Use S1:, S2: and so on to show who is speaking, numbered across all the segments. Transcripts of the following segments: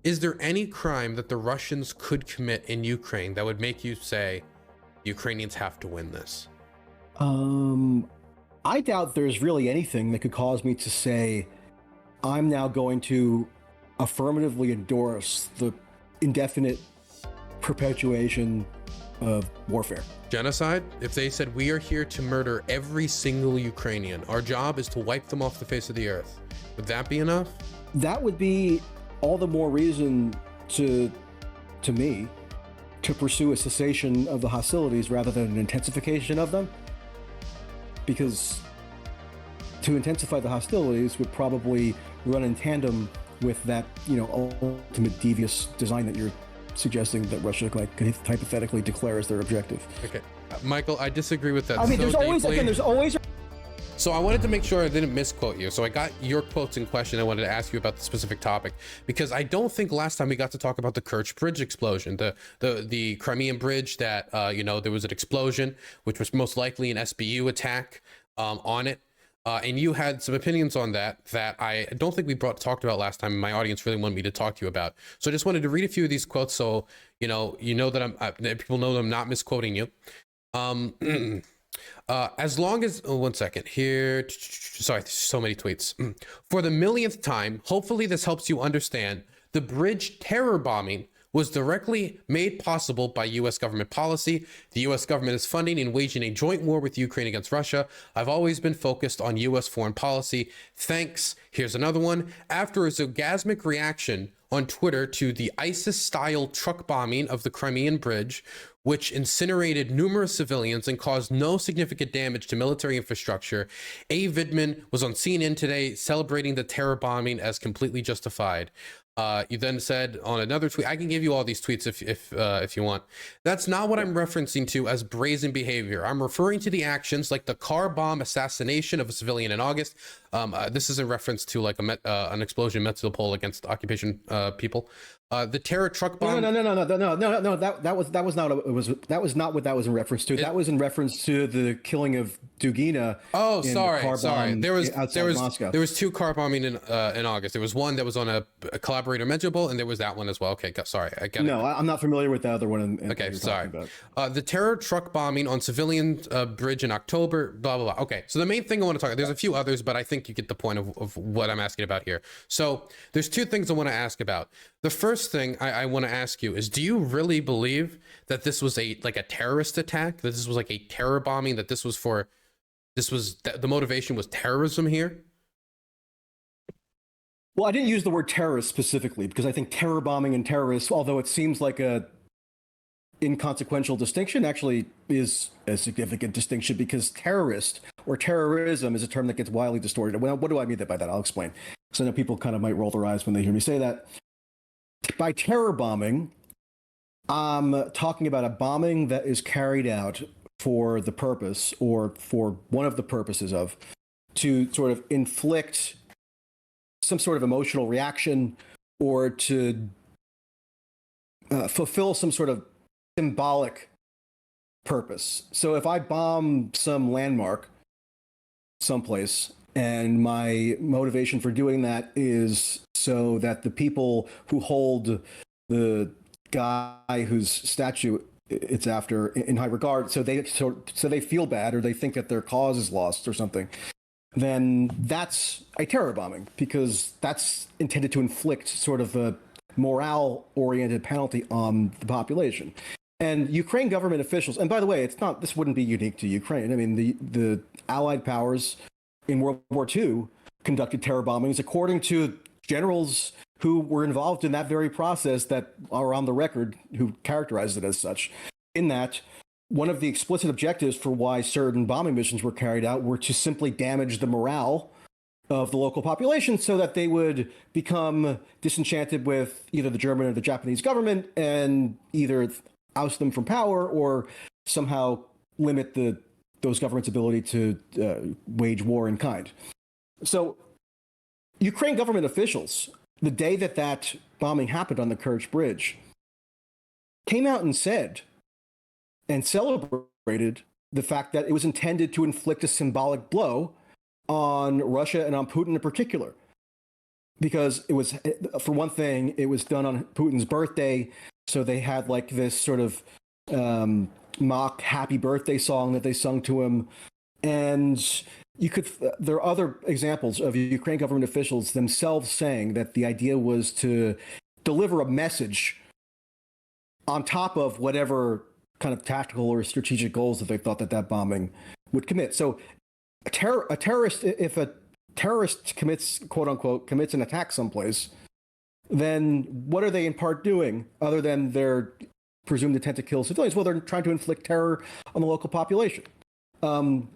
S1: is there any crime that the Russians could commit in Ukraine that would make you say Ukrainians have to win this?
S2: I doubt there's really anything that could cause me to say I'm now going to affirmatively endorse the indefinite perpetuation of warfare.
S1: Genocide? If they said we are here to murder every single Ukrainian, our job is to wipe them off the face of the earth, would that be enough?
S2: That would be all the more reason to me to pursue a cessation of the hostilities rather than an intensification of them, because to intensify the hostilities would probably run in tandem with that, you know, ultimate devious design that you're suggesting that Russia could hypothetically declare as their objective.
S1: Okay, Michael, I disagree with that.
S2: I mean, there's always.
S1: So I wanted to make sure I didn't misquote you. So I got your quotes in question. I wanted to ask you about the specific topic, because I don't think last time we got to talk about the Kerch Bridge explosion, the Crimean bridge that, you know, there was an explosion, which was most likely an SBU attack on it. And you had some opinions on that I don't think we talked about last time. My audience really wanted me to talk to you about. So I just wanted to read a few of these quotes so you know that people know that I'm not misquoting you. As long as, one second here. Sorry, so many tweets. For the millionth time, hopefully this helps you understand the bridge terror bombing was directly made possible by U.S. government policy. The U.S. government is funding and waging a joint war with Ukraine against Russia. I've always been focused on U.S. foreign policy. Thanks. Here's another one. After a orgasmic reaction on Twitter to the ISIS-style truck bombing of the Crimean Bridge, which incinerated numerous civilians and caused no significant damage to military infrastructure, A. Vidman was on CNN today celebrating the terror bombing as completely justified. You then said on another tweet, I can give you all these tweets if you want. That's not what I'm referencing to as brazen behavior. I'm referring to the actions like the car bomb assassination of a civilian in August. This is in reference to like an explosion in Metropole against occupation people. The terror truck bomb.
S2: No. That was not what that was in reference to. That was in reference to the killing of Dugina.
S1: Oh, sorry. There was two car bombing in August. There was one that was on a collaborator Metropole, and there was that one as well. Okay, sorry. I get it.
S2: No, I'm not familiar with the other one.
S1: Okay, sorry. The terror truck bombing on civilian bridge in October. Blah blah blah. Okay, so the main thing I want to talk about. There's a few others, but I think you get the point of what I'm asking about here. So there's two things I want to ask about. The first thing I want to ask you is, do you really believe that this was a terrorist attack, that this was like a terror bombing, that the motivation was terrorism here?
S2: Well, I didn't use the word terrorist specifically because I think terror bombing and terrorists, although it seems like a inconsequential distinction, actually is a significant distinction, because terrorist or terrorism is a term that gets wildly distorted. Well, what do I mean by that? I'll explain. So I know people kind of might roll their eyes when they hear me say that. By terror bombing, I'm talking about a bombing that is carried out for the purpose, or for one of the purposes of, to sort of inflict some sort of emotional reaction, or to fulfill some sort of symbolic purpose. So if I bomb some landmark someplace, and my motivation for doing that is so that the people who hold the guy whose statue it's after in high regard, so they feel bad, or they think that their cause is lost or something, then that's a terror bombing, because that's intended to inflict sort of a morale-oriented penalty on the population. And Ukraine government officials, and by the way, this wouldn't be unique to Ukraine. I mean, the Allied powers in World War II conducted terror bombings according to generals who were involved in that very process, that are on the record, who characterized it as such. In that, one of the explicit objectives for why certain bombing missions were carried out were to simply damage the morale of the local population, so that they would become disenchanted with either the German or the Japanese government, and either oust them from power or somehow limit those governments' ability to wage war in kind. So Ukraine government officials, the day that bombing happened on the Kerch Bridge, came out and said and celebrated the fact that it was intended to inflict a symbolic blow on Russia and on Putin in particular. because it was, for one thing, it was done on Putin's birthday, so they had like this sort of mock happy birthday song that they sung to him. And there are other examples of Ukrainian government officials themselves saying that the idea was to deliver a message on top of whatever kind of tactical or strategic goals that they thought that bombing would commit. So a terrorist, if a terrorist commits, quote unquote, commits an attack someplace, then what are they in part doing other than their presumed intent to kill civilians? Well, they're trying to inflict terror on the local population. And,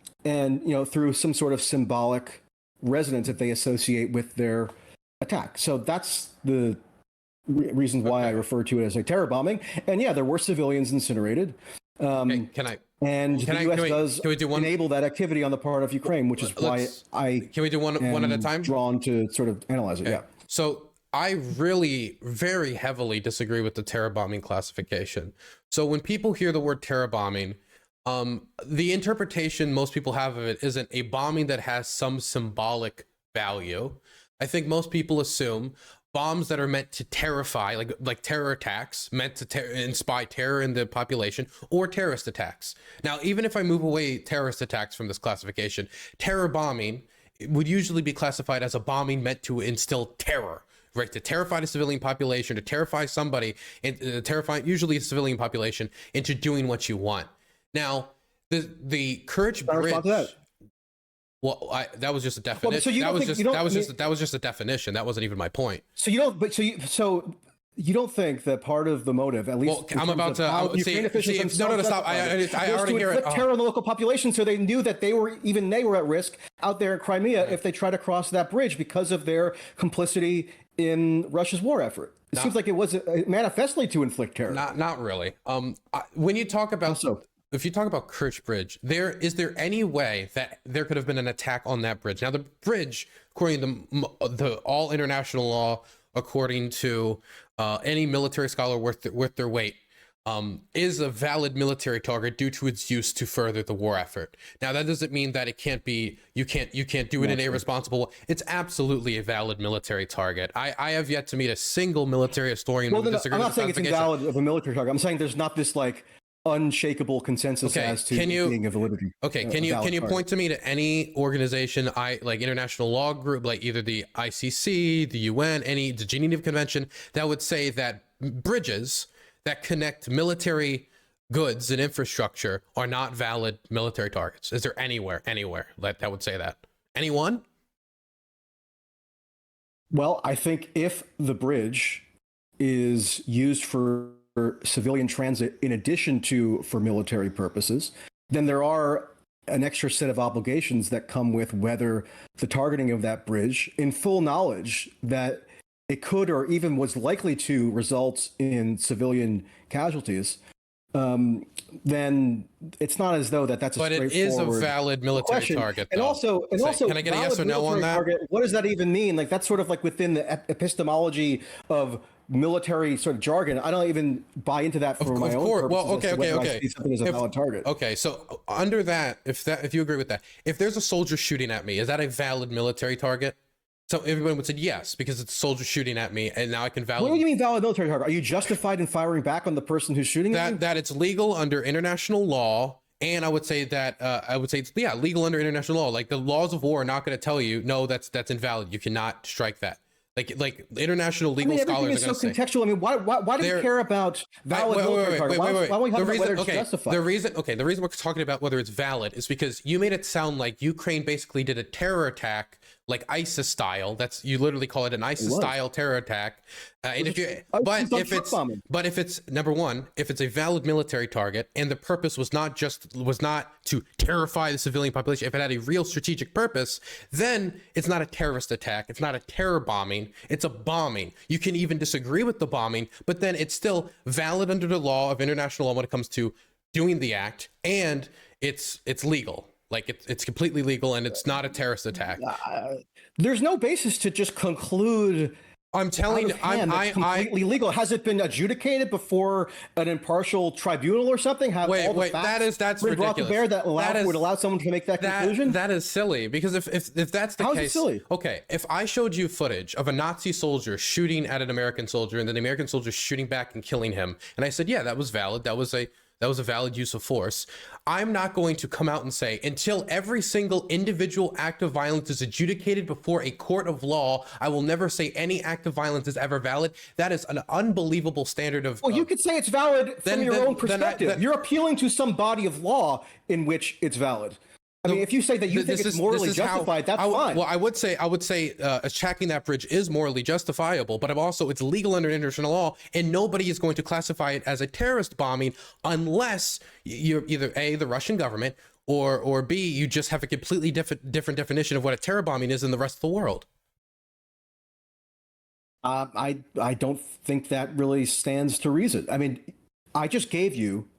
S2: through some sort of symbolic resonance that they associate with their attack. So that's the reason why I refer to it as a terror bombing. And yeah, there were civilians incinerated.
S1: Okay,
S2: the U.S. does enable that activity on the part of Ukraine, which is why
S1: can we do one at a time?
S2: Drawn to sort of analyze it. Okay. Yeah.
S1: So I really very heavily disagree with the terror bombing classification. So when people hear the word terror bombing, the interpretation most people have of it isn't a bombing that has some symbolic value. I think most people assume bombs that are meant to terrify, like terror attacks meant to inspire terror in the population, or terrorist attacks. Now, even if I move away terrorist attacks from this classification, terror bombing would usually be classified as a bombing meant to instill terror, right? To terrify the civilian population, to terrify somebody, and terrify usually a civilian population into doing what you want. Now, the Kerch Bridge. Well, that was just a definition. Well, that was just a definition. That wasn't even my point.
S2: So you don't think that part of the motive, at least,
S1: well, I'm about to stop. I already hear it.
S2: Terror on the local population, so they knew that they were at risk out there in Crimea if they try to cross that bridge because of their complicity in Russia's war effort. It seems like it was manifestly to inflict terror.
S1: Not really. When you talk about if you talk about Kerch Bridge, is there any way that there could have been an attack on that bridge? Now, the bridge, according to the all international law, according to any military scholar worth their weight, is a valid military target due to its use to further the war effort. Now, that doesn't mean that it can't be. You can't do it in a responsible way. It's absolutely a valid military target. I have yet to meet a single military historian who disagrees.
S2: I'm not saying it's invalid of a military target. I'm saying there's not this like unshakable consensus as to being a validity.
S1: Okay, can you point to me to any organization, like international law group, like either the ICC, the UN, the Geneva Convention, that would say that bridges that connect military goods and infrastructure are not valid military targets? Is there anywhere that would say that? Anyone?
S2: Well, I think if the bridge is used for civilian transit in addition to for military purposes, then there are an extra set of obligations that come with whether the targeting of that bridge, in full knowledge that it could or even was likely to result in civilian casualties, then it's not as though that's a straightforward. But it is a valid military question. Target. Though. And also, can I get a yes or no on that? Target, what does that even mean? Like that's sort of like within the epistemology of military sort of jargon. I don't even buy into that for my own purposes. Well, okay. Something as a valid target.
S1: Okay, so under that, if you agree with that, if there's a soldier shooting at me, is that a valid military target? So everyone would say yes, because it's a soldier shooting at me, and now I can valid.
S2: What do you mean valid military target? Are you justified in firing back on the person who's shooting at you?
S1: That it's legal under international law, and I would say that it's legal under international law. Like the laws of war are not going to tell you no, that's invalid. You cannot strike that. Like international legal scholars are going to say.
S2: Contextual. I mean, why do you care about valid military target? Why don't we talk about whether it's justified?
S1: The reason we're talking about whether it's valid is because you made it sound like Ukraine basically did a terror attack, like ISIS style. You literally call it an ISIS style terror attack. And if it's number one, if it's a valid military target and the purpose was not to terrify the civilian population, if it had a real strategic purpose, then it's not a terrorist attack. It's not a terror bombing. It's a bombing. You can even disagree with the bombing, but then it's still valid under the law of international law when it comes to doing the act, and it's legal. Like it's completely legal, and it's not a terrorist attack.
S2: There's no basis to just conclude
S1: I'm telling you,
S2: that's completely legal. Has it been adjudicated before an impartial tribunal or something? Have all the facts
S1: that's
S2: been
S1: ridiculous.
S2: brought to bear that would allow someone to make that conclusion?
S1: That is silly, because if that's the case,
S2: how is it silly?
S1: Okay, if I showed you footage of a Nazi soldier shooting at an American soldier and then the American soldier shooting back and killing him, and I said, yeah, that was valid, that was a valid use of force, I'm not going to come out and say, until every single individual act of violence is adjudicated before a court of law, I will never say any act of violence is ever valid. That is an unbelievable standard of...
S2: Well, you could say it's valid from your own perspective. You're appealing to some body of law in which it's valid. I mean, if you say that you think it's morally justified, that's fine.
S1: Well, I would say attacking that bridge is morally justifiable, but it's legal under international law, and nobody is going to classify it as a terrorist bombing unless you're either A, the Russian government, or B, you just have a completely different definition of what a terror bombing is in the rest of the world.
S2: I don't think that really stands to reason. I mean, I just gave you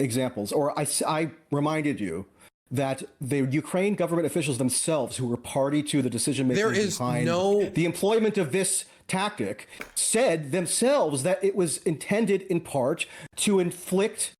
S2: examples, or I reminded you that the Ukraine government officials themselves, who were party to the decision making behind the employment of this tactic, said themselves that it was intended in part to inflict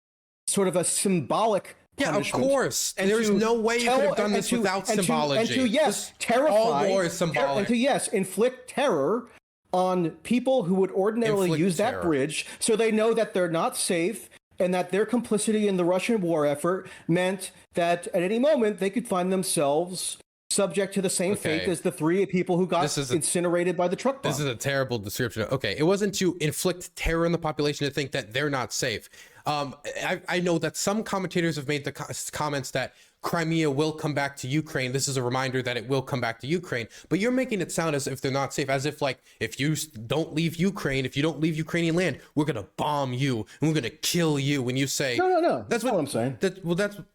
S2: sort of a symbolic punishment.
S1: Of course. And there's no way you could have done this without symbology.
S2: And to terrify,
S1: all war is symbolic.
S2: And to inflict terror on people who would ordinarily use that bridge, so they know that they're not safe, and that their complicity in the Russian war effort meant that at any moment they could find themselves subject to the same fate as the 3 people who got incinerated by the truck bomb.
S1: This is a terrible description. Okay, it wasn't to inflict terror on the population to think that they're not safe. I know that some commentators have made the comments that Crimea will come back to Ukraine. This is a reminder that it will come back to Ukraine. But you're making it sound as if they're not safe, as if like, if you don't leave Ukraine, if you don't leave Ukrainian land, we're going to bomb you and we're going to kill you. When you say...
S2: No. That's what I'm saying.
S1: That's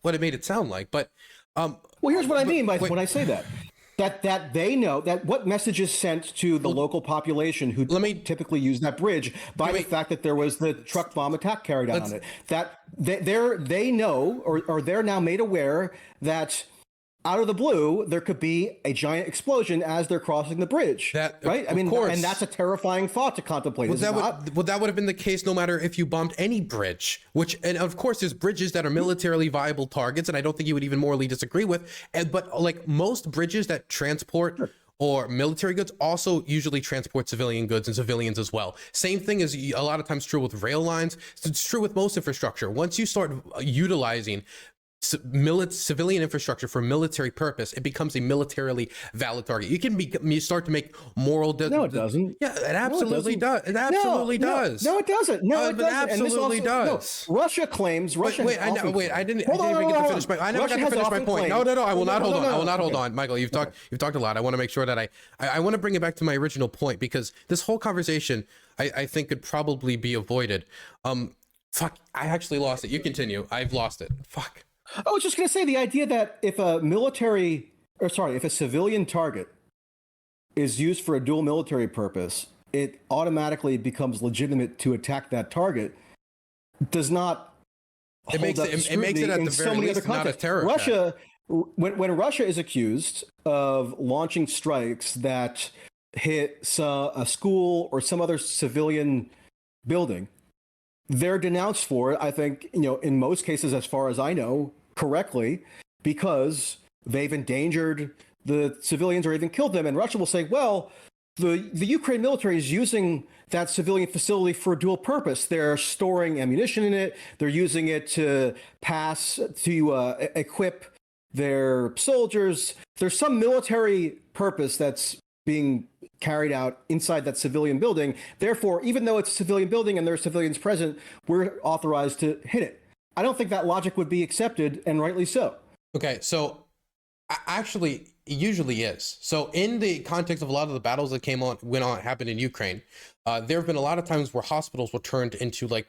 S1: what it made it sound like. But...
S2: well, here's what I mean by when I say that. That they know that what message is sent to the local population who typically use that bridge by the fact that there was the truck bomb attack carried out on it. That they know, or they're now made aware that out of the blue there could be a giant explosion as they're crossing the bridge. Right? I mean, and that's a terrifying thought to contemplate. That would have been the case no matter if you bombed any bridge. And of course, there's bridges that are militarily viable targets, and I don't think you would even morally disagree with. But like most bridges that transport or military goods also usually transport civilian goods and civilians as well. Same thing is a lot of times true with rail lines. It's true with most infrastructure. Once you start utilizing civilian infrastructure for military purpose, it becomes a militarily valid target. You start to make moral... No, it doesn't.
S1: Yeah, it absolutely does. It absolutely does.
S2: No, it doesn't. No, it doesn't.
S1: It absolutely does.
S2: No, Russia claims...
S1: I didn't even get to finish my... I never got to finish my point. No, I will not hold on. I will not hold on. Michael, you've talked a lot. I want to make sure that I want to bring it back to my original point, because this whole conversation, I think, could probably be avoided. Fuck, I actually lost it. You continue. I've lost it. Fuck.
S2: I was just going to say the idea that if a civilian target is used for a dual military purpose, it automatically becomes legitimate to attack that target does not hold up to scrutiny. It makes it at the very least not a terror attack. When Russia is accused of launching strikes that hit a school or some other civilian building, they're denounced for it, I think, in most cases, as far as I know, correctly, because they've endangered the civilians or even killed them. And Russia will say, well, the Ukraine military is using that civilian facility for a dual purpose. They're storing ammunition in it. They're using it to equip their soldiers. There's some military purpose that's being carried out inside that civilian building. Therefore, even though it's a civilian building and there are civilians present, we're authorized to hit it. I don't think that logic would be accepted, and rightly so.
S1: Okay, so actually, it usually is. So in the context of a lot of the battles that happened in Ukraine, there have been a lot of times where hospitals were turned into like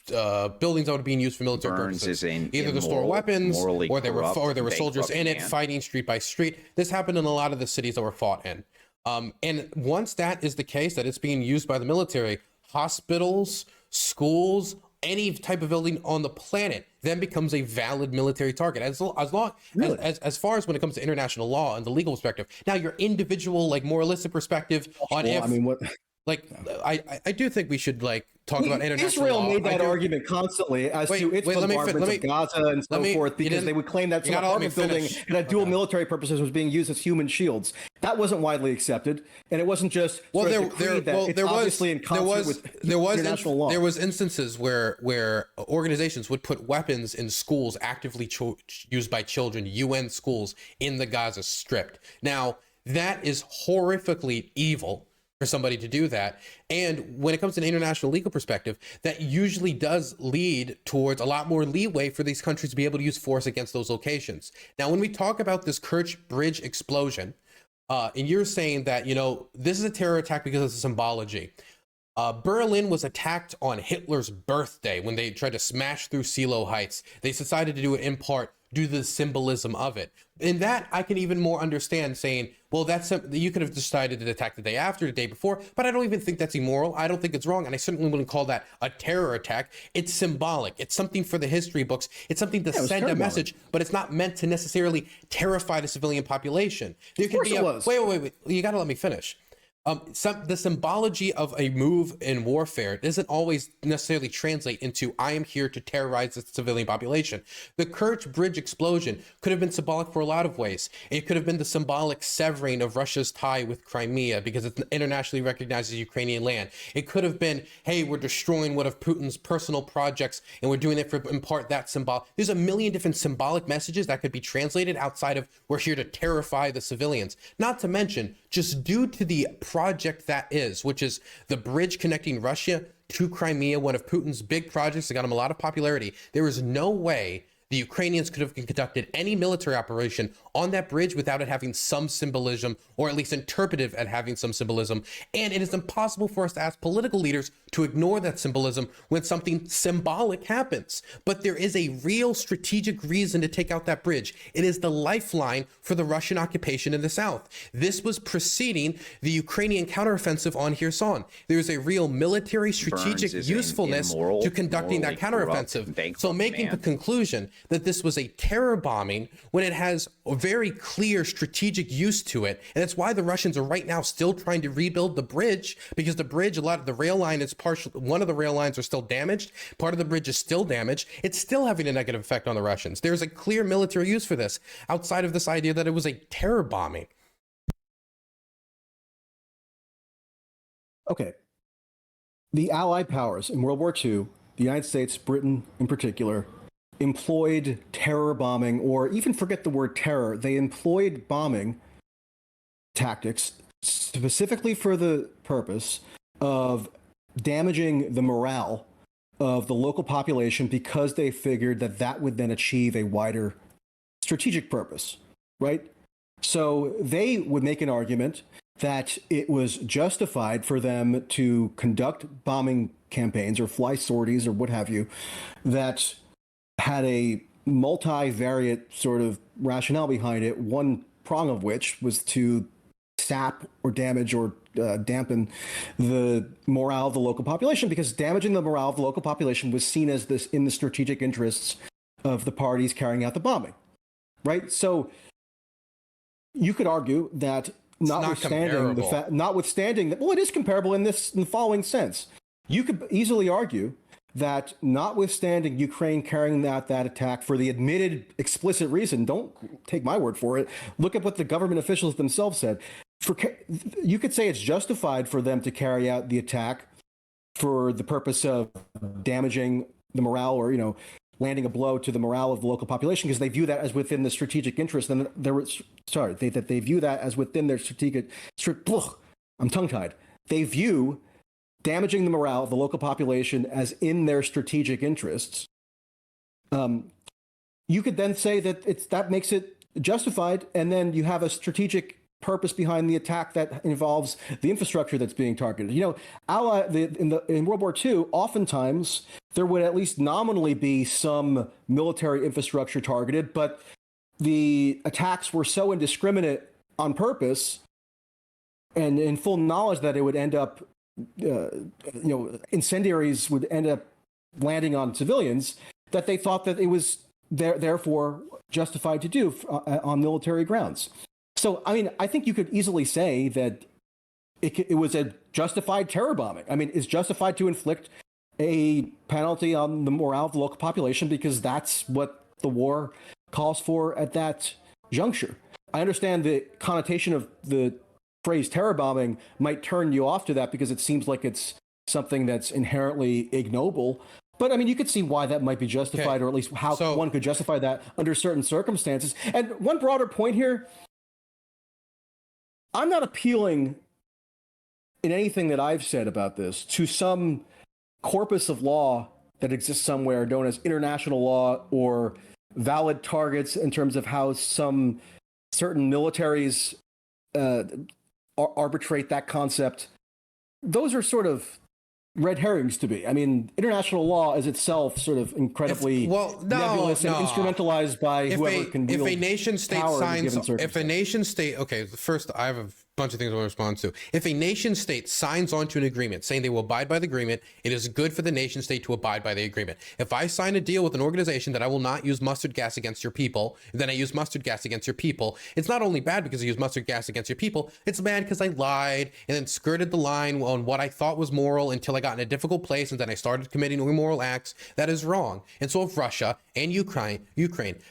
S1: buildings that were being used for military purposes, either to store weapons, or there were soldiers in it fighting street by street. This happened in a lot of the cities that were fought in. And once that is the case, that it's being used by the military, hospitals, schools, any type of building on the planet then becomes a valid military target, as long
S2: Really?
S1: as far as when it comes to international law and the legal perspective. Now, your individual, like, moralistic perspective on
S2: Well,
S1: if,
S2: I mean, what?
S1: like, I do think we should, like, talk about international
S2: Israel
S1: law.
S2: made that argument constantly as to its bombardments of Gaza and so forth, because they would claim that some apartment building that had dual military purposes was being used as human shields. That wasn't widely accepted, and it wasn't just there was international law.
S1: There was instances where organizations would put weapons in schools actively used by children, UN schools in the Gaza Strip. Now, that is horrifically evil for somebody to do that. And when it comes to an international legal perspective, that usually does lead towards a lot more leeway for these countries to be able to use force against those locations. Now, when we talk about this Kerch Bridge explosion, and you're saying that, you know, this is a terror attack because of the symbology. Berlin was attacked on Hitler's birthday when they tried to smash through Silo Heights. They decided to do it in part due to the symbolism of it. In that, I can even more understand saying, well, you could have decided to attack the day after, the day before, but I don't even think that's immoral. I don't think it's wrong, and I certainly wouldn't call that a terror attack. It's symbolic. It's something for the history books. It's something to send a message, but it's not meant to necessarily terrify the civilian population. There could be wait. You got to let me finish. The symbology of a move in warfare doesn't always necessarily translate into I am here to terrorize the civilian population. The Kerch Bridge explosion could have been symbolic for a lot of ways. It could have been the symbolic severing of Russia's tie with Crimea because it's internationally recognized as Ukrainian land. It could have been, hey, we're destroying one of Putin's personal projects and we're doing it for, in part, that symbol. There's a million different symbolic messages that could be translated outside of we're here to terrify the civilians. Not to mention, just due to the project that is, which is the bridge connecting Russia to Crimea, one of Putin's big projects that got him a lot of popularity, there is no way the Ukrainians could have conducted any military operation on that bridge without it having some symbolism, or at least interpretive at having some symbolism. And it is impossible for us to ask political leaders to ignore that symbolism when something symbolic happens. But there is a real strategic reason to take out that bridge. It is the lifeline for the Russian occupation in the south. This was preceding the Ukrainian counteroffensive on Kherson. There's a real military strategic usefulness to conducting that counteroffensive. So making the conclusion that this was a terror bombing when it has a very clear strategic use to it. And that's why the Russians are right now still trying to rebuild the bridge, because the bridge, a lot of the rail line is partial. One of the rail lines are still damaged. Part of the bridge is still damaged. It's still having a negative effect on the Russians. There's a clear military use for this outside of this idea that it was a terror bombing.
S2: Okay. The Allied powers in World War II, the United States, Britain in particular, employed terror bombing, or even forget the word terror. They employed bombing tactics specifically for the purpose of damaging the morale of the local population, because they figured that that would then achieve a wider strategic purpose, right? So they would make an argument that it was justified for them to conduct bombing campaigns or fly sorties or what have you that had a multivariate sort of rationale behind it, one prong of which was to sap or damage or dampen the morale of the local population, because damaging the morale of the local population was seen as this in the strategic interests of the parties carrying out the bombing, right? So you could argue that notwithstanding the fact, well, it is comparable in the following sense. You could easily argue that notwithstanding Ukraine carrying out that attack for the admitted explicit reason, don't take my word for it, look at what the government officials themselves said. You could say it's justified for them to carry out the attack for the purpose of damaging the morale, or, you know, landing a blow to the morale of the local population, because they view that as within the strategic interest. And they view that as within their strategic. I'm tongue-tied. They view damaging the morale of the local population as in their strategic interests. You could then say that that makes it justified, and then you have a strategic purpose behind the attack that involves the infrastructure that's being targeted. You know, in World War II, oftentimes there would at least nominally be some military infrastructure targeted, but the attacks were so indiscriminate on purpose and in full knowledge that it would end up, incendiaries would end up landing on civilians that they thought that it was therefore justified to do on military grounds. So, I mean, I think you could easily say that it was a justified terror bombing. I mean, it's justified to inflict a penalty on the morale of the local population because that's what the war calls for at that juncture. I understand the connotation of the phrase terror bombing might turn you off to that because it seems like it's something that's inherently ignoble. But I mean, you could see why that might be justified, or at least how one could justify that under certain circumstances. And one broader point here, I'm not appealing in anything that I've said about this to some corpus of law that exists somewhere known as international law or valid targets in terms of how some certain militaries arbitrate that concept. Those are sort of red herrings to me. I mean, international law is itself sort of incredibly nebulous and instrumentalized by whoever can wield
S1: if a nation state
S2: power in a given
S1: signs, if a nation state, okay, first I have a bunch of things I want to respond to. If a nation state signs onto an agreement saying they will abide by the agreement, it is good for the nation state to abide by the agreement. If I sign a deal with an organization that I will not use mustard gas against your people, then I use mustard gas against your people, it's not only bad because I use mustard gas against your people, it's bad because I lied and then skirted the line on what I thought was moral until I got in a difficult place and then I started committing immoral acts. That is wrong. And so if Russia and Ukraine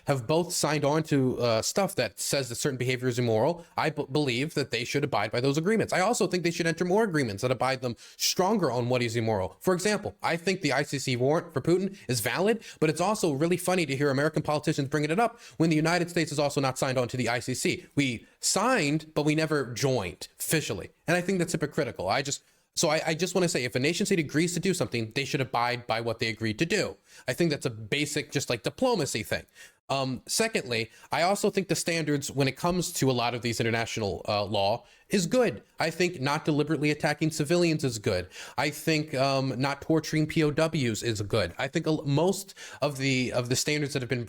S1: have both signed on to stuff that says that certain behavior is immoral, I believe that they should abide by those agreements. I also think they should enter more agreements that abide them stronger on what is immoral. For example, I think the ICC warrant for Putin is valid, but it's also really funny to hear American politicians bringing it up when the United States is also not signed on to the ICC. We signed, but we never joined officially. And I think that's hypocritical. I just want to say, if a nation state agrees to do something, they should abide by what they agreed to do. I think that's a basic, just like diplomacy thing. Secondly, I also think the standards when it comes to a lot of these international law is good. I think not deliberately attacking civilians is good. I think not torturing POWs is good. I think most of the standards that have been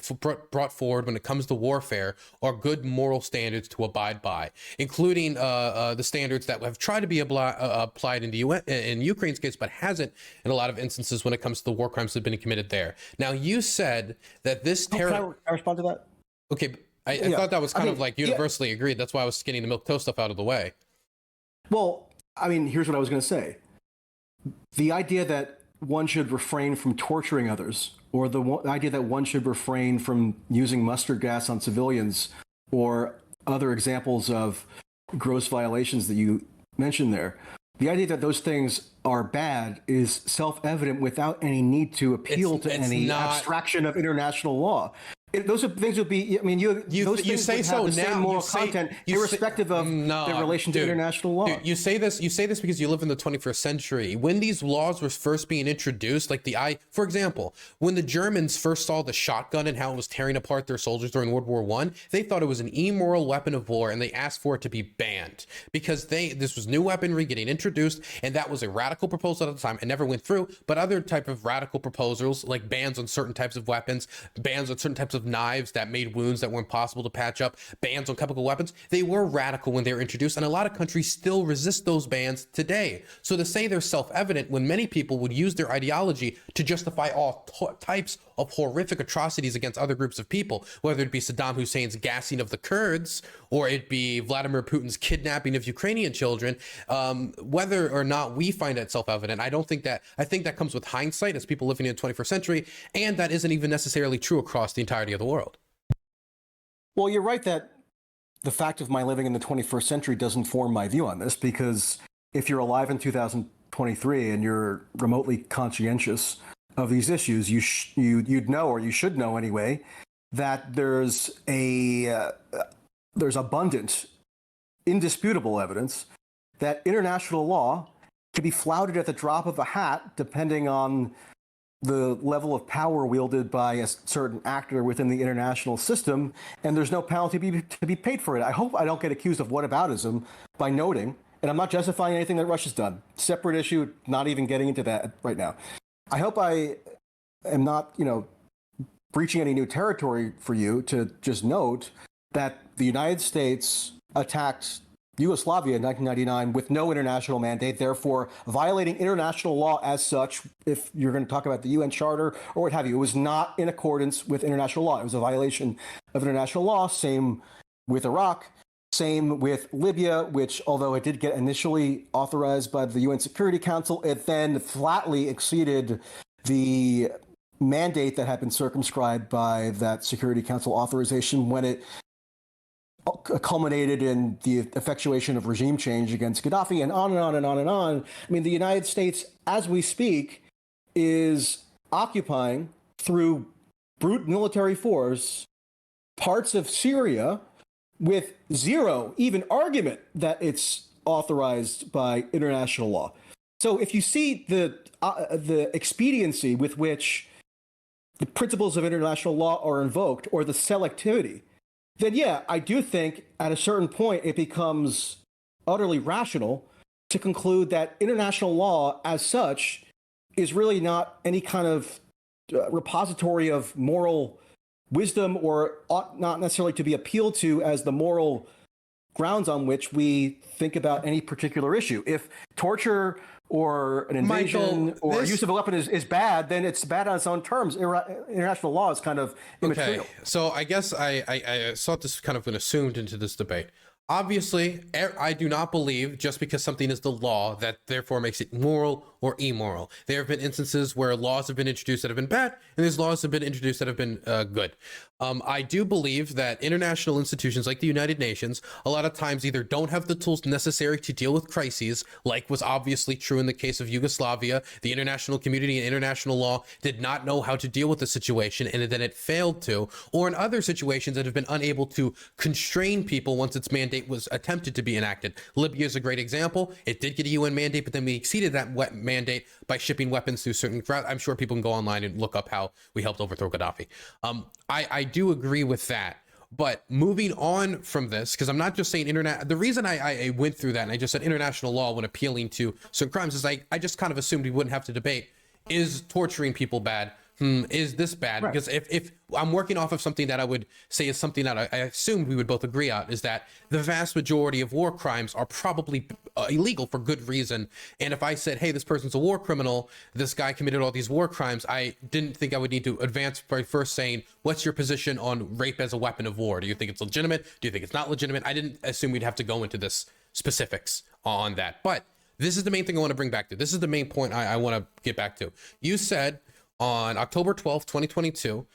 S1: brought forward when it comes to warfare are good moral standards to abide by, including the standards that have tried to be applied in Ukraine's case, but hasn't in a lot of instances when it comes to the war crimes that have been committed there. Now, you said that this terror...
S2: Can I respond to that?
S1: Okay, I thought that was kind of like universally agreed. That's why I was getting the milk toast stuff out of the way.
S2: Well, I mean, here's what I was going to say. The idea that one should refrain from torturing others, or the idea that one should refrain from using mustard gas on civilians, or other examples of gross violations that you mentioned there, the idea that those things are bad is self-evident without any need to appeal to any abstraction of international law. Those things would be, I mean, those things would have the same moral content, irrespective of their relation to international law.
S1: Dude, you say this because you live in the 21st century. When these laws were first being introduced, like for example, when the Germans first saw the shotgun and how it was tearing apart their soldiers during World War I, they thought it was an immoral weapon of war, and they asked for it to be banned because this was new weaponry getting introduced, and that was a radical proposal at the time. It never went through, but other type of radical proposals, like bans on certain types of weapons, bans on certain types of knives that made wounds that were impossible to patch up, bans on chemical weapons, they were radical when they were introduced, and a lot of countries still resist those bans today. So to say they're self-evident when many people would use their ideology to justify all types of horrific atrocities against other groups of people, whether it be Saddam Hussein's gassing of the Kurds or it be Vladimir Putin's kidnapping of Ukrainian children, whether or not we find that self-evident, I think that comes with hindsight as people living in the 21st century, and that isn't even necessarily true across the entirety of the world.
S2: Well, you're right that the fact of my living in the 21st century doesn't form my view on this, because if you're alive in 2023 and you're remotely conscientious of these issues, you'd know, or you should know anyway, that there's abundant, indisputable evidence that international law can be flouted at the drop of a hat, depending on the level of power wielded by a certain actor within the international system, and there's no penalty to be paid for it. I hope I don't get accused of whataboutism by noting, and I'm not justifying anything that Russia's done. Separate issue, not even getting into that right now. I hope I am not, breaching any new territory for you to just note that the United States attacked Yugoslavia in 1999 with no international mandate, therefore violating international law as such. If you're going to talk about the UN Charter or what have you, it was not in accordance with international law. It was a violation of international law. Same with Iraq. Same with Libya, which, although it did get initially authorized by the UN Security Council, it then flatly exceeded the mandate that had been circumscribed by that Security Council authorization when it culminated in the effectuation of regime change against Gaddafi, and on and on and on and on. I mean, the United States, as we speak, is occupying through brute military force parts of Syria with zero even argument that it's authorized by international law. So if you see the expediency with which the principles of international law are invoked, or the selectivity, then yeah, I do think at a certain point it becomes utterly rational to conclude that international law as such is really not any kind of repository of moral wisdom, or ought not necessarily to be appealed to as the moral grounds on which we think about any particular issue. If torture or an invasion or use of a weapon is bad, then it's bad on its own terms. International law is kind of immaterial.
S1: Okay, so I guess I thought this kind of been assumed into this debate. Obviously, I do not believe just because something is the law that therefore makes it moral or immoral. There have been instances where laws have been introduced that have been bad, and there's laws that have been introduced that have been good. I do believe that international institutions like the United Nations a lot of times either don't have the tools necessary to deal with crises, like was obviously true in the case of Yugoslavia. The international community and international law did not know how to deal with the situation, and then it failed to, or in other situations that have been unable to constrain people once its mandate was attempted to be enacted. Libya is a great example. It did get a UN mandate, but then we exceeded that mandate by shipping weapons through certain routes. I'm sure people can go online and look up how we helped overthrow Gaddafi. I do agree with that. But moving on from this, because I'm not just saying the reason I went through that and I just said international law when appealing to certain crimes is I just kind of assumed we wouldn't have to debate, is torturing people bad? Is this bad? Right. Because if I'm working off of something that I would say is something that I assumed we would both agree on, is that the vast majority of war crimes are probably illegal for good reason. And if I said, hey, this person's a war criminal, this guy committed all these war crimes, I didn't think I would need to advance by first saying, what's your position on rape as a weapon of war? Do you think it's legitimate? Do you think it's not legitimate? I didn't assume we'd have to go into this specifics on that. But this is the main thing I want to bring back to. This is the main point I want to get back to. You said on October 12th, 2022,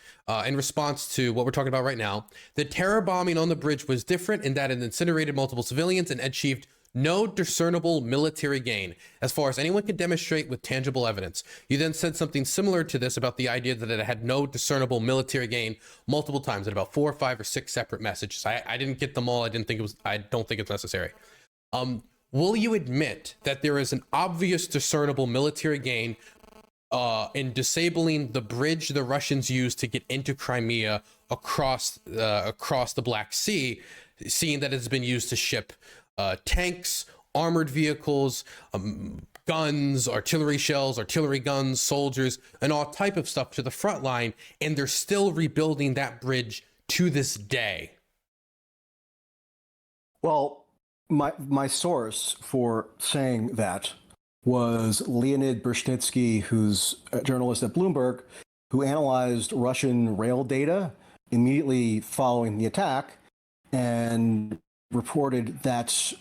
S1: in response to what we're talking about right now, the terror bombing on the bridge was different in that it incinerated multiple civilians and achieved no discernible military gain, as far as anyone could demonstrate with tangible evidence. You then said something similar to this about the idea that it had no discernible military gain multiple times in about 4 or 5 or 6 separate messages. I didn't get them all. I don't think it's necessary. Will you admit that there is an obvious discernible military gain in disabling the bridge the Russians used to get into Crimea across the Black Sea, seeing that it's been used to ship tanks, armored vehicles, guns, artillery shells, artillery guns, soldiers, and all type of stuff to the front line, and they're still rebuilding that bridge to this day?
S2: Well, my source for saying that was Leonid Brzezinski, who's a journalist at Bloomberg, who analyzed Russian rail data immediately following the attack and reported that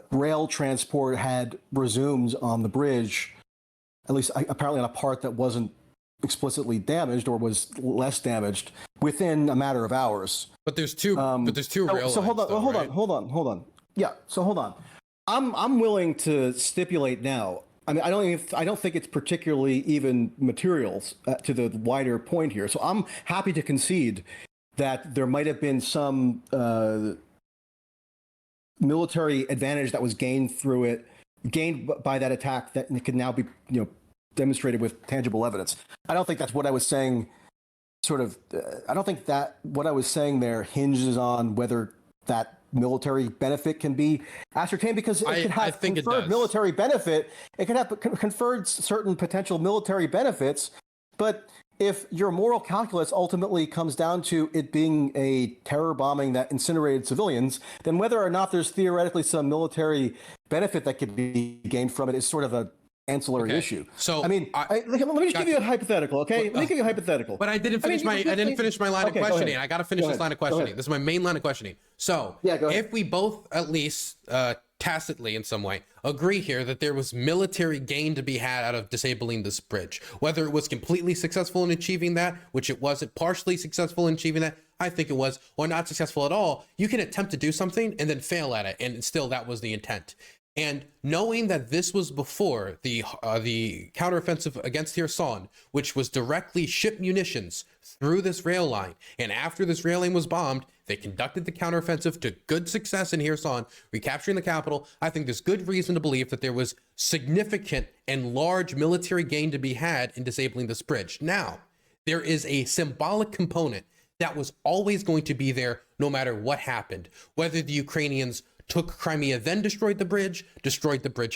S2: rail transport had resumed on the bridge, at least apparently on a part that wasn't explicitly damaged or was less damaged, within a matter of hours.
S1: But there's two rail lines.
S2: So hold on. Yeah, so hold on. I'm willing to stipulate now. I mean, I don't think it's particularly even materials to the wider point here. So I'm happy to concede that there might have been some military advantage that was gained by that attack that can now be demonstrated with tangible evidence. I don't think that's what I was saying. I don't think that what I was saying there hinges on whether that military benefit can be ascertained, because it could have conferred military benefit. It could have conferred certain potential military benefits, but if your moral calculus ultimately comes down to it being a terror bombing that incinerated civilians, then whether or not there's theoretically some military benefit that could be gained from it is sort of a ancillary issue.
S1: So
S2: I mean, let me just give you a hypothetical, okay? Let me give you a hypothetical.
S1: But I didn't finish I didn't finish my line of questioning. I got to finish this line of questioning. This is my main line of questioning. So if we both at least tacitly in some way agree here that there was military gain to be had out of disabling this bridge, whether it was completely successful in achieving that, which it wasn't, partially successful in achieving that, I think it was, or not successful at all, you can attempt to do something and then fail at it, and still that was the intent. And knowing that this was before the counteroffensive against Kherson, which was directly shipped munitions through this rail line, and after this rail line was bombed, they conducted the counteroffensive to good success in Kherson, recapturing the capital. I think there's good reason to believe that there was significant and large military gain to be had in disabling this bridge. Now, there is a symbolic component that was always going to be there no matter what happened, whether the Ukrainians took Crimea, then destroyed the bridge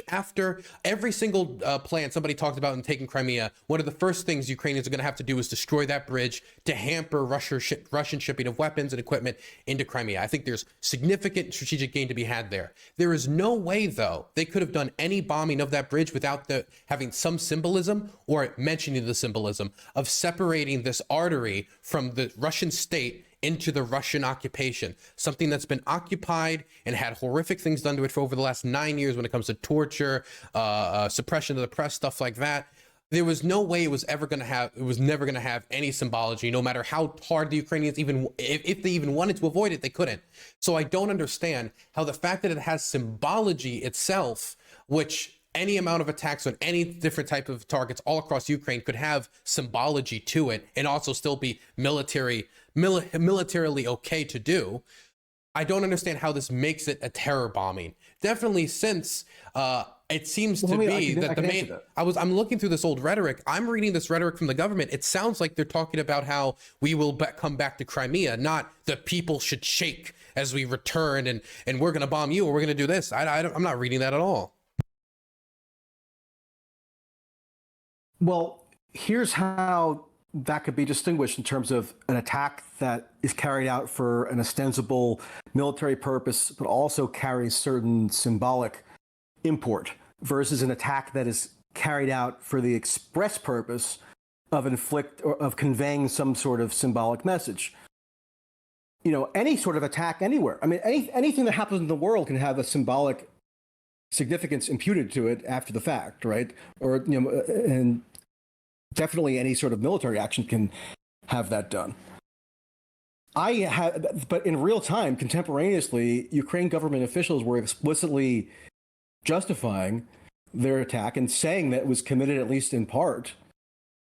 S1: after. Every single plan somebody talked about in taking Crimea, one of the first things Ukrainians are going to have to do is destroy that bridge to hamper Russian shipping of weapons and equipment into Crimea. I think there's significant strategic gain to be had there. There is no way, though, they could have done any bombing of that bridge without having some symbolism or mentioning the symbolism of separating this artery from the Russian state into the Russian occupation, something that's been occupied and had horrific things done to it for over the last 9 years when it comes to torture, suppression of the press, stuff like that. There was no way it was never going to have any symbology, no matter how hard the Ukrainians, even if they even wanted to avoid it, they couldn't. So I don't understand how the fact that it has symbology itself, which any amount of attacks on any different type of targets all across Ukraine could have symbology to it and also still be militarily okay to do. I don't understand how this makes it a terror bombing. Definitely, since it seems to be that the main, I'm looking through this old rhetoric. I'm reading this rhetoric from the government. It sounds like they're talking about how we will come back to Crimea, not the people should shake as we return and we're going to bomb you or we're going to do this. I'm not reading that at all.
S2: Well, here's how that could be distinguished in terms of an attack that is carried out for an ostensible military purpose, but also carries certain symbolic import, versus an attack that is carried out for the express purpose of conveying some sort of symbolic message. You know, any sort of attack anywhere. I mean, anything that happens in the world can have a symbolic significance imputed to it after the fact, right? Or, you know, and definitely any sort of military action can have that done. But in real time, contemporaneously, Ukraine government officials were explicitly justifying their attack and saying that it was committed, at least in part,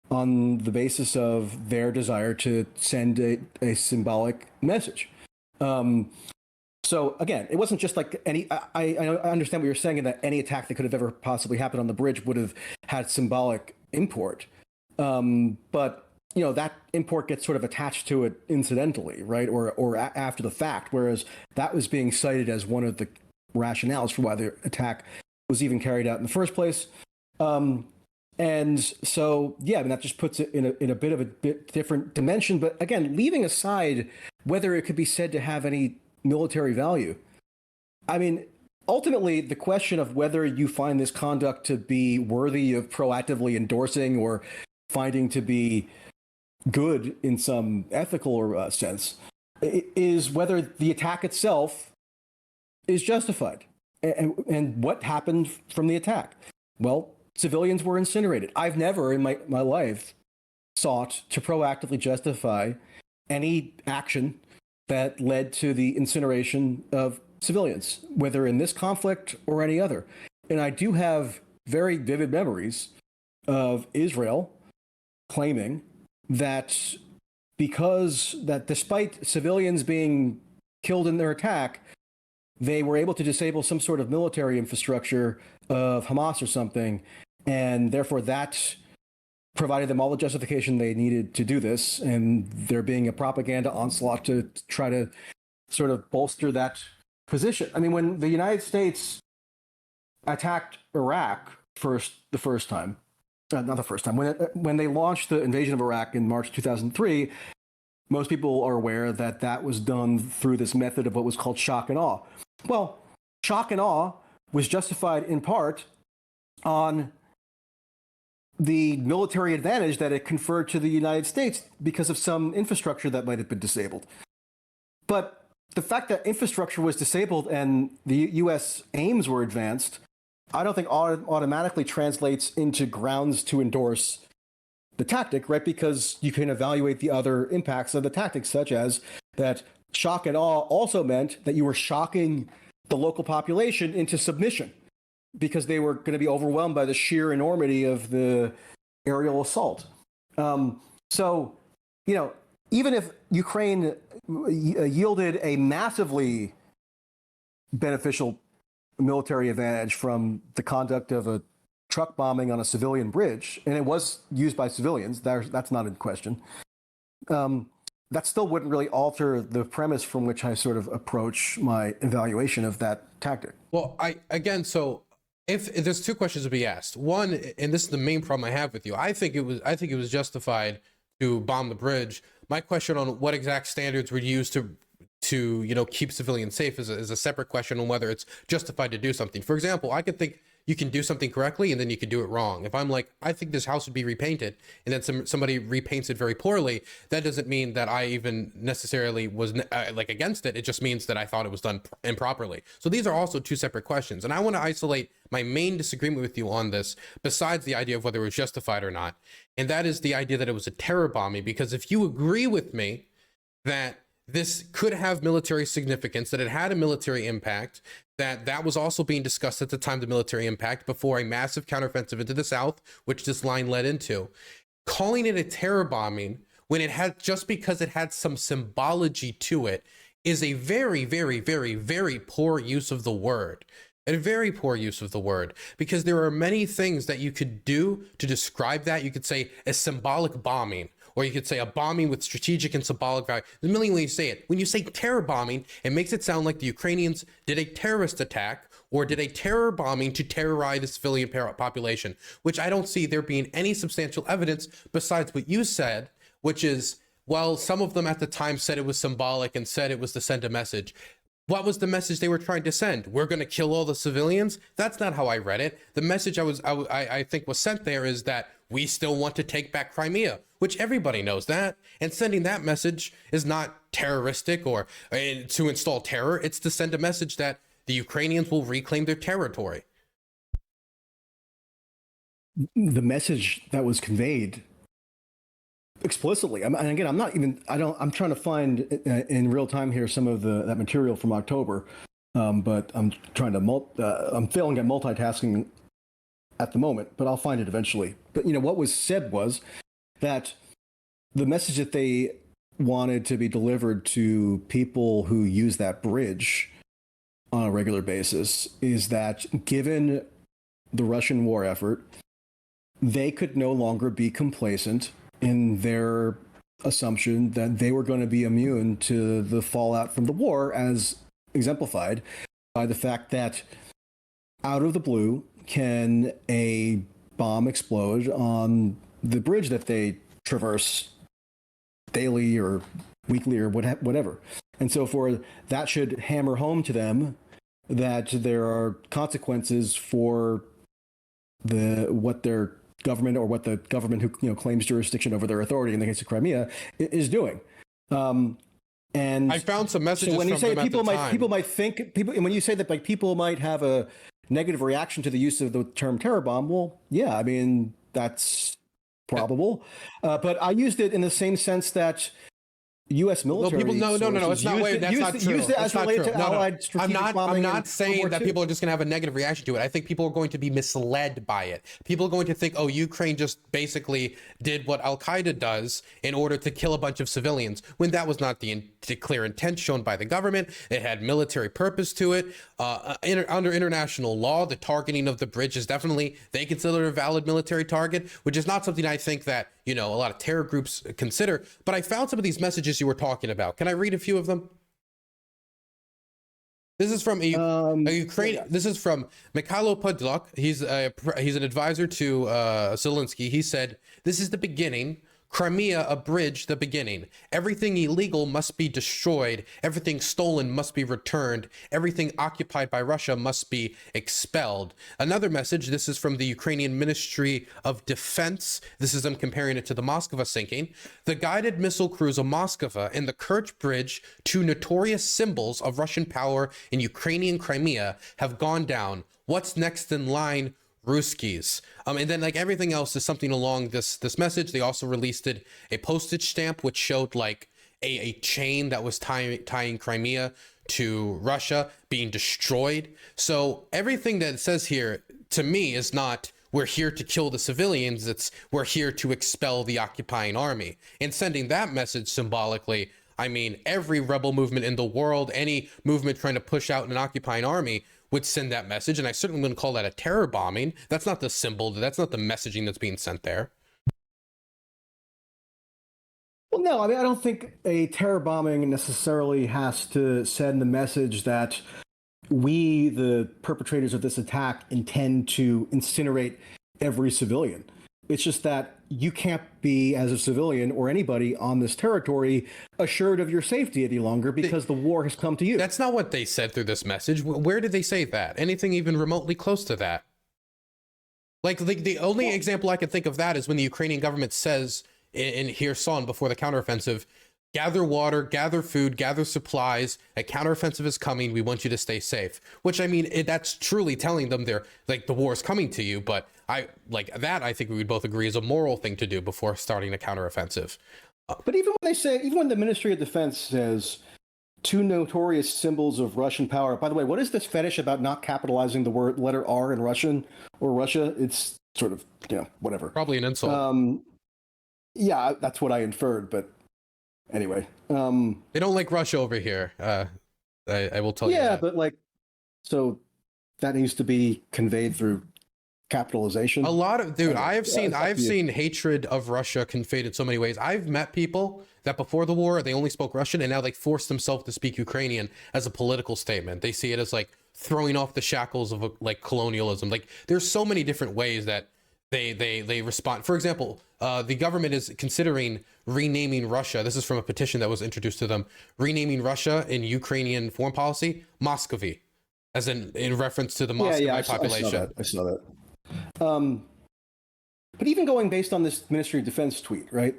S2: on the basis of their desire to send a symbolic message. So again, it wasn't just like I understand what you're saying, in that any attack that could have ever possibly happened on the bridge would have had symbolic import. But you know, that import gets sort of attached to it incidentally, right? Or after the fact, whereas that was being cited as one of the rationales for why the attack was even carried out in the first place. And so, yeah, I mean, that just puts it in a bit of a different dimension. But again, leaving aside whether it could be said to have any military value, I mean, ultimately, the question of whether you find this conduct to be worthy of proactively endorsing or finding to be good in some ethical sense is whether the attack itself is justified. And what happened from the attack? Well, civilians were incinerated. I've never in my life sought to proactively justify any action that led to the incineration of civilians, whether in this conflict or any other. And I do have very vivid memories of Israel claiming that despite civilians being killed in their attack, they were able to disable some sort of military infrastructure of Hamas or something, and therefore that provided them all the justification they needed to do this, and there being a propaganda onslaught to try to sort of bolster that position. I mean, when the United States attacked Iraq the first time, not the first time, when they launched the invasion of Iraq in March 2003, most people are aware that that was done through this method of what was called shock and awe. Well, shock and awe was justified in part on the military advantage that it conferred to the United States because of some infrastructure that might have been disabled. But the fact that infrastructure was disabled and the U.S. aims were advanced, I don't think automatically translates into grounds to endorse the tactic, right? Because you can evaluate the other impacts of the tactic, such as that shock and awe also meant that you were shocking the local population into submission because they were going to be overwhelmed by the sheer enormity of the aerial assault. So, you know, even if Ukraine yielded a massively beneficial military advantage from the conduct of a truck bombing on a civilian bridge, and it was used by civilians, that's not in question, that still wouldn't really alter the premise from which I sort of approach my evaluation of that tactic.
S1: Well, so if there's two questions to be asked. One, and this is the main problem I have with you, I think it was justified to bomb the bridge. My question on what exact standards were used to keep civilians safe is a separate question on whether it's justified to do something. For example, I could think you can do something correctly and then you could do it wrong. If I'm like, I think this house would be repainted, and then somebody repaints it very poorly, that doesn't mean that I even necessarily was against it. It just means that I thought it was done improperly. So these are also two separate questions. And I want to isolate my main disagreement with you on this, besides the idea of whether it was justified or not. And that is the idea that it was a terror bombing, because if you agree with me that this could have military significance, that it had a military impact, that was also being discussed at the time, the military impact, before a massive counteroffensive into the South, which this line led into. Calling it a terror bombing when it had, just because it had some symbology to it, is a very, very, very, very poor use of the word. A very poor use of the word, because there are many things that you could do to describe that. You could say a symbolic bombing, or you could say a bombing with strategic and symbolic value. There's a million ways to say it. When you say terror bombing, it makes it sound like the Ukrainians did a terrorist attack or did a terror bombing to terrorize the civilian population, which I don't see there being any substantial evidence besides what you said, which is, well, some of them at the time said it was symbolic and said it was to send a message. What was the message they were trying to send? We're going to kill all the civilians? That's not how I read it. The message I think was sent there is that we still want to take back Crimea, which everybody knows that. And sending that message is not terroristic or to install terror. It's to send a message that the Ukrainians will reclaim their territory.
S2: The message that was conveyed explicitly, and again, I'm trying to find in real time here some of that material from October, but I'm failing at multitasking at the moment, but I'll find it eventually. But what was said was that the message that they wanted to be delivered to people who use that bridge on a regular basis is that given the Russian war effort, they could no longer be complacent in their assumption that they were going to be immune to the fallout from the war, as exemplified by the fact that out of the blue can a bomb explode on the bridge that they traverse daily or weekly or whatever. And so that should hammer home to them that there are consequences for what their government, or what the government who claims jurisdiction over their authority in the case of Crimea is doing. And
S1: I found some messages.
S2: So when you
S1: from
S2: say
S1: them
S2: people
S1: at
S2: and when you say that people might have a negative reaction to the use of the term terror bomb, well, yeah, I mean that's probable. But I used it in the same sense that U.S. military.
S1: No, it's not. That's not true.
S2: Used it as related to Allied strategic bombing.
S1: I'm not saying that people are just going to have a negative reaction to it. I think people are going to be misled by it. People are going to think, oh, Ukraine just basically did what Al Qaeda does in order to kill a bunch of civilians, when that was not the clear intent shown by the government. It had military purpose to it. Under international law, the targeting of the bridge is definitely, they consider a valid military target, which is not something I think that a lot of terror groups consider. But I found some of these messages you were talking about. Can I read a few of them? This is from a Ukraine.
S2: Yeah.
S1: This is from Mikhailo Podolak. He's an advisor to Zelensky. He said, "This is the beginning. Crimea, a bridge, the beginning. Everything illegal must be destroyed. Everything stolen must be returned. Everything occupied by Russia must be expelled." Another message, this is from the Ukrainian Ministry of Defense. This is them comparing it to the Moskva sinking. "The guided missile cruise of Moskva and the Kerch Bridge, two notorious symbols of Russian power in Ukrainian Crimea, have gone down. What's next in line? Ruskies." And then like everything else is something along this message. They also released a postage stamp which showed like a chain that was tying Crimea to Russia being destroyed. So everything that it says here to me is not "we're here to kill the civilians," it's "we're here to expel the occupying army." And sending that message symbolically, I mean, every rebel movement in the world, any movement trying to push out an occupying army would send that message. And I certainly wouldn't call that a terror bombing. That's not the symbol. That's not the messaging that's being sent there.
S2: Well, no, I mean, I don't think a terror bombing necessarily has to send the message that we, the perpetrators of this attack, intend to incinerate every civilian. It's just that you can't be, as a civilian or anybody on this territory, assured of your safety any longer because the war has come to you.
S1: That's not what they said through this message. Where did they say that? Anything even remotely close to that? Like the only example I can think of that is when the Ukrainian government says in Kherson before the counteroffensive, "Gather water, gather food, gather supplies. A counteroffensive is coming. We want you to stay safe." Which, I mean, that's truly telling them they're like, the war is coming to you. But I think we would both agree is a moral thing to do before starting a counteroffensive.
S2: But even when the Ministry of Defense says two notorious symbols of Russian power, by the way, what is this fetish about not capitalizing the letter R in Russian or Russia? It's sort of, whatever.
S1: Probably an insult.
S2: Yeah, that's what I inferred, but anyway.
S1: They don't like Russia over here. I will tell you that.
S2: Yeah, but like, so that needs to be conveyed through capitalization.
S1: A lot of I've seen hatred of Russia conveyed in so many ways. I've met people that before the war they only spoke Russian and now they force themselves to speak Ukrainian as a political statement. They see it as like throwing off the shackles of like colonialism. Like there's so many different ways that they respond. For example, the government is considering renaming Russia. This is from a petition that was introduced to them. Renaming Russia in Ukrainian foreign policy, Muscovy, as in reference to the Muscovite population.
S2: I saw that. But even going based on this Ministry of Defense tweet, right?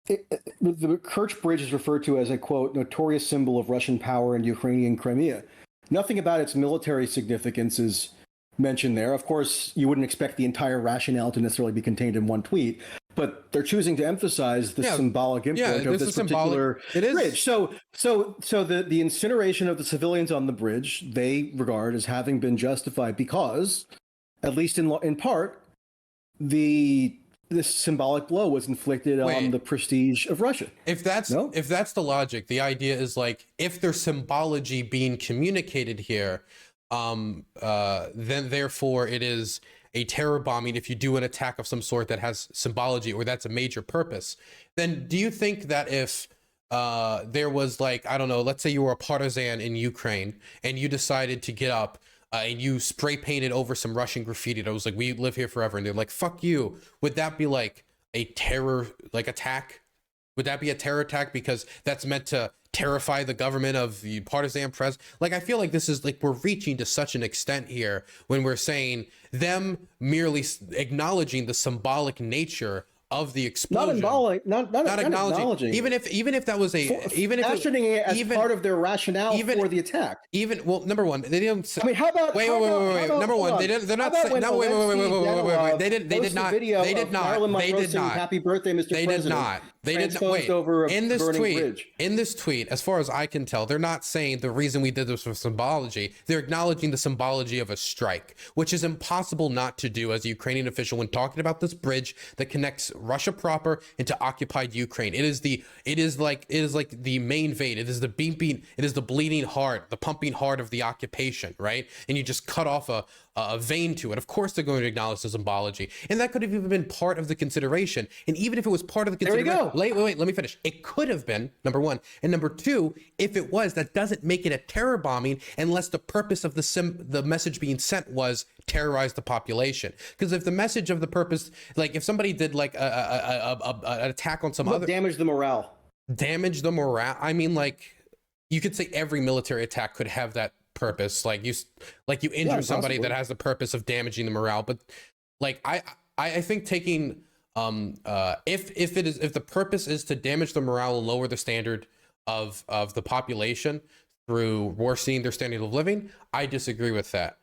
S2: The Kerch Bridge is referred to as a, quote, notorious symbol of Russian power in Ukrainian Crimea. Nothing about its military significance is mentioned there. Of course, you wouldn't expect the entire rationale to necessarily be contained in one tweet, but they're choosing to emphasize the symbolic import of this particular bridge. So the incineration of the civilians on the bridge, they regard as having been justified because, at least in part, this symbolic blow was inflicted on the prestige of Russia.
S1: If that's the logic, the idea is like, if there's symbology being communicated here, then therefore it is a terror bombing if you do an attack of some sort that has symbology or that's a major purpose. Then do you think that if there was like, I don't know, let's say you were a partisan in Ukraine and you decided to get up and you spray painted over some Russian graffiti that was like, "We live here forever," and they're like, "Fuck you," would that be like a terror attack? Would that be a terror attack because that's meant to terrify the government of the partisan press? Like, I feel like this is like, we're reaching to such an extent here when we're saying them merely acknowledging the symbolic nature of the explosion. Not acknowledging. Even if that was
S2: fashioning it as part of their rationale for the attack.
S1: Well, number one, they didn't.
S2: I mean, how about
S1: wait. Number one, they didn't. They're not. No, wait. They did not. They did not.
S2: Happy birthday, Mr.
S1: They did not. They didn't. Wait. In this tweet, as far as I can tell, they're not saying the reason we did this was symbology. They're acknowledging the symbology of a strike, which is impossible not to do as a Ukrainian official when talking about this bridge that connects Russia proper into occupied Ukraine. It is like the main vein. It is the beeping. It is the bleeding heart, the pumping heart of the occupation, right? And you just cut off a vein to it. Of course, they're going to acknowledge the symbology, and that could have even been part of the consideration. And even if it was part of the consideration,
S2: there you go.
S1: Wait, let me finish. It could have been, number one, and number two, if it was, that doesn't make it a terror bombing unless the purpose of the message being sent was terrorize the population. Because if the message of the purpose, like if somebody did like an attack on some other,
S2: damage the morale.
S1: I mean, like you could say every military attack could have that purpose. Like you injure somebody that has the purpose of damaging the morale. But like I think taking if the purpose is to damage the morale and lower the standard of the population through worsening their standard of living, I disagree with that.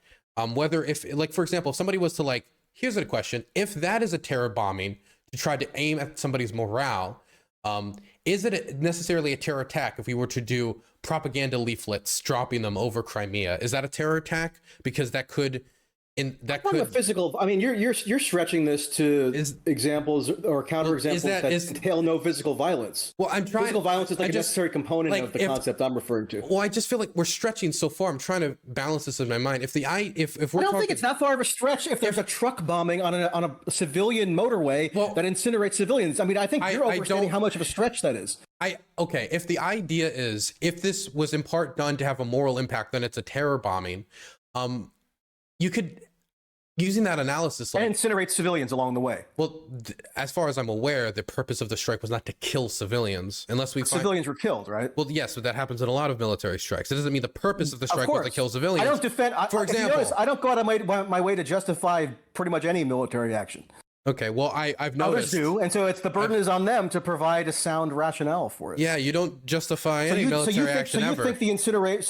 S1: Whether if, like, for example, if somebody was to, like, here's a question, if that is a terror bombing to try to aim at somebody's morale, is it necessarily a terror attack if we were to do propaganda leaflets, dropping them over Crimea? Is that a terror attack? Because that could,
S2: physical. I mean, you're stretching this to examples or counterexamples that entail no physical violence.
S1: Well, I'm trying.
S2: Physical violence is like a necessary component of the concept I'm referring to.
S1: Well, I just feel like we're stretching so far. I'm trying to balance this in my mind. If we're
S2: I don't think it's that far of a stretch. If there's a truck bombing on a civilian motorway that incinerates civilians, I mean, I think you're overstating how much of a stretch that is.
S1: Okay, if the idea is, if this was in part done to have a moral impact, then it's a terror bombing. You could, using that analysis, like,
S2: and incinerate civilians along the way.
S1: Well, as far as I'm aware, the purpose of the strike was not to kill civilians, unless
S2: civilians were killed, right?
S1: Well, yes, but that happens in a lot of military strikes. It doesn't mean the purpose of the strike was to kill civilians.
S2: I don't defend. For example, I don't go out of my way to justify pretty much any military action.
S1: Okay, well, I've noticed.
S2: Others do, and so it's the burden is on them to provide a sound rationale for it.
S1: Yeah, you don't justify any military action ever.
S2: So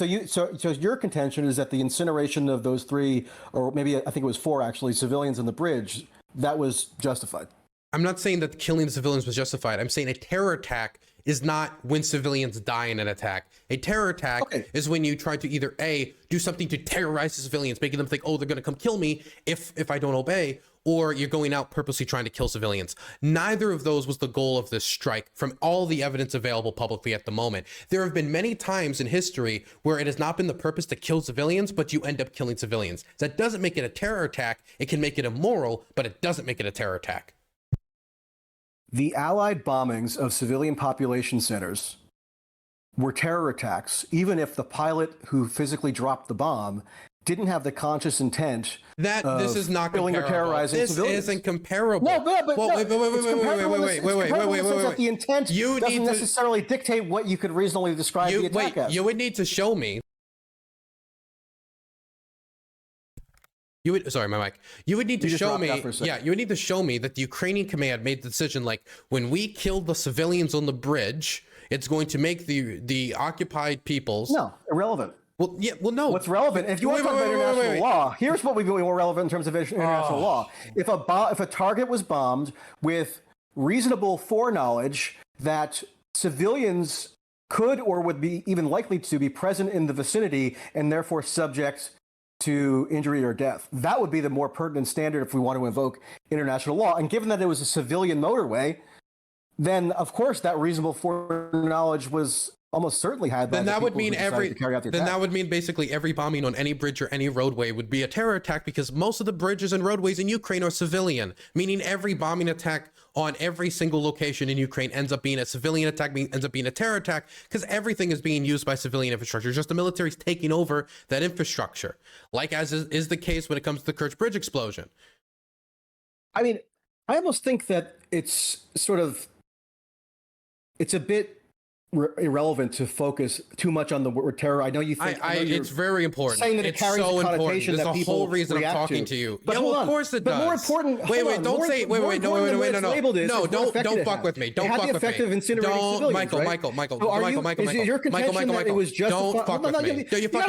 S2: you think so your contention is that the incineration of those 3, or maybe I think it was 4 actually, civilians on the bridge, that was justified.
S1: I'm not saying that killing the civilians was justified. I'm saying a terror attack is not when civilians die in an attack. A terror attack is when you try to either A, do something to terrorize the civilians, making them think, oh, they're going to come kill me if I don't obey, or you're going out purposely trying to kill civilians. Neither of those was the goal of this strike from all the evidence available publicly at the moment. There have been many times in history where it has not been the purpose to kill civilians, but you end up killing civilians. That doesn't make it a terror attack. It can make it immoral, but it doesn't make it a terror attack.
S2: The Allied bombings of civilian population centers were terror attacks, even if the pilot who physically dropped the bomb didn't have the conscious intent
S1: that this is not
S2: killing or terrorizing
S1: this
S2: civilians.
S1: Isn't comparable.
S2: No, but
S1: wait.
S2: The intent doesn't necessarily dictate what you could reasonably describe the attack as.
S1: You would need to show me. Sorry, my mic. You would need to show me. Yeah, you would need to show me that the Ukrainian command made the decision, like, when we kill the civilians on the bridge, it's going to make the occupied peoples.
S2: No, irrelevant.
S1: Well, yeah, well, no.
S2: What's relevant? If you want to talk about international law, here's what we go more relevant in terms of international law. If a target was bombed with reasonable foreknowledge that civilians could or would be even likely to be present in the vicinity and therefore subject to injury or death, that would be the more pertinent standard if we want to invoke international law. And given that it was a civilian motorway, then of course that reasonable foreknowledge was almost certainly had by
S1: that would mean that would mean basically every bombing on any bridge or any roadway would be a terror attack, because most of the bridges and roadways in Ukraine are civilian, meaning every bombing attack on every single location in Ukraine ends up being a civilian attack, ends up being a terror attack, because everything is being used by civilian infrastructure. Just the military's taking over that infrastructure, like as is the case when it comes to the Kerch Bridge explosion.
S2: I mean, I almost think that it's a bit irrelevant to focus too much on the word terror. I know you think
S1: it's very important.
S2: Saying that
S1: it's
S2: it carries
S1: so
S2: a connotation
S1: important.
S2: that
S1: the whole reason I'm talking to you.
S2: But
S1: yeah, well, of course it does.
S2: But more important,
S1: don't fuck with me. Don't fuck with me. Don't, Michael. Don't fuck with me.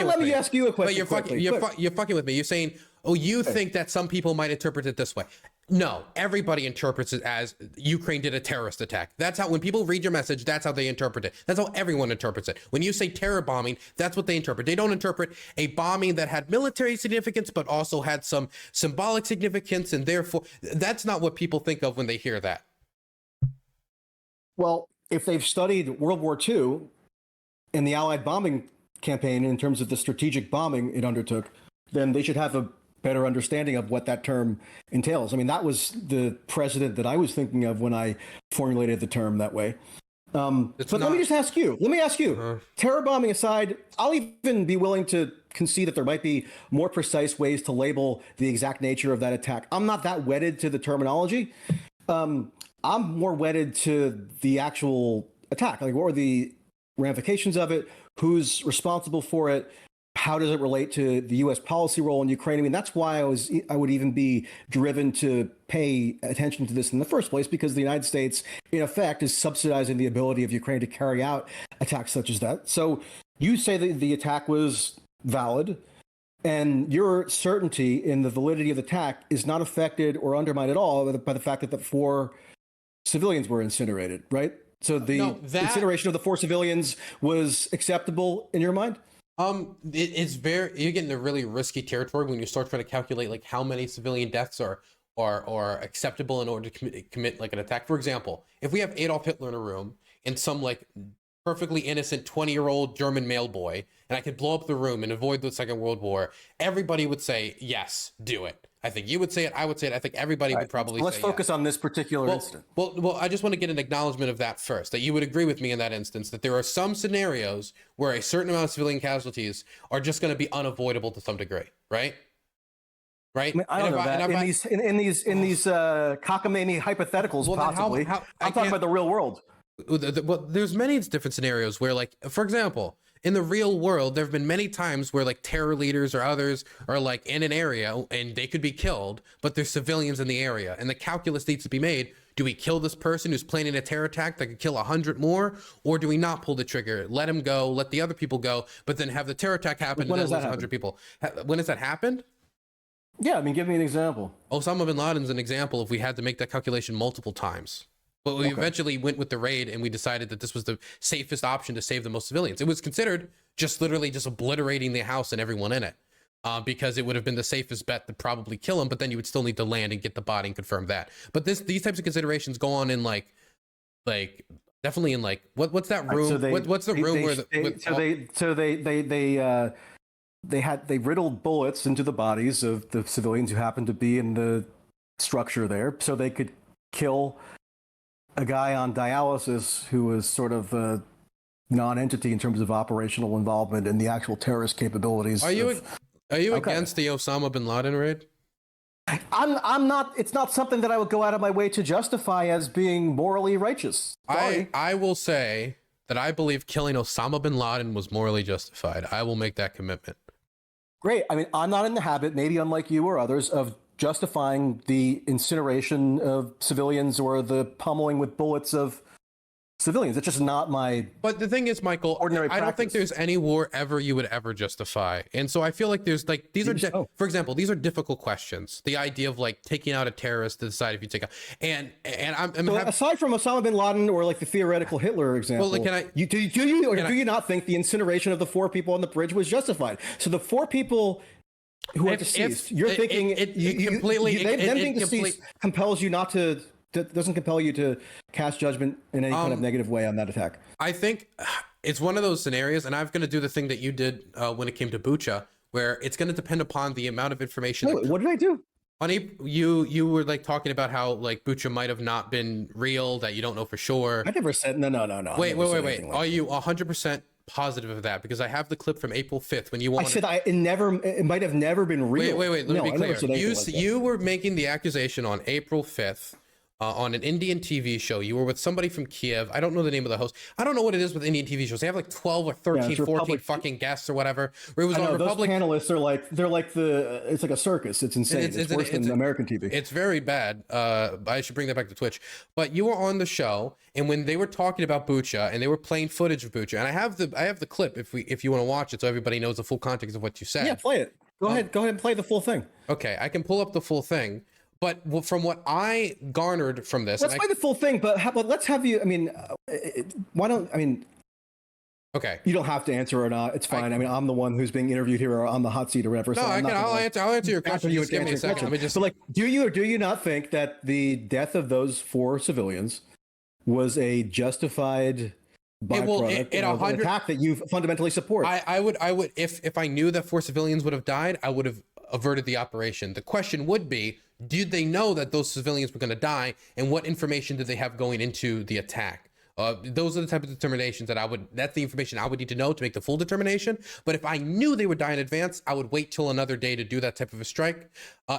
S2: Let me ask you a question.
S1: You're fucking with me. You're saying, oh, you think that some people might interpret it this way. No, everybody interprets it as Ukraine did a terrorist attack. That's how, when people read your message, that's how they interpret it. That's how everyone interprets it. When you say terror bombing, that's what they interpret. They don't interpret a bombing that had military significance, but also had some symbolic significance. And therefore, that's not what people think of when they hear that.
S2: Well, if they've studied World War II and the Allied bombing campaign in terms of the strategic bombing it undertook, then they should have better understanding of what that term entails. I mean, that was the president that I was thinking of when I formulated the term that way. But let me just ask you. Let me ask you. Terror bombing aside, I'll even be willing to concede that there might be more precise ways to label the exact nature of that attack. I'm not that wedded to the terminology. I'm more wedded to the actual attack. Like, what were the ramifications of it? Who's responsible for it? How does it relate to the U.S. policy role in Ukraine? I mean, that's why I would even be driven to pay attention to this in the first place, because the United States, in effect, is subsidizing the ability of Ukraine to carry out attacks such as that. So you say that the attack was valid, and your certainty in the validity of the attack is not affected or undermined at all by the fact that the 4 civilians were incinerated, right? So the incineration of the 4 civilians was acceptable in your mind?
S1: It's very, you get into really risky territory when you start trying to calculate like how many civilian deaths are acceptable in order to commit like an attack. For example, if we have Adolf Hitler in a room and some like perfectly innocent 20-year-old German male boy, and I could blow up the room and avoid the Second World War, everybody would say, yes, do it. I think you would say it. I would say it. I think everybody would probably say
S2: let's focus on this particular incident.
S1: Well, I just want to get an acknowledgement of that first, that you would agree with me in that instance, that there are some scenarios where a certain amount of civilian casualties are just going to be unavoidable to some degree, right? Right?
S2: I mean, I don't know that. In these cockamamie hypotheticals, possibly. I'm talking about the real world.
S1: Well, there's many different scenarios where, like, for example, in the real world, there have been many times where like terror leaders or others are like in an area and they could be killed, but there's civilians in the area, and the calculus needs to be made. Do we kill this person who's planning a terror attack that could kill 100 more, or do we not pull the trigger, let him go, let the other people go, but then have the terror attack happen and then lose 100 people? When has that happened?
S2: Yeah, I mean, give me an example.
S1: Osama bin Laden's an example if we had to make that calculation multiple times. But we eventually went with the raid, and we decided that this was the safest option to save the most civilians. It was considered just literally just obliterating the house and everyone in it, because it would have been the safest bet to probably kill him, but then you would still need to land and get the body and confirm that. But these types of considerations go on in like definitely in like what's that room? What's the room where they riddled bullets into the bodies of the civilians who happened to be in the structure there, so they could kill a guy on dialysis who was sort of a non-entity in terms of operational involvement in the actual terrorist capabilities. Are you against the Osama bin Laden raid?
S2: I'm not. It's not something that I would go out of my way to justify as being morally righteous. Sorry.
S1: I will say that I believe killing Osama bin Laden was morally justified. I will make that commitment.
S2: Great. I mean, I'm not in the habit, maybe unlike you or others, of justifying the incineration of civilians or the pummeling with bullets of civilians. It's just not my.
S1: But the thing is, Michael,
S2: ordinary practice.
S1: I don't think there's any war ever you would ever justify. And so I feel like there's like, these are, for example, these are difficult questions. The idea of like taking out a terrorist to decide if you take out, and
S2: aside from Osama bin Laden or like the theoretical Hitler example, well, like, do you not think the incineration of the 4 people on the bridge was justified? So the 4 people who are deceased, you're thinking them being deceased compels you not to. That doesn't compel you to cast judgment in any kind of negative way on that attack.
S1: I think it's one of those scenarios, and I'm going to do the thing that you did when it came to Bucha, where it's going to depend upon the amount of information.
S2: Wait, what did I do?
S1: You were like talking about how like Bucha might have not been real, that you don't know for sure.
S2: I never said no.
S1: Wait. Are you 100% positive of that? Because I have the clip from April 5th when you wanted.
S2: I said it might have never been real.
S1: Wait. Let me be clear. You were making the accusation on April 5th. On an Indian TV show. You were with somebody from Kiev. I don't know the name of the host. I don't know what it is with Indian TV shows. They have like 12 or 13, 14 fucking guests or whatever. Where it was on Republic.
S2: Those panelists are like, it's like a circus. It's insane. It's worse than American TV.
S1: It's very bad. I should bring that back to Twitch. But you were on the show, and when they were talking about Bucha and they were playing footage of Bucha, and I have the clip if you want to watch it so everybody knows the full context of what you said.
S2: Yeah, play it. Go ahead and play the full thing.
S1: Okay, I can pull up the full thing. But from what I garnered from this,
S2: let's play the full thing. But let's have you. I mean, why don't? I mean,
S1: okay.
S2: You don't have to answer or not. It's fine. I mean, I'm the one who's being interviewed here or on the hot seat or whatever.
S1: No,
S2: so
S1: I'll answer your question. Just give me a second. Let me just.
S2: So, like, do you or do you not think that the death of those 4 civilians was a justified byproduct of an attack that you fundamentally support?
S1: I would if I knew that 4 civilians would have died, I would have averted the operation. The question would be, did they know that those civilians were going to die, and what information did they have going into the attack? Those are the type of determinations that that's the information I would need to know to make the full determination. But if I knew they would die in advance, I would wait till another day to do that type of a strike,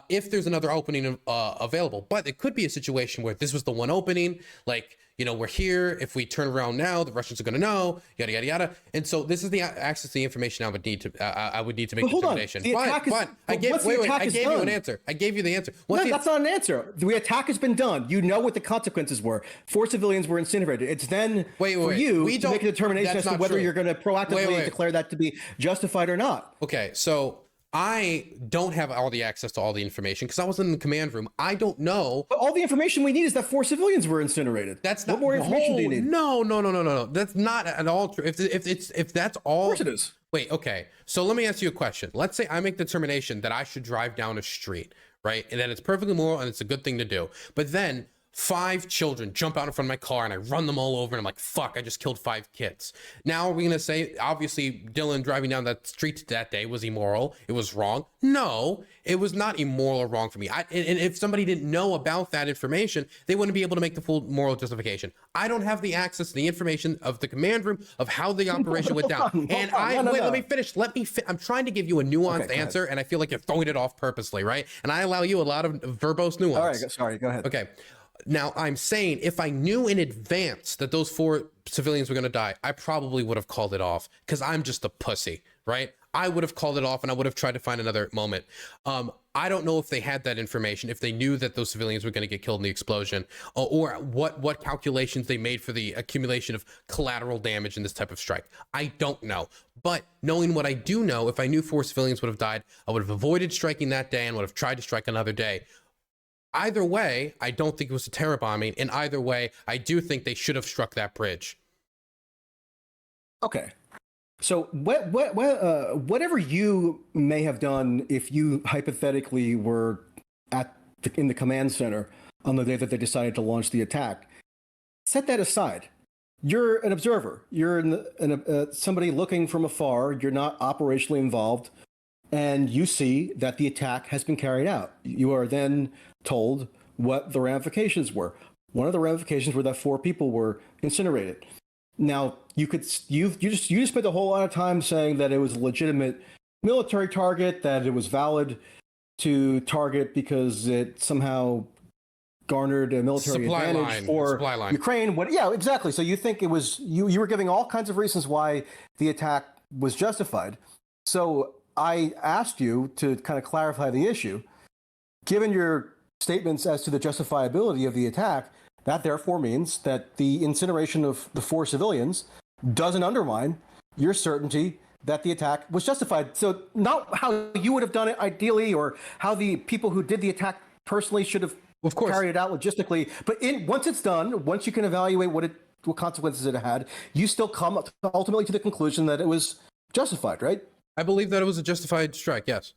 S1: if there's another opening available. But it could be a situation where this was the one opening, like, you know, we're here. If we turn around now, the Russians are going to know, yada, yada, yada. And so this is the access to the information I would need to make the determination. But I gave you an answer. I gave you the answer.
S2: That's not an answer. The attack has been done. You know what the consequences were. 4 civilians were incinerated. It's then for you to make a determination as to whether you're going to proactively declare that to be justified or not.
S1: Okay, so I don't have all the access to all the information because I wasn't in the command room. I don't know.
S2: But all the information we need is that 4 civilians were incinerated.
S1: That's not
S2: what more information do you need?
S1: No. That's not at all true. If that's all.
S2: Of course it is.
S1: Wait, okay. So let me ask you a question. Let's say I make the determination that I should drive down a street, right? And that it's perfectly moral and it's a good thing to do. But then 5 children jump out in front of my car and I run them all over and I'm like, fuck, I just killed 5 kids. Now are we going to say, obviously, Dylan driving down that street that day was immoral? It was wrong? No, it was not immoral or wrong for me. And if somebody didn't know about that information, they wouldn't be able to make the full moral justification. I don't have the access to the information of the command room of how the operation went down. Let me finish. I'm trying to give you a nuanced answer, and I feel like you're throwing it off purposely, right? And I allow you a lot of verbose nuance.
S2: All right, sorry, go ahead.
S1: Okay. Now, I'm saying if I knew in advance that those 4 civilians were going to die, I probably would have called it off because I'm just a pussy, right? I would have called it off and I would have tried to find another moment. I don't know if they had that information, if they knew that those civilians were going to get killed in the explosion, or what calculations they made for the accumulation of collateral damage in this type of strike. I don't know. But knowing what I do know, if I knew 4 civilians would have died, I would have avoided striking that day and would have tried to strike another day. Either way, I don't think it was a terror bombing. And either way, I do think they should have struck that bridge.
S2: Okay. So whatever you may have done, if you hypothetically were in the command center on the day that they decided to launch the attack, set that aside. You're an observer. You're somebody looking from afar. You're not operationally involved. And you see that the attack has been carried out. You are then told what the ramifications were. One of the ramifications were that 4 people were incinerated. Now, you just spent a whole lot of time saying that it was a legitimate military target, that it was valid to target because it somehow garnered a military advantage for Ukraine. Yeah, exactly. So you think it was you were giving all kinds of reasons why the attack was justified. So I asked you to kind of clarify the issue. Given your statements as to the justifiability of the attack, that therefore means that the incineration of the 4 civilians doesn't undermine your certainty that the attack was justified. So not how you would have done it ideally or how the people who did the attack personally should have carried it out logistically. But once it's done, once you can evaluate what consequences it had, you still come ultimately to the conclusion that it was justified, right?
S1: I believe that it was a justified strike, yes.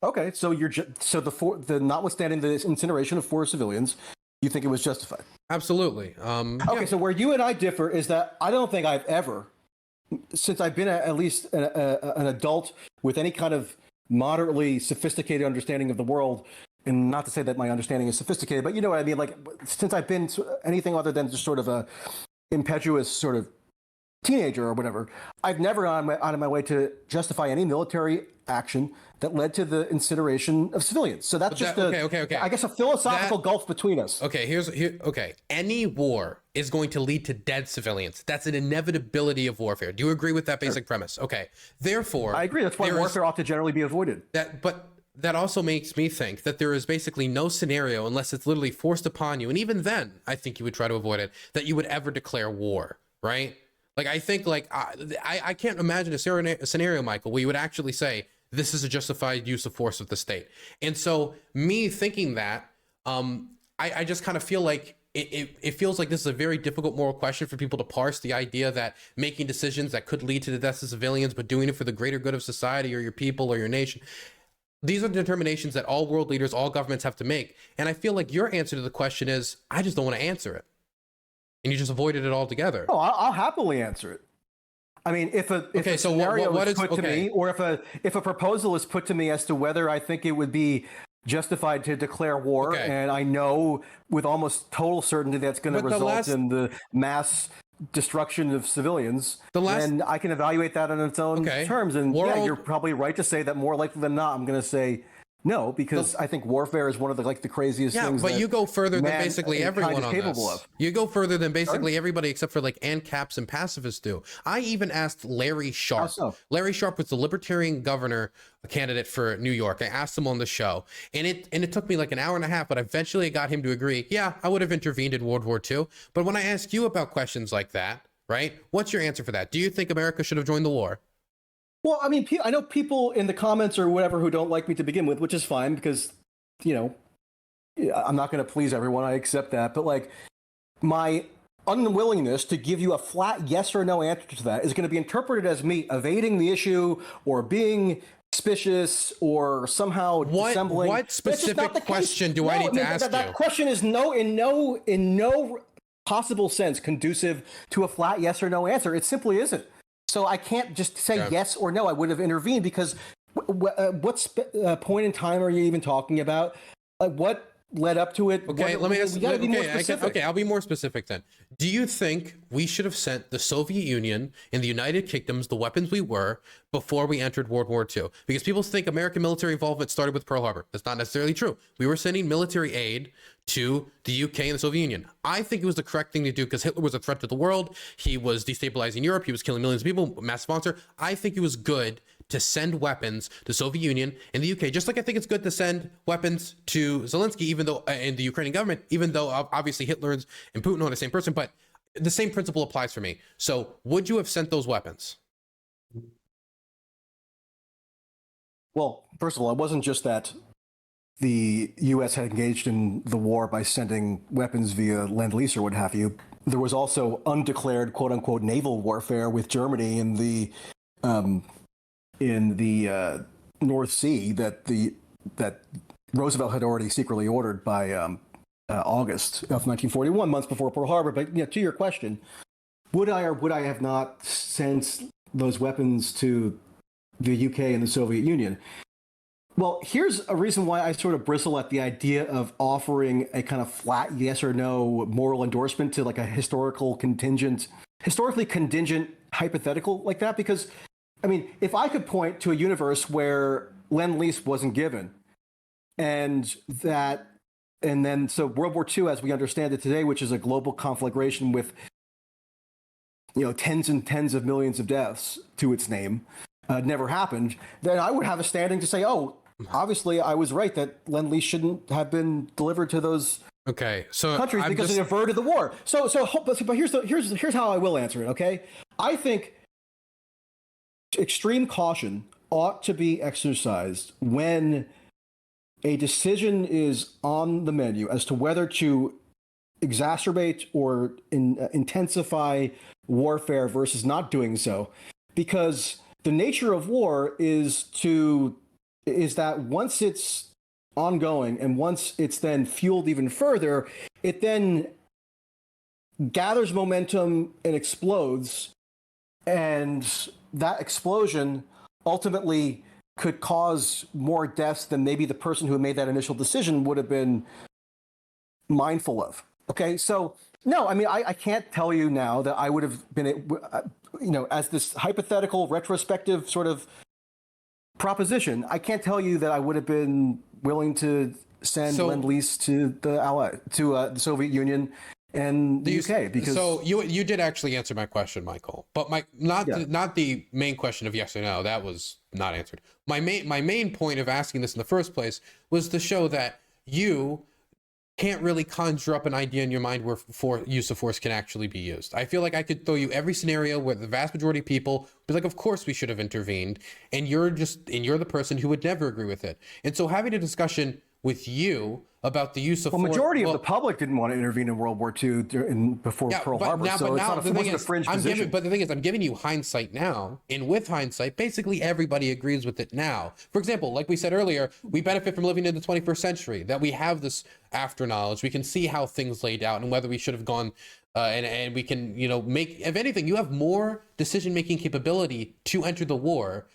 S1: Okay,
S2: so the notwithstanding the incineration of 4 civilians, you think it was justified?
S1: Absolutely.
S2: Okay, so where you and I differ is that I don't think I've ever, since I've been at least an adult with any kind of moderately sophisticated understanding of the world, and not to say that my understanding is sophisticated, but you know what I mean, like since I've been anything other than just sort of a impetuous sort of teenager or whatever, I've never gone out of my way to justify any military action that led to the incineration of civilians. So that's I guess a philosophical gulf between us.
S1: Okay, any war is going to lead to dead civilians. That's an inevitability of warfare. Do you agree with that basic premise? Okay, therefore,
S2: I agree. That's why warfare ought to generally be avoided.
S1: But that also makes me think that there is basically no scenario, unless it's literally forced upon you, and even then, I think you would try to avoid it, that you would ever declare war, right? Like, I think, like, I can't imagine a scenario, Michael, where you would actually say, this is a justified use of force of the state. And so me thinking that, I just kind of feel like it feels like this is a very difficult moral question for people to parse, the idea that making decisions that could lead to the deaths of civilians, but doing it for the greater good of society or your people or your nation. These are determinations that all world leaders, all governments have to make. And I feel like your answer to the question is, I just don't want to answer it. And you just avoided it altogether.
S2: Oh, I'll happily answer it. I mean, if a
S1: so
S2: scenario
S1: what
S2: is
S1: is
S2: put to me, or if a proposal is put to me as to whether I think it would be justified to declare war,
S1: Okay.
S2: and I know with almost total certainty that's going to
S1: But the
S2: result
S1: last-
S2: in the mass destruction of civilians, then I can evaluate that on its own terms. And yeah, you're probably right to say that more likely than not, I'm going to say no, because I think warfare is one of the craziest things.
S1: But you go further than basically everyone
S2: is
S1: on
S2: capable
S1: this.
S2: of.
S1: You go further than basically everybody except for like ANCAPs and pacifists do. I even asked Larry Sharp. Larry Sharp was the Libertarian governor candidate for New York. I asked him on the show, and it took me like an hour and a half, but eventually I got him to agree. Yeah, I would have intervened in World War II. But when I ask you about questions like that, right? What's your answer for that? Do you think America should have joined the war?
S2: Well, I mean, I know people in the comments or whatever who don't like me to begin with, which is fine because, you know, I'm not going to please everyone. I accept that. But like my unwillingness to give you a flat yes or no answer to that is going to be interpreted as me evading the issue or being suspicious or somehow dissembling.
S1: What specific question do I need to ask you?
S2: That question is in no possible sense conducive to a flat yes or no answer. It simply isn't. So I can't just say yes or no. I would have intervened because what point in time are you even talking about? What led up to it?
S1: Okay, let me ask.
S2: Okay,
S1: I'll be more specific then. Do you think we should have sent the Soviet Union and the United Kingdoms the weapons we were before we entered World War II? Because people think American military involvement started with Pearl Harbor. That's not necessarily true. We were sending military aid to the UK and the Soviet Union. I think it was the correct thing to do because Hitler was a threat to the world. He was destabilizing Europe. He was killing millions of people, mass sponsor. I think it was good to send weapons to Soviet Union and the UK, just like I think it's good to send weapons to Zelensky, even though and the Ukrainian government, even though obviously Hitler and Putin are the same person, but the same principle applies for me. So would you have sent those weapons?
S2: Well, first of all, it wasn't just that the U.S. had engaged in the war by sending weapons via Lend-Lease or what have you. There was also undeclared, quote unquote, naval warfare with Germany in the North Sea that Roosevelt had already secretly ordered by August of 1941, months before Pearl Harbor. But to your question, would I or would I have not sent those weapons to the UK and the Soviet Union? Well, here's a reason why I sort of bristle at the idea of offering a kind of flat yes or no moral endorsement to like a historically contingent hypothetical like that. Because, I mean, if I could point to a universe where Lend-Lease wasn't given and then so World War II, as we understand it today, which is a global conflagration with, tens and tens of millions of deaths to its name, never happened, then I would have a standing to say, oh, obviously I was right that Lend-Lease shouldn't have been delivered to those countries because it averted the war. But here's how I will answer it. Okay, I think extreme caution ought to be exercised when a decision is on the menu as to whether to exacerbate or intensify warfare versus not doing so, because the nature of war is that once it's ongoing and once it's then fueled even further, it then gathers momentum and explodes, and that explosion ultimately could cause more deaths than maybe the person who made that initial decision would have been mindful of. Okay, so no, I mean, I can't tell you now that I would have been, as this hypothetical retrospective sort of proposition, I can't tell you that I would have been willing to send Lend-Lease to the Soviet Union and the UK, because
S1: you did actually answer my question, Michael, but not the main question of yes or no. That was not answered. My main point of asking this in the first place was to show that you can't really conjure up an idea in your mind where use of force can actually be used. I feel like I could throw you every scenario where the vast majority of people be like, of course we should have intervened, and you're the person who would never agree with it. And so having a discussion with you about the use of
S2: Well,
S1: force.
S2: majority of the public didn't want to intervene in World War II before Pearl Harbor, so it's not a fringe position.
S1: But the thing is, I'm giving you hindsight now, and with hindsight, basically everybody agrees with it now. For example, like we said earlier, we benefit from living in the 21st century, that we have this after knowledge. We can see how things laid out and whether we should have gone, and we can, make, if anything, you have more decision-making capability to enter the war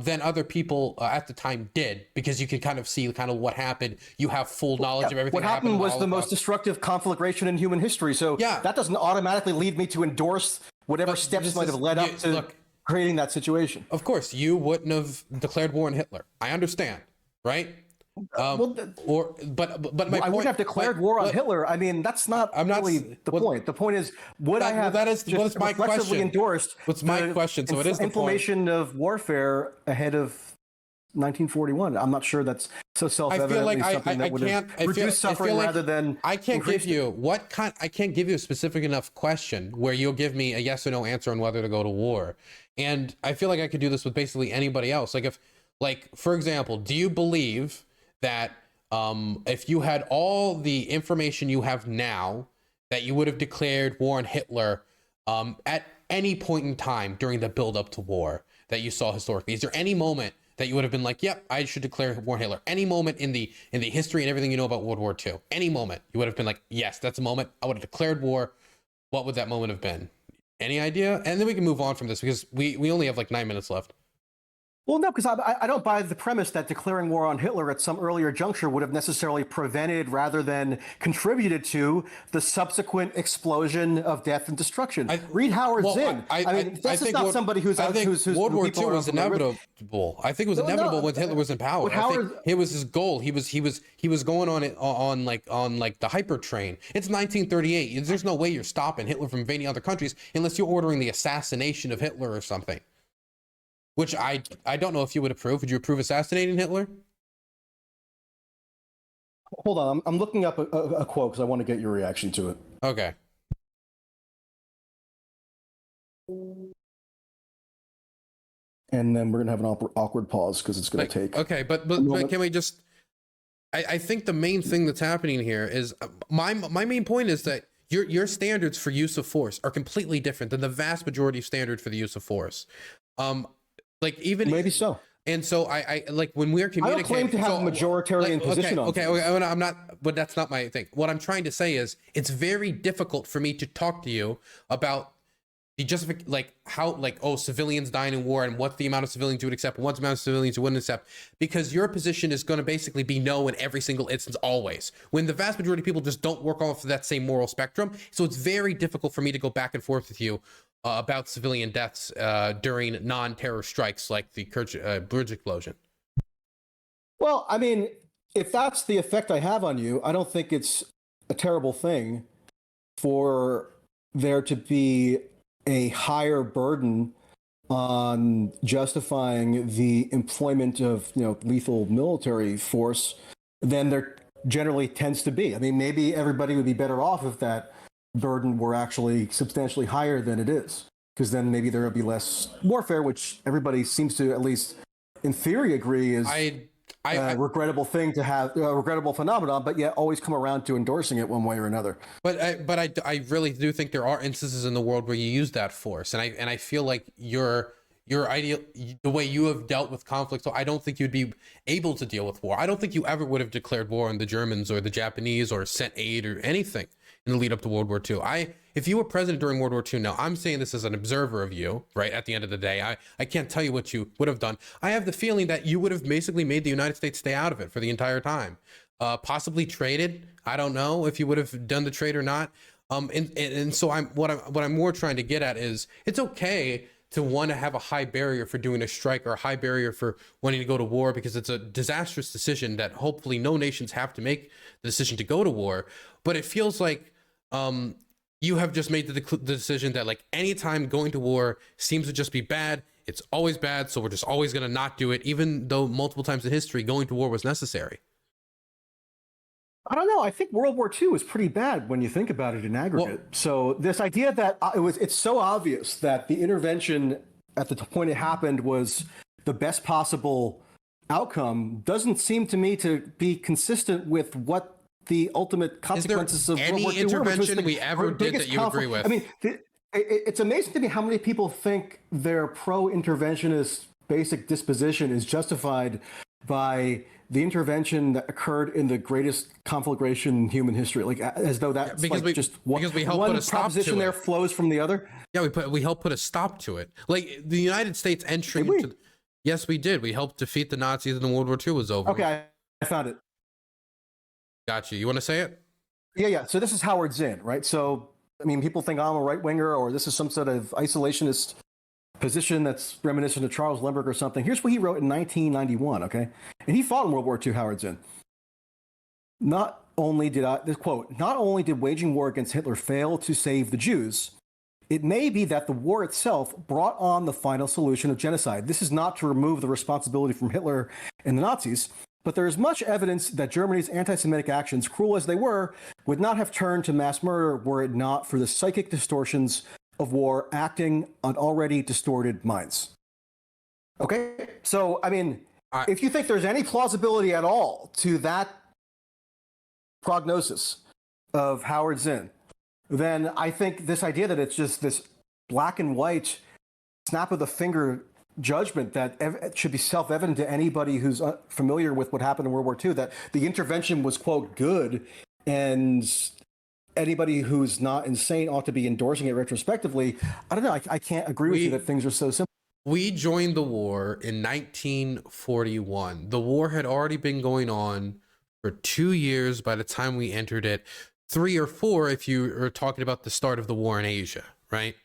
S1: than other people at the time did, because you can kind of see what happened. You have full knowledge of everything.
S2: What happened was the most destructive conflagration in human history. So that doesn't automatically lead me to endorse whatever steps might have led up to creating that situation.
S1: Of course, you wouldn't have declared war on Hitler. I understand, right?
S2: I wouldn't have declared war on Hitler. I mean, that's not really the point. The point is, would I have reflexively endorsed
S1: what's my question? So it is the
S2: implementation of warfare ahead of 1941. I'm not sure that's so self-evident.
S1: I feel like
S2: reduce suffering rather than
S1: I can't give you a specific enough question where you'll give me a yes or no answer on whether to go to war. And I feel like I could do this with basically anybody else. For example, do you believe that if you had all the information you have now, that you would have declared war on Hitler at any point in time during the build-up to war that you saw historically? Is there any moment that you would have been like, yep, I should declare war on Hitler? Any moment in the history and everything you know about World War II, any moment you would have been like, yes, that's a moment I would have declared war? What would that moment have been? Any idea? And then we can move on from this, because we only have 9 minutes left.
S2: Well, no, because I don't buy the premise that declaring war on Hitler at some earlier juncture would have necessarily prevented rather than contributed to the subsequent explosion of death and destruction. Read Howard Zinn. This is not somebody who's...
S1: I think World War II was inevitable. I think it was inevitable when Hitler was in power. I think it was his goal. He was going on the hyper train. It's 1938. There's no way you're stopping Hitler from invading other countries unless you're ordering the assassination of Hitler or something. Which I don't know if you would approve. Would you approve assassinating Hitler?
S2: Hold on, I'm looking up a quote because I want to get your reaction to it.
S1: Okay.
S2: And then we're gonna have an awkward pause because it's gonna take.
S1: Okay, but can we just? I think the main thing that's happening here is my main point is that your standards for use of force are completely different than the vast majority standard for the use of force. Even
S2: maybe so.
S1: And so I when we're communicating,
S2: I don't claim to have a majoritarian position on
S1: okay, I'm not, but that's not my thing. What I'm trying to say is it's very difficult for me to talk to you about the civilians dying in war and what's the amount of civilians you would accept and what's the amount of civilians you wouldn't accept, because your position is going to basically be no in every single instance always, when the vast majority of people just don't work off of that same moral spectrum. So it's very difficult for me to go back and forth with you about civilian deaths during non-terror strikes like the bridge explosion.
S2: Well, I mean, if that's the effect I have on you, I don't think it's a terrible thing for there to be a higher burden on justifying the employment of lethal military force than there generally tends to be. I mean, maybe everybody would be better off if that burden were actually substantially higher than it is, because then maybe there would be less warfare, which everybody seems to, at least in theory, agree is a regrettable thing to have, a regrettable phenomenon, but yet always come around to endorsing it one way or another.
S1: But I really do think there are instances in the world where you use that force, and I feel like your ideal, the way you have dealt with conflict, so I don't think you'd be able to deal with war. I don't think you ever would have declared war on the Germans or the Japanese or sent aid or anything in the lead up to World War II. If you were president during World War II, now I'm saying this as an observer of you, right? At the end of the day, I can't tell you what you would have done. I have the feeling that you would have basically made the United States stay out of it for the entire time. Possibly traded. I don't know if you would have done the trade or not. And so what I'm more trying to get at is it's okay to want to have a high barrier for doing a strike or a high barrier for wanting to go to war, because it's a disastrous decision that hopefully no nations have to make the decision to go to war. But it feels like you have just made the decision that anytime going to war seems to just be bad. It's always bad, so we're just always going to not do it, even though multiple times in history going to war was necessary.
S2: I don't know. I think World War II was pretty bad when you think about it in aggregate. So this idea that it's so obvious that the intervention at the point it happened was the best possible outcome doesn't seem to me to be consistent with what the ultimate consequences of World War II
S1: intervention we ever did that you agree with?
S2: I mean, it's amazing to me how many people think their pro-interventionist basic disposition is justified by the intervention that occurred in the greatest conflagration in human history, like as though that's
S1: because
S2: like just one,
S1: because we helped
S2: one
S1: put a stop
S2: proposition
S1: to
S2: there
S1: it.
S2: flows from the other.
S1: Yeah, we helped put a stop to it. Like the United States entry
S2: Did we?
S1: into, yes, we did. We helped defeat the Nazis and World War II was over.
S2: Okay, I found it.
S1: Got you. You want to say it?
S2: Yeah. So this is Howard Zinn, right? So, I mean, people think I'm a right winger or this is some sort of isolationist position that's reminiscent of Charles Lindbergh or something. Here's what he wrote in 1991, okay? And he fought in World War II, Howard Zinn. Not only did waging war against Hitler fail to save the Jews, it may be that the war itself brought on the final solution of genocide. This is not to remove the responsibility from Hitler and the Nazis, but there is much evidence that Germany's anti-Semitic actions, cruel as they were, would not have turned to mass murder were it not for the psychic distortions of war acting on already distorted minds. Okay? So, I mean, if you think there's any plausibility at all to that prognosis of Howard Zinn, then I think this idea that it's just this black and white snap of the finger judgment that should be self-evident to anybody who's familiar with what happened in World War II, that the intervention was, quote, good, and anybody who's not insane ought to be endorsing it retrospectively. I don't know. I can't agree with you that things are so simple.
S1: We joined the war in 1941. The war had already been going on for 2 years by the time we entered it, 3 or 4 if you are talking about the start of the war in Asia, right?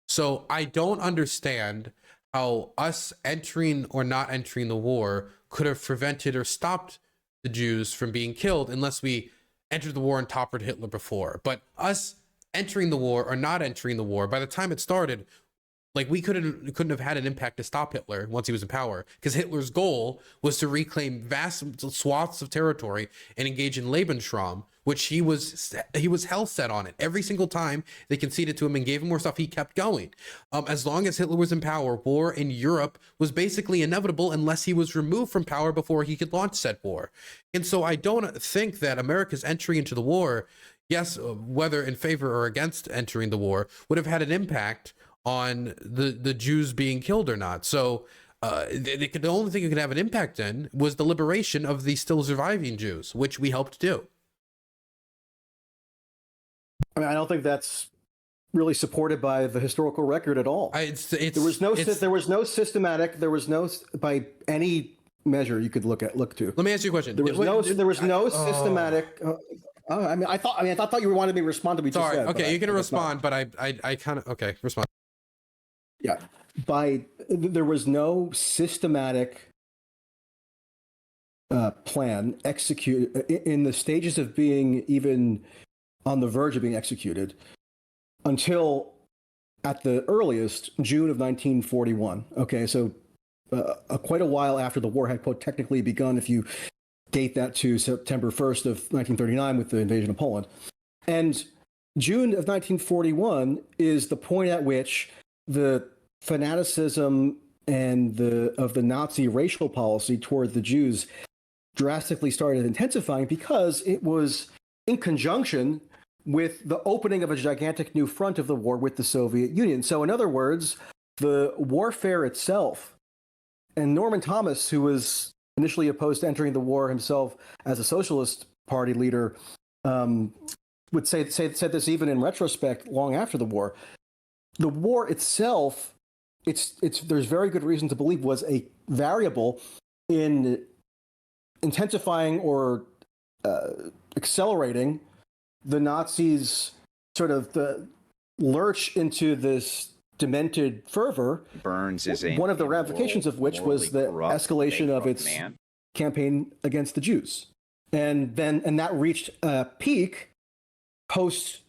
S1: So I don't understand how us entering or not entering the war could have prevented or stopped the Jews from being killed unless we entered the war and toppled Hitler before. But us entering the war or not entering the war, by the time it started, like we couldn't have had an impact to stop Hitler once he was in power, because Hitler's goal was to reclaim vast swaths of territory and engage in Lebensraum, which he was hell set on it. Every single time they conceded to him and gave him more stuff, he kept going. As long as Hitler was in power, war in Europe was basically inevitable unless he was removed from power before he could launch said war. And so I don't think that America's entry into the war, yes, whether in favor or against entering the war, would have had an impact on the Jews being killed or not. So the only thing it could have an impact in was the liberation of the still surviving Jews, which we helped do.
S2: I mean, I don't think that's really supported by the historical record at all. There was no systematic, by any measure you could look to.
S1: Let me ask you a question.
S2: There was no systematic. I thought you wanted me to respond to me.
S1: Sorry.
S2: Just said,
S1: okay, you can respond, but I kind of okay. Respond.
S2: Yeah, there was no systematic plan executed in the stages of being even on the verge of being executed until at the earliest June of 1941. Okay, so quite a while after the war had, quote, technically begun, if you date that to September 1st of 1939 with the invasion of Poland. And June of 1941 is the point at which the fanaticism and of the Nazi racial policy toward the Jews drastically started intensifying, because it was in conjunction with the opening of a gigantic new front of the war with the Soviet Union. So in other words, the warfare itself, and Norman Thomas, who was initially opposed to entering the war himself as a Socialist Party leader, would said this even in retrospect long after the war. The war itself, there's very good reason to believe, was a variable in intensifying or accelerating the Nazis' sort of the lurch into this demented fervor.
S3: Burns is
S2: one of the ramifications of which was the escalation of its campaign against the Jews, and that reached a peak post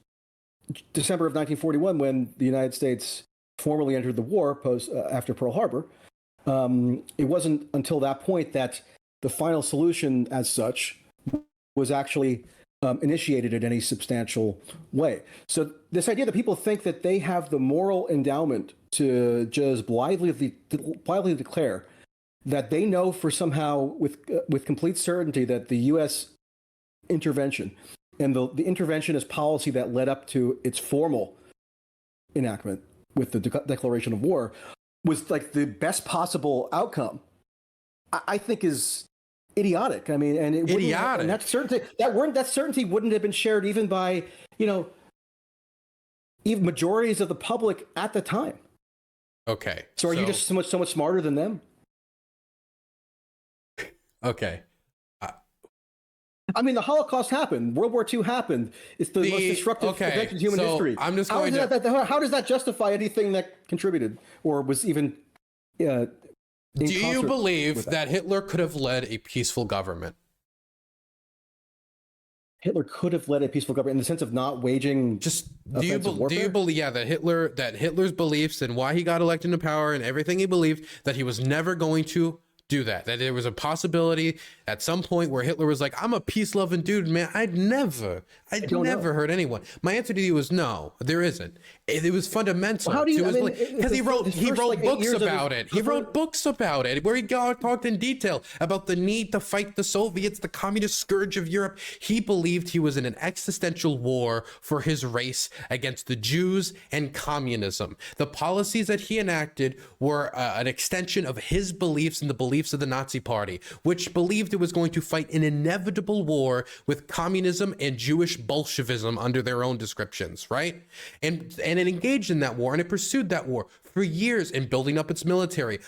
S2: December of 1941, when the United States formally entered the war after Pearl Harbor. It wasn't until that point that the final solution, as such, was actually initiated in any substantial way. So this idea that people think that they have the moral endowment to just blithely declare that they know for somehow with complete certainty that the U.S. intervention and the interventionist policy that led up to its formal enactment with the declaration of war was like the best possible outcome, I think is idiotic. I mean, and it idiotic. And that certainty wouldn't have been shared even by, even majorities of the public at the time.
S1: Okay.
S2: So are you just so much smarter than them?
S1: Okay.
S2: I mean, the Holocaust happened. World War II happened. It's the most destructive event in human history.
S1: I'm just
S2: how does that justify anything that contributed or was even? Do
S1: you believe that Hitler could have led a peaceful government?
S2: Hitler could have led a peaceful government in the sense of not waging
S1: do you believe that Hitler's beliefs and why he got elected into power and everything he believed, that he was never going to do that there was a possibility at some point where Hitler was like, I'm a peace-loving dude, man, I'd never hurt anyone? My answer to you is no, there isn't. It was fundamental because he wrote books about it. He wrote books about it where he talked in detail about the need to fight the Soviets, the communist scourge of Europe. He believed he was in an existential war for his race against the Jews and communism. The policies that he enacted were an extension of his beliefs and the beliefs of the Nazi Party, which believed it was going to fight an inevitable war with communism and Jewish Bolshevism under their own descriptions, right? And it engaged in that war, and it pursued that war for years in building up its military,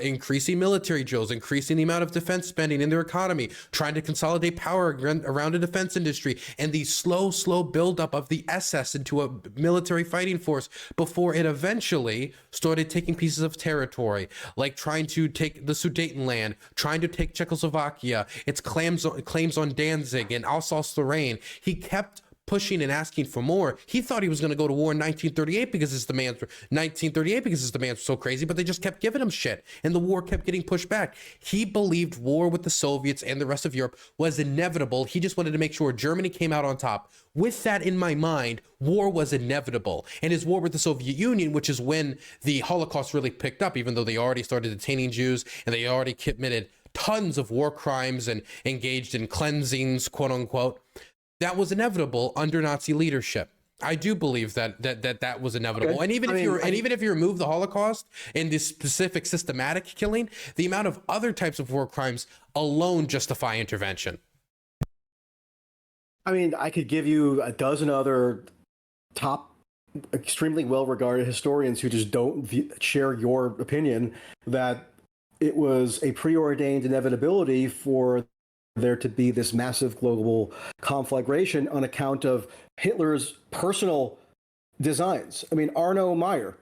S1: increasing military drills, increasing the amount of defense spending in their economy, trying to consolidate power around a defense industry, and the slow buildup of the SS into a military fighting force before it eventually started taking pieces of territory, like trying to take the Sudetenland, trying to take Czechoslovakia, its claims on Danzig and Alsace-Lorraine. He kept pushing and asking for more. He thought he was going to go to war in 1938 because his demands were so crazy, but they just kept giving him shit, and the war kept getting pushed back. He believed war with the Soviets and the rest of Europe was inevitable. He just wanted to make sure Germany came out on top. With that in my mind, war was inevitable. And his war with the Soviet Union, which is when the Holocaust really picked up, even though they already started detaining Jews and they already committed tons of war crimes and engaged in cleansings, quote unquote, that was inevitable under Nazi leadership. I do believe that was inevitable. Okay. And even if you remove the Holocaust and this specific systematic killing, the amount of other types of war crimes alone justify intervention.
S2: I mean, I could give you a dozen other top, extremely well-regarded historians who just don't share your opinion that it was a preordained inevitability for there to be this massive global conflagration on account of Hitler's personal designs. I mean, Arno Meyer,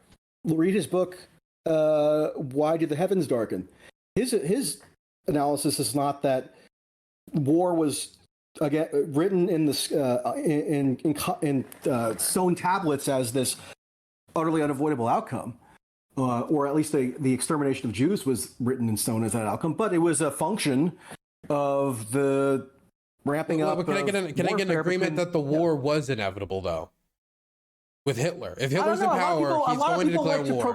S2: read his book, Why Did the Heavens Darken? His analysis is not that war was again written in stone tablets as this utterly unavoidable outcome, or at least the extermination of Jews was written in stone as that outcome, but it was a function of the ramping up.
S1: Can I get an agreement that the war was inevitable, though? With Hitler, if Hitler's in power, he's going to declare war.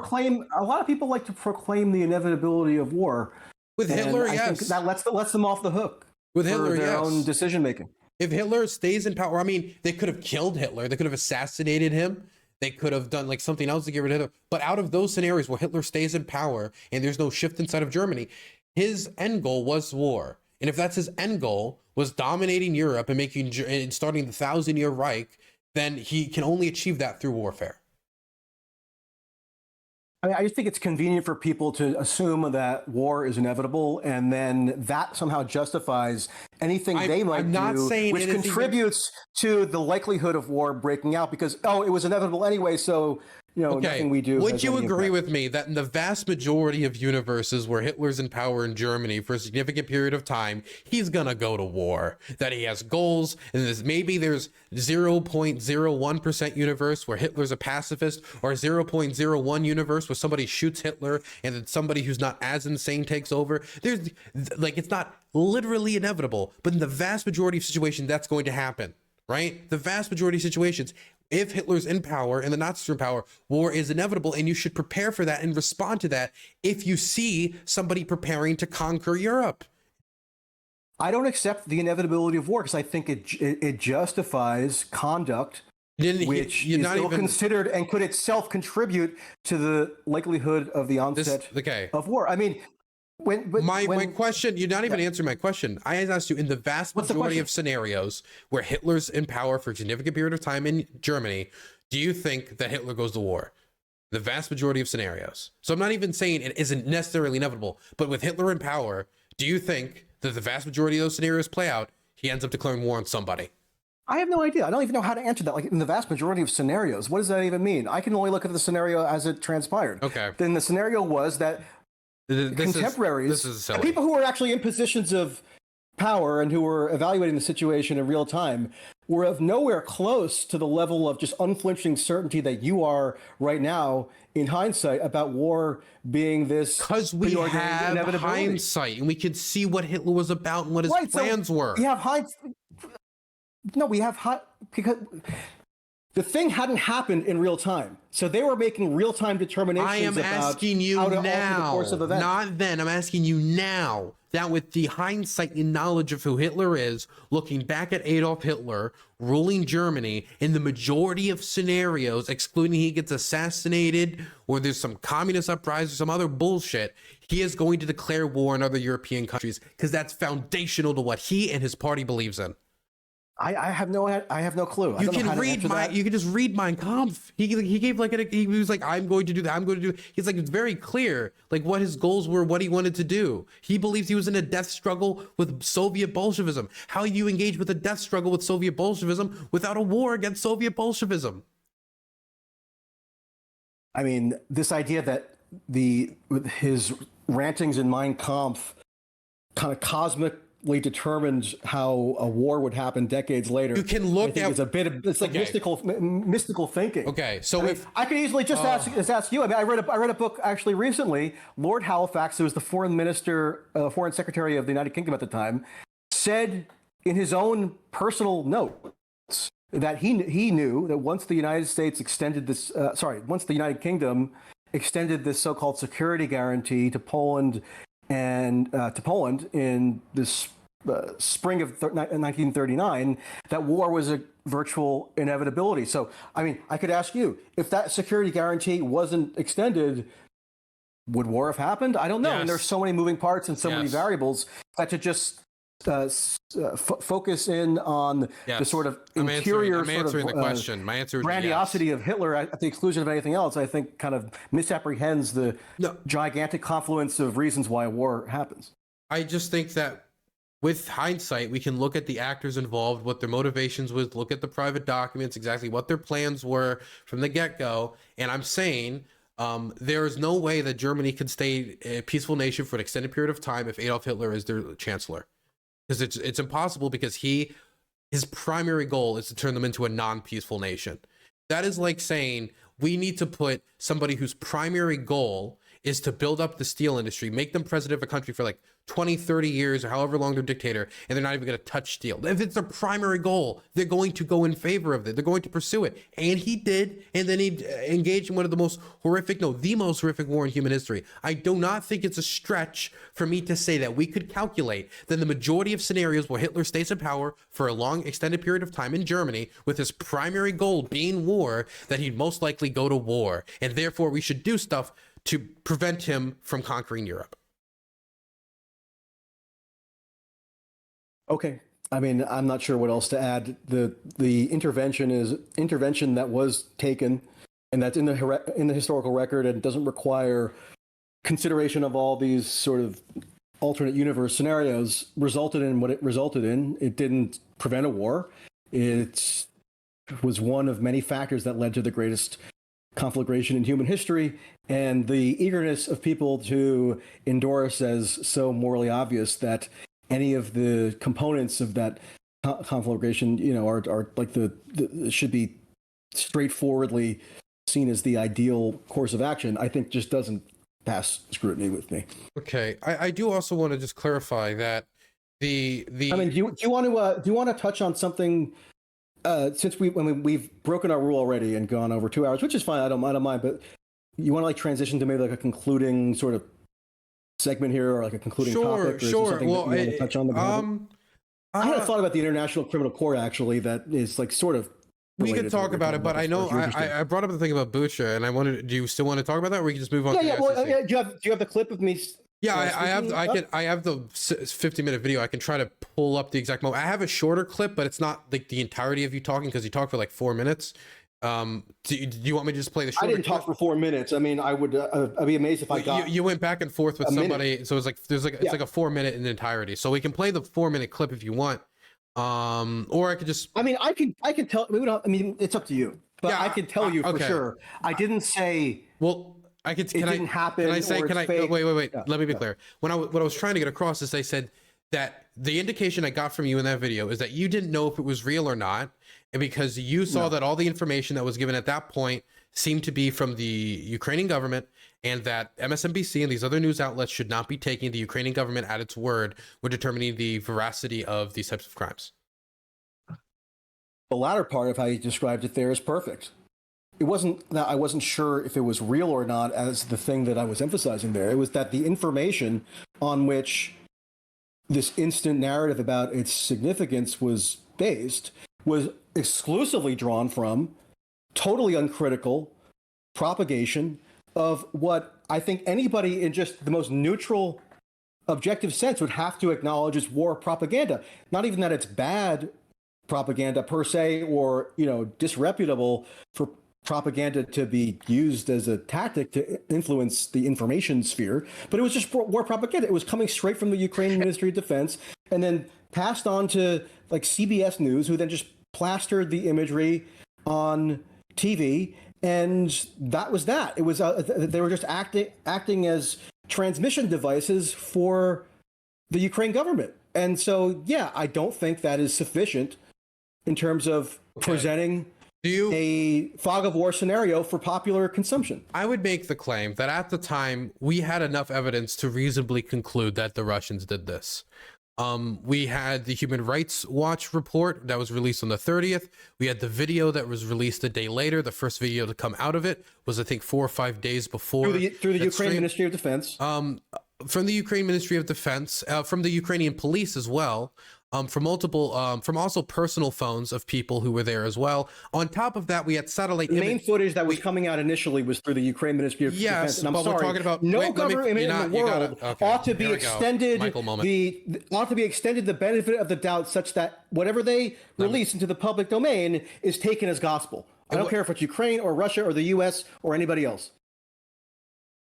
S2: A lot of people like to proclaim the inevitability of war.
S1: With Hitler,
S2: yes, I think that lets them off the hook.
S1: With Hitler,
S2: their own decision making.
S1: If Hitler stays in power, I mean, they could have killed Hitler. They could have assassinated him. They could have done like something else to get rid of Hitler. But out of those scenarios where Hitler stays in power and there's no shift inside of Germany, his end goal was war. And if that's his end goal, was dominating Europe and starting the 1,000-year Reich, then he can only achieve that through warfare.
S2: I mean, I just think it's convenient for people to assume that war is inevitable, and then that somehow justifies anything they might do, which contributes to the likelihood of war breaking out because, it was inevitable anyway, so nothing we do.
S1: Would you agree with me that in the vast majority of universes where Hitler's in power in Germany for a significant period of time, he's gonna go to war, that he has goals, and maybe there's 0.01% universe where Hitler's a pacifist, or 0.01 universe where somebody shoots Hitler and then somebody who's not as insane takes over? There's it's not literally inevitable, but in the vast majority of situations, that's going to happen, right? The vast majority of situations, if Hitler's in power and the Nazis are in power, war is inevitable, and you should prepare for that and respond to that if you see somebody preparing to conquer Europe.
S2: I don't accept the inevitability of war because I think it justifies conduct which is still considered and could itself contribute to the likelihood of the onset of war. I mean,
S1: my question, you're not even answering my question. I asked you, in the vast majority of scenarios where Hitler's in power for a significant period of time in Germany, do you think that Hitler goes to war? The vast majority of scenarios. So I'm not even saying it isn't necessarily inevitable, but with Hitler in power, do you think that the vast majority of those scenarios play out, he ends up declaring war on somebody?
S2: I have no idea. I don't even know how to answer that. Like, in the vast majority of scenarios, what does that even mean? I can only look at the scenario as it transpired.
S1: Okay.
S2: Then the scenario was that contemporaries, people who were actually in positions of power and who were evaluating the situation in real time, were of nowhere close to the level of just unflinching certainty that you are right now in hindsight about war being this.
S1: Because we have hindsight and we can see what Hitler was about and what his plans were.
S2: We have hindsight. No, we have because the thing hadn't happened in real time. So they were making real-time determinations. I am
S1: asking you now, not then. I'm asking you now. That with the hindsight and knowledge of who Hitler is, looking back at Adolf Hitler ruling Germany, in the majority of scenarios, excluding he gets assassinated or there's some communist uprising or some other bullshit, he is going to declare war on other European countries because that's foundational to what he and his party believes in.
S2: I have no clue.
S1: You can just read Mein Kampf. He gave he was like, I'm going to do that. I'm going to do. He's like, it's very clear, like what his goals were, what he wanted to do. He believes he was in a death struggle with Soviet Bolshevism. How you engage with a death struggle with Soviet Bolshevism without a war against Soviet Bolshevism?
S2: I mean, this idea that his rantings in Mein Kampf kind of cosmically determined how a war would happen decades later.
S1: You can look at
S2: it's like mystical thinking.
S1: Okay, so
S2: I could easily just ask you. I mean, I read a book actually recently. Lord Halifax, who was the foreign secretary of the United Kingdom at the time, said in his own personal notes that he knew that once the United States extended this, once the United Kingdom extended this so-called security guarantee to Poland in this spring of 1939, that war was a virtual inevitability. So, I mean, I could ask you, if that security guarantee wasn't extended, would war have happened? I don't know. Yes. And there's so many moving parts and so many variables that to just focus in on the sort of interior grandiosity of Hitler at the exclusion of anything else, I think kind of misapprehends the gigantic confluence of reasons why a war happens.
S1: I just think that with hindsight, we can look at the actors involved, what their motivations was, look at the private documents, exactly what their plans were from the get-go. And I'm saying there is no way that Germany could stay a peaceful nation for an extended period of time if Adolf Hitler is their chancellor. Because it's impossible, because his primary goal is to turn them into a non-peaceful nation. That is like saying we need to put somebody whose primary goal is to build up the steel industry, make them president of a country for like 20, 30 years or however long they're dictator, and they're not even going to touch steel. If it's their primary goal, they're going to go in favor of it. They're going to pursue it. And he did. And then he engaged in one of the most the most horrific war in human history. I do not think it's a stretch for me to say that we could calculate that the majority of scenarios where Hitler stays in power for a long extended period of time in Germany, with his primary goal being war, that he'd most likely go to war. And therefore we should do stuff to prevent him from conquering Europe.
S2: Okay. I mean, I'm not sure what else to add. The intervention that was taken, and that's in the historical record, and doesn't require consideration of all these sort of alternate universe scenarios, resulted in what it resulted in. It didn't prevent a war. It was one of many factors that led to the greatest conflagration in human history, and the eagerness of people to endorse as so morally obvious that any of the components of that conflagration, are like should be straightforwardly seen as the ideal course of action, I think just doesn't pass scrutiny with me.
S1: Okay, I do also want to just clarify that the.
S2: I mean, do you want to touch on something since we've broken our rule already and gone over 2 hours, which is fine. I don't mind. But you want to like transition to maybe like a concluding sort of segment here, or like a concluding topic, or
S1: Sure.
S2: something
S1: Well,
S2: that you want to touch on? I had a thought about the International Criminal Court actually that is like sort of.
S1: We could talk about it, but I know I brought up the thing about Bucha, and I wanted. Do you still want to talk about that, or we can just move on?
S2: Yeah. Well, do you have the clip of me?
S1: Yeah, I have the 50-minute video. I can try to pull up the exact moment. I have a shorter clip, but it's not like the entirety of you talking because you talk for like 4 minutes. Do you want me to just play the shorter
S2: I didn't talk for 4 minutes. I mean, I'd be amazed if I got.
S1: You went back and forth with somebody,
S2: minute.
S1: so it's like it's like a 4 minute in entirety. So we can play the 4 minute clip if you want. Or I could just.
S2: I mean, I can tell. I mean, it's up to you. But yeah, I can tell you for sure. I didn't say.
S1: Well, I could.
S2: It didn't happen.
S1: Can I say? Can I? Wait.
S2: Yeah,
S1: let me be clear. What I was trying to get across is I said that the indication I got from you in that video is that you didn't know if it was real or not, and because you saw that all the information that was given at that point seemed to be from the Ukrainian government, and that MSNBC and these other news outlets should not be taking the Ukrainian government at its word when determining the veracity of these types of crimes.
S2: The latter part of how you described it there is perfect. It wasn't that I wasn't sure if it was real or not as the thing that I was emphasizing there. It was that the information on which this instant narrative about its significance was based was exclusively drawn from totally uncritical propagation of what I think anybody in just the most neutral, objective sense would have to acknowledge is war propaganda. Not even that it's bad propaganda per se, or disreputable for propaganda to be used as a tactic to influence the information sphere, but it was just war propaganda. It was coming straight from the Ukrainian Ministry of Defense and then passed on to like CBS News, who then just plastered the imagery on TV, and that was that. It was they were just acting as transmission devices for the Ukraine government, and so yeah, I don't think that is sufficient in terms of presenting a fog of war scenario for popular consumption.
S1: I would make the claim that at the time we had enough evidence to reasonably conclude that the Russians did this. We had the Human Rights Watch report that was released on the 30th. We had the video that was released a day later. The first video to come out of it was, I think, 4 or 5 days before.
S2: Through the Ukraine Ministry of Defense.
S1: From the Ukraine Ministry of Defense, from the Ukrainian police as well. From multiple, from also personal phones of people who were there as well. On top of that, we had satellite.
S2: The main footage that was coming out initially was through the Ukraine Ministry of Defense. And I'm sorry, we're talking about no government in the world ought to be extended the benefit of the doubt, such that whatever they release into the public domain is taken as gospel. I don't care if it's Ukraine or Russia or the U.S. or anybody else.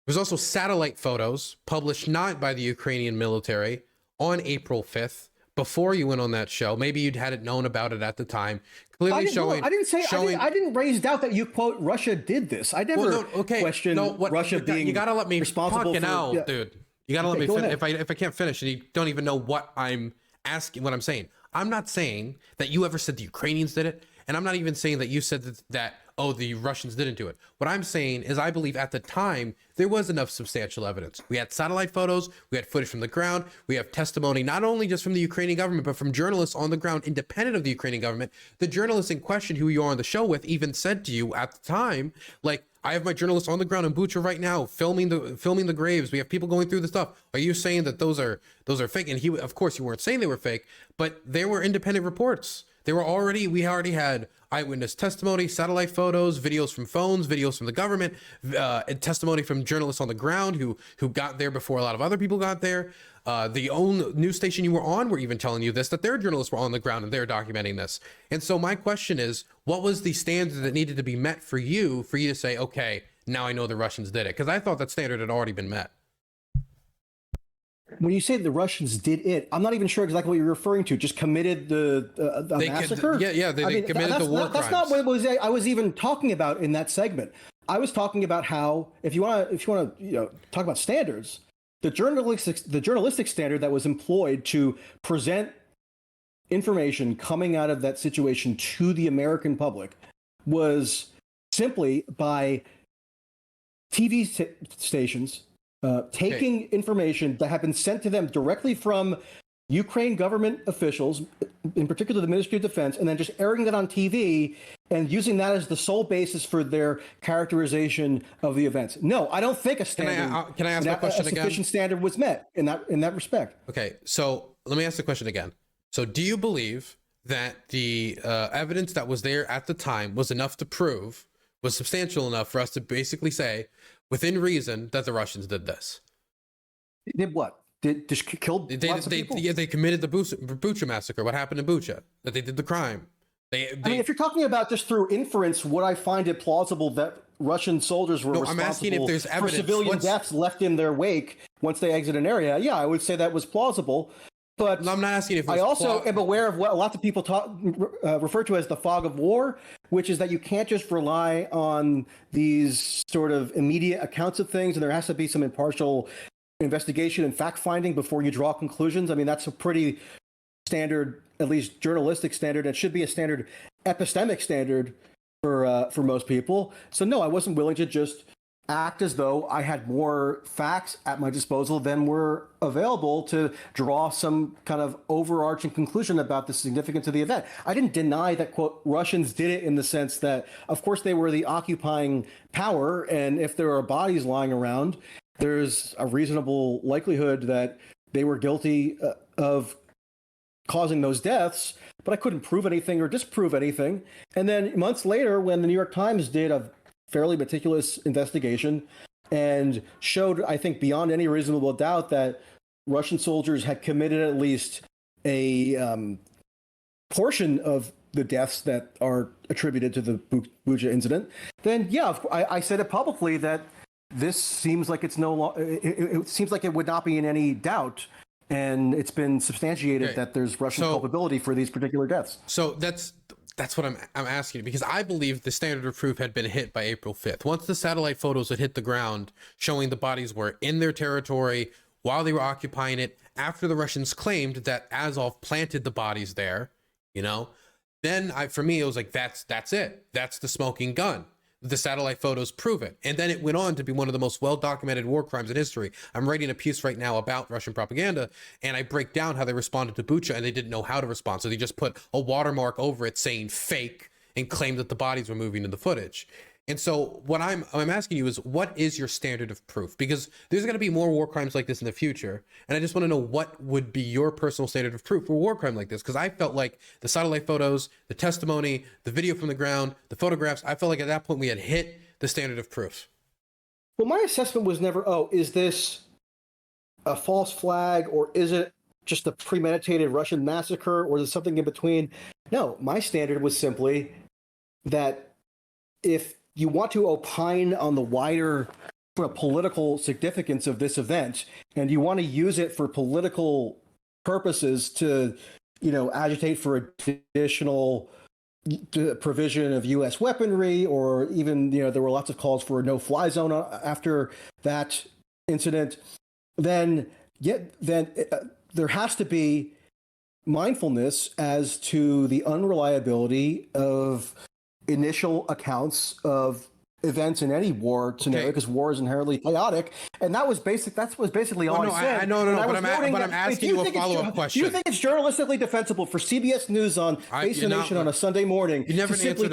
S1: There's also satellite photos published not by the Ukrainian military on April 5th. Before you went on that show, maybe you'd had it known about it at the time. Clearly
S2: I didn't raise doubt that you quote Russia did this. I never questioned Russia being.
S1: You gotta let me
S2: responsible
S1: fucking out, dude. You gotta let me finish. If I can't finish, and you don't even know what I'm asking, what I'm saying. I'm not saying that you ever said the Ukrainians did it, and I'm not even saying that you said that the Russians didn't do it. What I'm saying is I believe at the time there was enough substantial evidence. We had satellite photos, we had footage from the ground, we have testimony not only just from the Ukrainian government, but from journalists on the ground independent of the Ukrainian government. The journalist in question who you are on the show with even said to you at the time, like, I have my journalists on the ground in Bucha right now filming the graves. We have people going through the stuff. Are you saying that those are fake? And of course you weren't saying they were fake, but they were independent reports. We already had eyewitness testimony, satellite photos, videos from phones, videos from the government, testimony from journalists on the ground who got there before a lot of other people got there. The own news station you were on were even telling you this, that their journalists were on the ground and they're documenting this. And so my question is, what was the standard that needed to be met for you to say, okay, now I know the Russians did it? Because I thought that standard had already been met.
S2: When you say the Russians did it, I'm not even sure exactly what you're referring to. Just committed the massacre?
S1: They committed the war crimes. That's not what
S2: I was even talking about in that segment. I was talking about how, if you want to talk about standards, the journalistic standard that was employed to present information coming out of that situation to the American public was simply by TV stations taking information that had been sent to them directly from Ukraine government officials, in particular the Ministry of Defense, and then just airing that on TV and using that as the sole basis for their characterization of the events. No, I don't think a standard.
S1: Can I ask that question again?
S2: Sufficient standard was met in that respect.
S1: Okay, so let me ask the question again. So, do you believe that the evidence that was there at the time was enough to prove, was substantial enough for us to basically say, within reason, that the Russians did this?
S2: Did what? Just killed lots of people?
S1: Yeah, they committed the Bucha massacre. What happened in Bucha? That they did the crime. I mean,
S2: if you're talking about just through inference, would I find it plausible that Russian soldiers were responsible
S1: I'm asking if there's evidence.
S2: For civilian deaths left in their wake once they exit an area? Yeah, I would say that was plausible. But
S1: no, I'm not asking if
S2: I also am aware of what lots of people refer to as the fog of war, which is that you can't just rely on these sort of immediate accounts of things, and there has to be some impartial investigation and fact-finding before you draw conclusions. I mean, that's a pretty standard, at least journalistic standard. It should be a standard epistemic standard for most people. So no, I wasn't willing to just act as though I had more facts at my disposal than were available to draw some kind of overarching conclusion about the significance of the event. I didn't deny that, quote, Russians did it in the sense that, of course, they were the occupying power, and if there are bodies lying around, there's a reasonable likelihood that they were guilty of causing those deaths, but I couldn't prove anything or disprove anything. And then months later, when the New York Times did a fairly meticulous investigation and showed, I think, beyond any reasonable doubt that Russian soldiers had committed at least a portion of the deaths that are attributed to the Bucha incident, then yeah, I said it publicly that this seems like it's it seems like it would not be in any doubt, and it's been substantiated that there's Russian culpability for these particular deaths.
S1: So that's what I'm asking, because I believe the standard of proof had been hit by April 5th. Once the satellite photos had hit the ground showing the bodies were in their territory while they were occupying it, after the Russians claimed that Azov planted the bodies there, then for me, it was like, that's it. That's the smoking gun. The satellite photos prove it. And then it went on to be one of the most well-documented war crimes in history. I'm writing a piece right now about Russian propaganda, and I break down how they responded to Bucha, and they didn't know how to respond. So they just put a watermark over it saying fake and claimed that the bodies were moving in the footage. And so what I'm asking you is, what is your standard of proof? Because there's going to be more war crimes like this in the future. And I just want to know what would be your personal standard of proof for a war crime like this. Because I felt like the satellite photos, the testimony, the video from the ground, the photographs, I felt like at that point we had hit the standard of proof.
S2: Well, my assessment was never, is this a false flag, or is it just a premeditated Russian massacre, or is it something in between? No, my standard was simply that if you want to opine on the wider political significance of this event, and you want to use it for political purposes to, agitate for additional provision of U.S. weaponry, or even, there were lots of calls for a no-fly zone after that incident, then there has to be mindfulness as to the unreliability of initial accounts of events in any war scenario, because war is inherently chaotic, and that was basically all I said.
S1: But I'm asking you a follow-up question.
S2: Do you think it's journalistically defensible for CBS News on Face the Nation on a Sunday morning to simply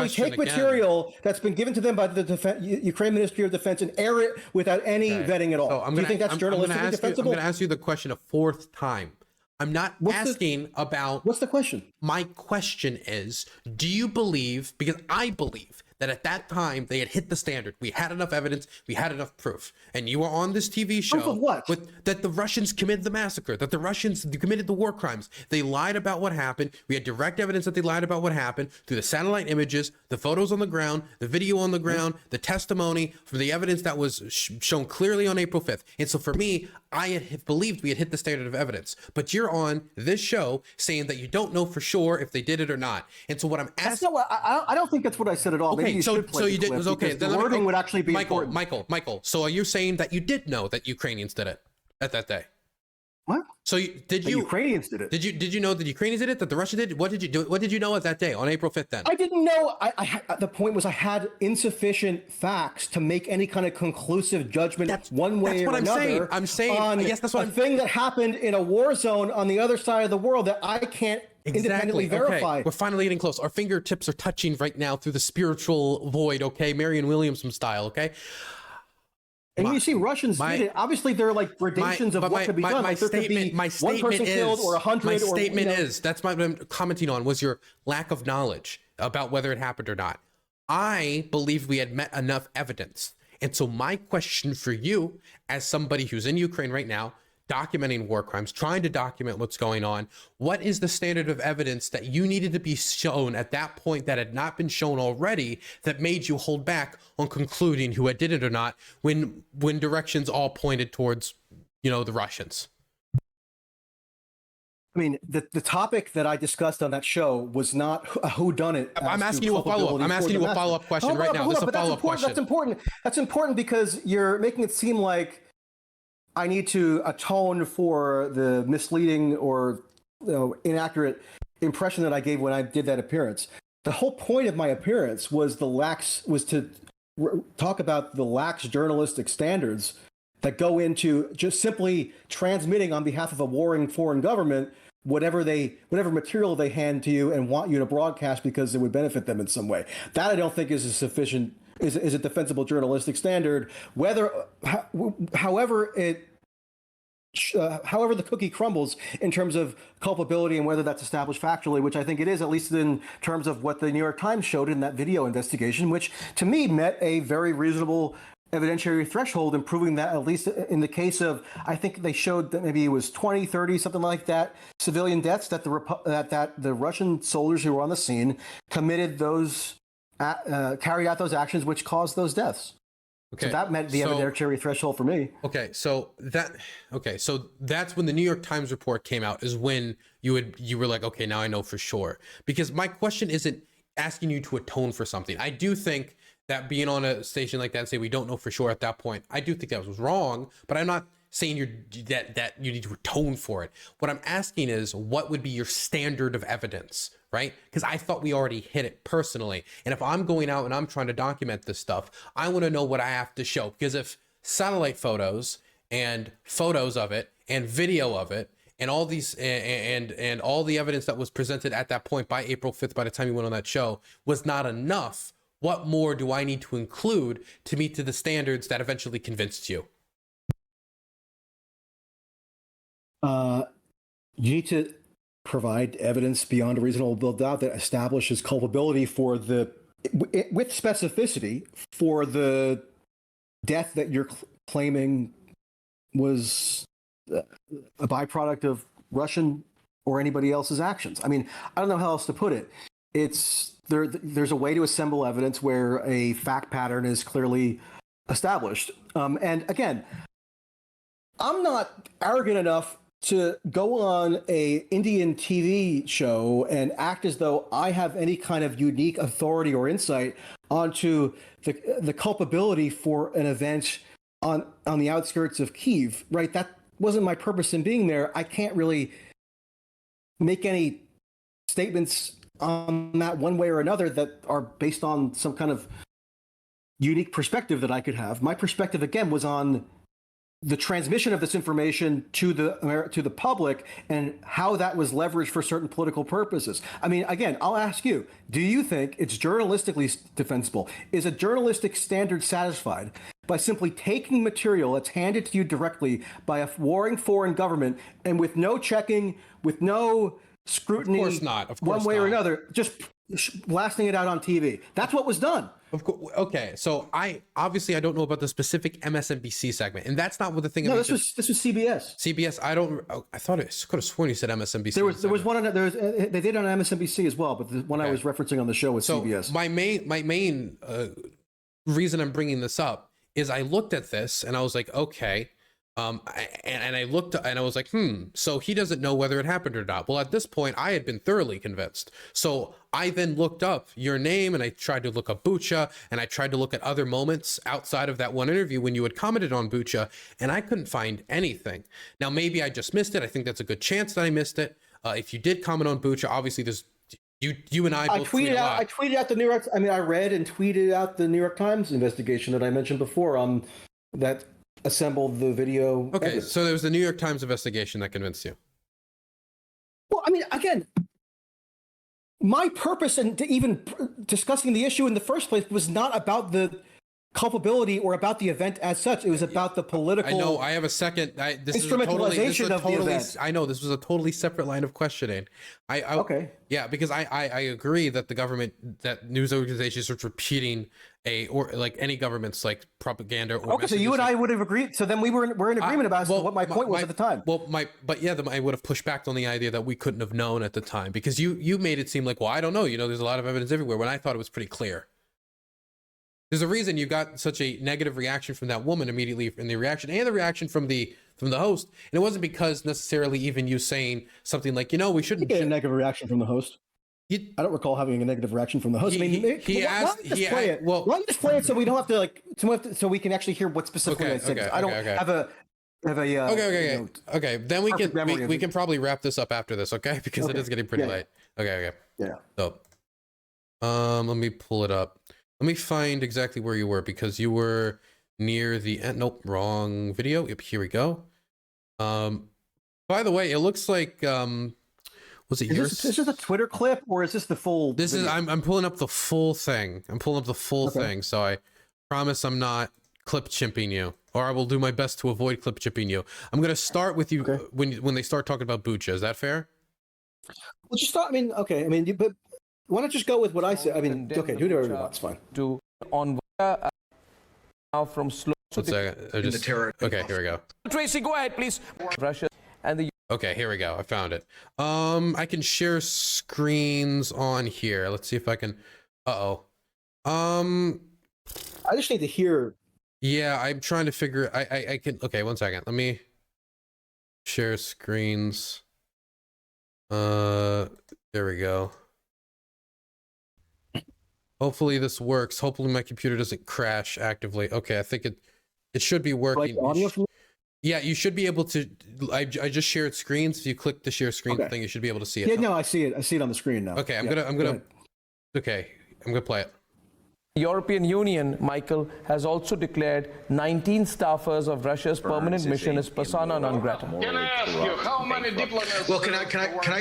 S2: take material that's been given to them by the Ukraine Ministry of Defense and air it without any vetting at all? Do you think that's journalistically defensible?
S1: I'm going to ask you the question a fourth time. I'm not asking about...
S2: What's the question?
S1: My question is, do you believe, because I believe that at that time they had hit the standard. We had enough evidence. We had enough proof. And you were on this TV show.
S2: Proof of what?
S1: That the Russians committed the massacre, that the Russians committed the war crimes. They lied about what happened. We had direct evidence that they lied about what happened through the satellite images, the photos on the ground, the video on the ground, the testimony from the evidence that was shown clearly on April 5th. And so for me, I had believed we had hit the standard of evidence. But you're on this show saying that you don't know for sure if they did it or not. And so what I'm asking...
S2: I don't think that's what I said at all.
S1: Okay, so you did... Was okay.
S2: The wording would actually be important.
S1: Michael, so are you saying that you did know that Ukrainians did it at that day?
S2: What?
S1: So
S2: The Ukrainians did it.
S1: Did you know that the Ukrainians did it? That the Russians did? What did you do? What did you know at that day on April 5th? Then
S2: I didn't know. The point was I had insufficient facts to make any kind of conclusive judgment one way or another.
S1: I'm saying yes, that's what
S2: a thing that happened in a war zone on the other side of the world that I can't independently verify.
S1: Okay. We're finally getting close. Our fingertips are touching right now through the spiritual void. Okay, Marion Williamson style. Okay.
S2: And you see, Russians did it. Obviously, there are like gradations of what could be done.
S1: My statement, my statement
S2: one person
S1: is,
S2: killed or 100.
S1: My statement is, that's what I'm commenting on, was your lack of knowledge about whether it happened or not. I believe we had met enough evidence. And so my question for you, as somebody who's in Ukraine right now, documenting war crimes, trying to document what's going on, what is the standard of evidence that you needed to be shown at that point that had not been shown already that made you hold back on concluding who had did it or not when directions all pointed towards, the Russians?
S2: I mean, the topic that I discussed on that show was not who done it.
S1: I'm asking you a follow-up. I'm asking you a follow-up question right now. This is a follow-up question.
S2: That's important. That's important because you're making it seem like I need to atone for the misleading or inaccurate impression that I gave when I did that appearance. The whole point of my appearance was to talk about the lax journalistic standards that go into just simply transmitting on behalf of a warring foreign government whatever material they hand to you and want you to broadcast because it would benefit them in some way. That I don't think is a defensible journalistic standard. However the cookie crumbles in terms of culpability and whether that's established factually, which I think it is, at least in terms of what the New York Times showed in that video investigation, which to me met a very reasonable evidentiary threshold in proving that, at least in the case of, I think they showed that maybe it was 20, 30, something like that, civilian deaths that the Russian soldiers who were on the scene committed carried out those actions which caused those deaths. Okay. So that met the evidentiary threshold for me.
S1: So that's when the New York Times report came out, is when you were like, okay, now I know for sure. Because my question isn't asking you to atone for something. I do think that being on a station like that and say we don't know for sure at that point, I do think that was wrong, but I'm not saying that you need to atone for it. What I'm asking is, what would be your standard of evidence, right? Because I thought we already hit it personally. And if I'm going out and I'm trying to document this stuff, I want to know what I have to show. Because if satellite photos and photos of it and video of it and all these and all the evidence that was presented at that point by April 5th, by the time you went on that show, was not enough, what more do I need to include to meet to the standards that eventually convinced you?
S2: You need to provide evidence beyond a reasonable doubt that establishes culpability with specificity for the death that you're claiming was a byproduct of Russian or anybody else's actions. I mean, I don't know how else to put it. There's a way to assemble evidence where a fact pattern is clearly established. And again, I'm not arrogant enough to go on a Indian TV show and act as though I have any kind of unique authority or insight onto the culpability for an event on the outskirts of Kyiv, right? That wasn't my purpose in being there. I can't really make any statements on that one way or another that are based on some kind of unique perspective that I could have. My perspective, again, was on the transmission of this information to the public and how that was leveraged for certain political purposes. I mean, again, I'll ask you, do you think it's journalistically defensible? Is a journalistic standard satisfied by simply taking material that's handed to you directly by a warring foreign government and with no checking, with no scrutiny,
S1: of course not.
S2: One way or another, just blasting it out on TV? That's what was done.
S1: Of course. Okay, so I don't know about the specific MSNBC segment, and that's not what the thing.
S2: No, this was CBS.
S1: CBS. I thought I could have sworn you said MSNBC.
S2: There was one on they did on MSNBC as well, but the one I was referencing on the show was CBS.
S1: My main reason I'm bringing this up is I looked at this and I was like, okay, And I looked and I was like, so he doesn't know whether it happened or not. Well, at this point, I had been thoroughly convinced. So I then looked up your name and I tried to look up Bucha and I tried to look at other moments outside of that one interview when you had commented on Bucha, and I couldn't find anything. Now, maybe I just missed it. I think that's a good chance that I missed it. If you did comment on Bucha, obviously there's you and I both tweeted out.
S2: I tweeted out the New York. I read and tweeted out the New York Times investigation that I mentioned before. That assembled the video.
S1: Okay,
S2: evidence.
S1: so there was the New York Times investigation that convinced you.
S2: Well, again, my purpose in even discussing the issue in the first place was not about the culpability or about the event as such. It was about the political.
S1: I know. I have a second.
S2: Instrumentalization of the event.
S1: I know this was a totally separate line of questioning. Okay. Yeah, because I agree that the government, that news organizations are repeating like any government's like propaganda. Or
S2: okay, so you and I would have agreed. So then we're in agreement about what my point was at the time.
S1: Well, I would have pushed back on the idea that we couldn't have known at the time, because you made it seem like, well, I don't know. There's a lot of evidence everywhere, when I thought it was pretty clear. There's a reason you got such a negative reaction from that woman immediately in the reaction, and the reaction from the host. And it wasn't because necessarily even you saying something like, we shouldn't
S2: get a negative reaction from the host. I don't recall having a negative reaction from the host.
S1: Why don't you
S2: just play it so we don't have to so we can actually hear what specifically I said. I don't have a
S1: okay. Then we can probably wrap this up after this, okay? Because it is getting pretty late. Okay.
S2: Yeah.
S1: So, let me pull it up. Let me find exactly where you were, because you were near the end. Nope, wrong video. Yep, here we go. By the way, it looks like was it yours?
S2: Is this a Twitter clip or is this the full?
S1: This video? I'm pulling up the full thing. I'm pulling up the full thing. So I promise I'm not clip chimping you, or I will do my best to avoid clip chipping you. I'm gonna start with you when they start talking about Bucha. Is that fair?
S2: Well, just start. But why not just go with what I said? Do whatever you want. It's fine.
S3: Now from slow.
S1: Okay, here we go.
S3: Tracey, go ahead, please. Russia and the.
S1: Okay, here we go. I found it. I can share screens on here. Let's see if I can. I
S2: just need to hear.
S1: Yeah, I'm trying to figure. I can. Okay, 1 second. Let me share screens. There we go. Hopefully this works. Hopefully my computer doesn't crash actively. Okay, I think it should be working.
S2: Like audio from...
S1: Yeah, you should be able to. I just shared screens. If you click the share screen thing, you should be able to see it.
S2: Yeah, no, I see it. I see it on the screen now.
S1: Okay, I'm gonna play it.
S3: The European Union, Michael, has also declared 19 staffers of Russia's permanent mission as persona non grata.
S4: Can I ask you how many diplomats?
S5: Well, can I?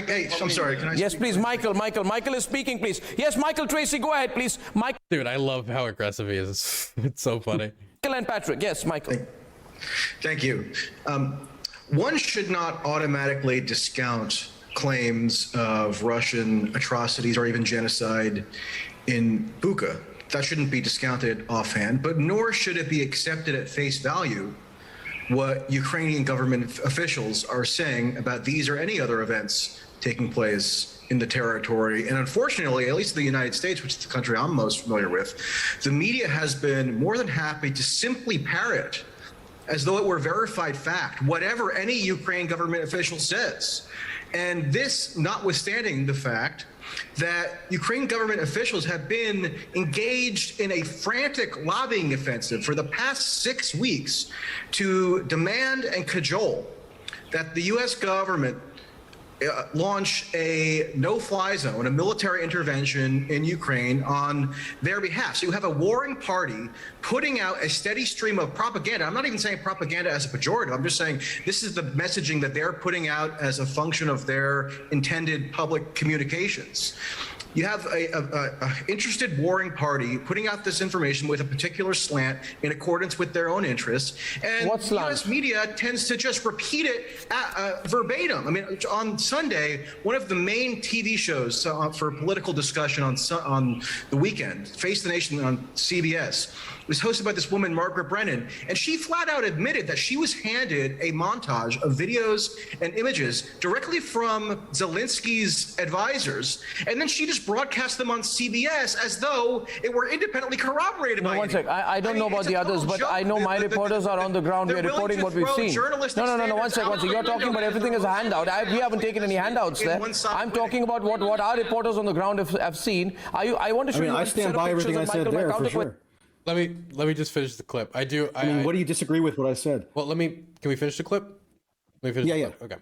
S5: Hey, I'm sorry. Can I?
S3: Yes, please, Michael. Michael is speaking, please. Yes, Michael Tracey, go ahead, please. Michael.
S1: Dude, I love how aggressive he is. It's so funny.
S3: Michael and Patrick. Yes, Michael.
S5: Thank you. One should not automatically discount claims of Russian atrocities or even genocide in Bucha. That shouldn't be discounted offhand, but nor should it be accepted at face value what Ukrainian government officials are saying about these or any other events taking place in the territory. And unfortunately, at least in the United States, which is the country I'm most familiar with, the media has been more than happy to simply parrot as though it were verified fact, whatever any Ukraine government official says. And this notwithstanding the fact that Ukraine government officials have been engaged in a frantic lobbying offensive for the past 6 weeks to demand and cajole that the U.S. government launch a no-fly zone, a military intervention in Ukraine on their behalf. So you have a warring party putting out a steady stream of propaganda. I'm not even saying propaganda as a pejorative. I'm just saying this is the messaging that they're putting out as a function of their intended public communications. You have a interested warring party putting out this information with a particular slant in accordance with their own interests, and the U.S. media tends to just repeat it verbatim. I mean, on Sunday, one of the main TV shows for political discussion on the weekend, Face the Nation on CBS, was hosted by this woman, Margaret Brennan, and she flat out admitted that she was handed a montage of videos and images directly from Zelensky's advisors, and then she just just broadcast them on CBS as though it were independently corroborated by
S3: one sec. I don't know about
S5: it's
S3: the
S5: a
S3: others,
S5: total
S3: but
S5: joke.
S3: I know my reporters are on the ground. We're
S5: they're willing
S3: reporting
S5: to
S3: what we've
S5: throw
S3: seen.
S5: journalistic
S3: No. One
S5: standards
S3: sec.
S5: out
S3: You're
S5: the
S3: talking about
S5: window.
S3: everything as a handout. We haven't taken any handouts there. I'm talking about what our reporters on the ground have seen. I want to show you.
S2: I stand by everything I said there for sure.
S1: Let me just finish the clip. I do.
S2: I mean, what do you disagree with what I said?
S1: Well, can we finish the clip? Let me finish the clip. Okay.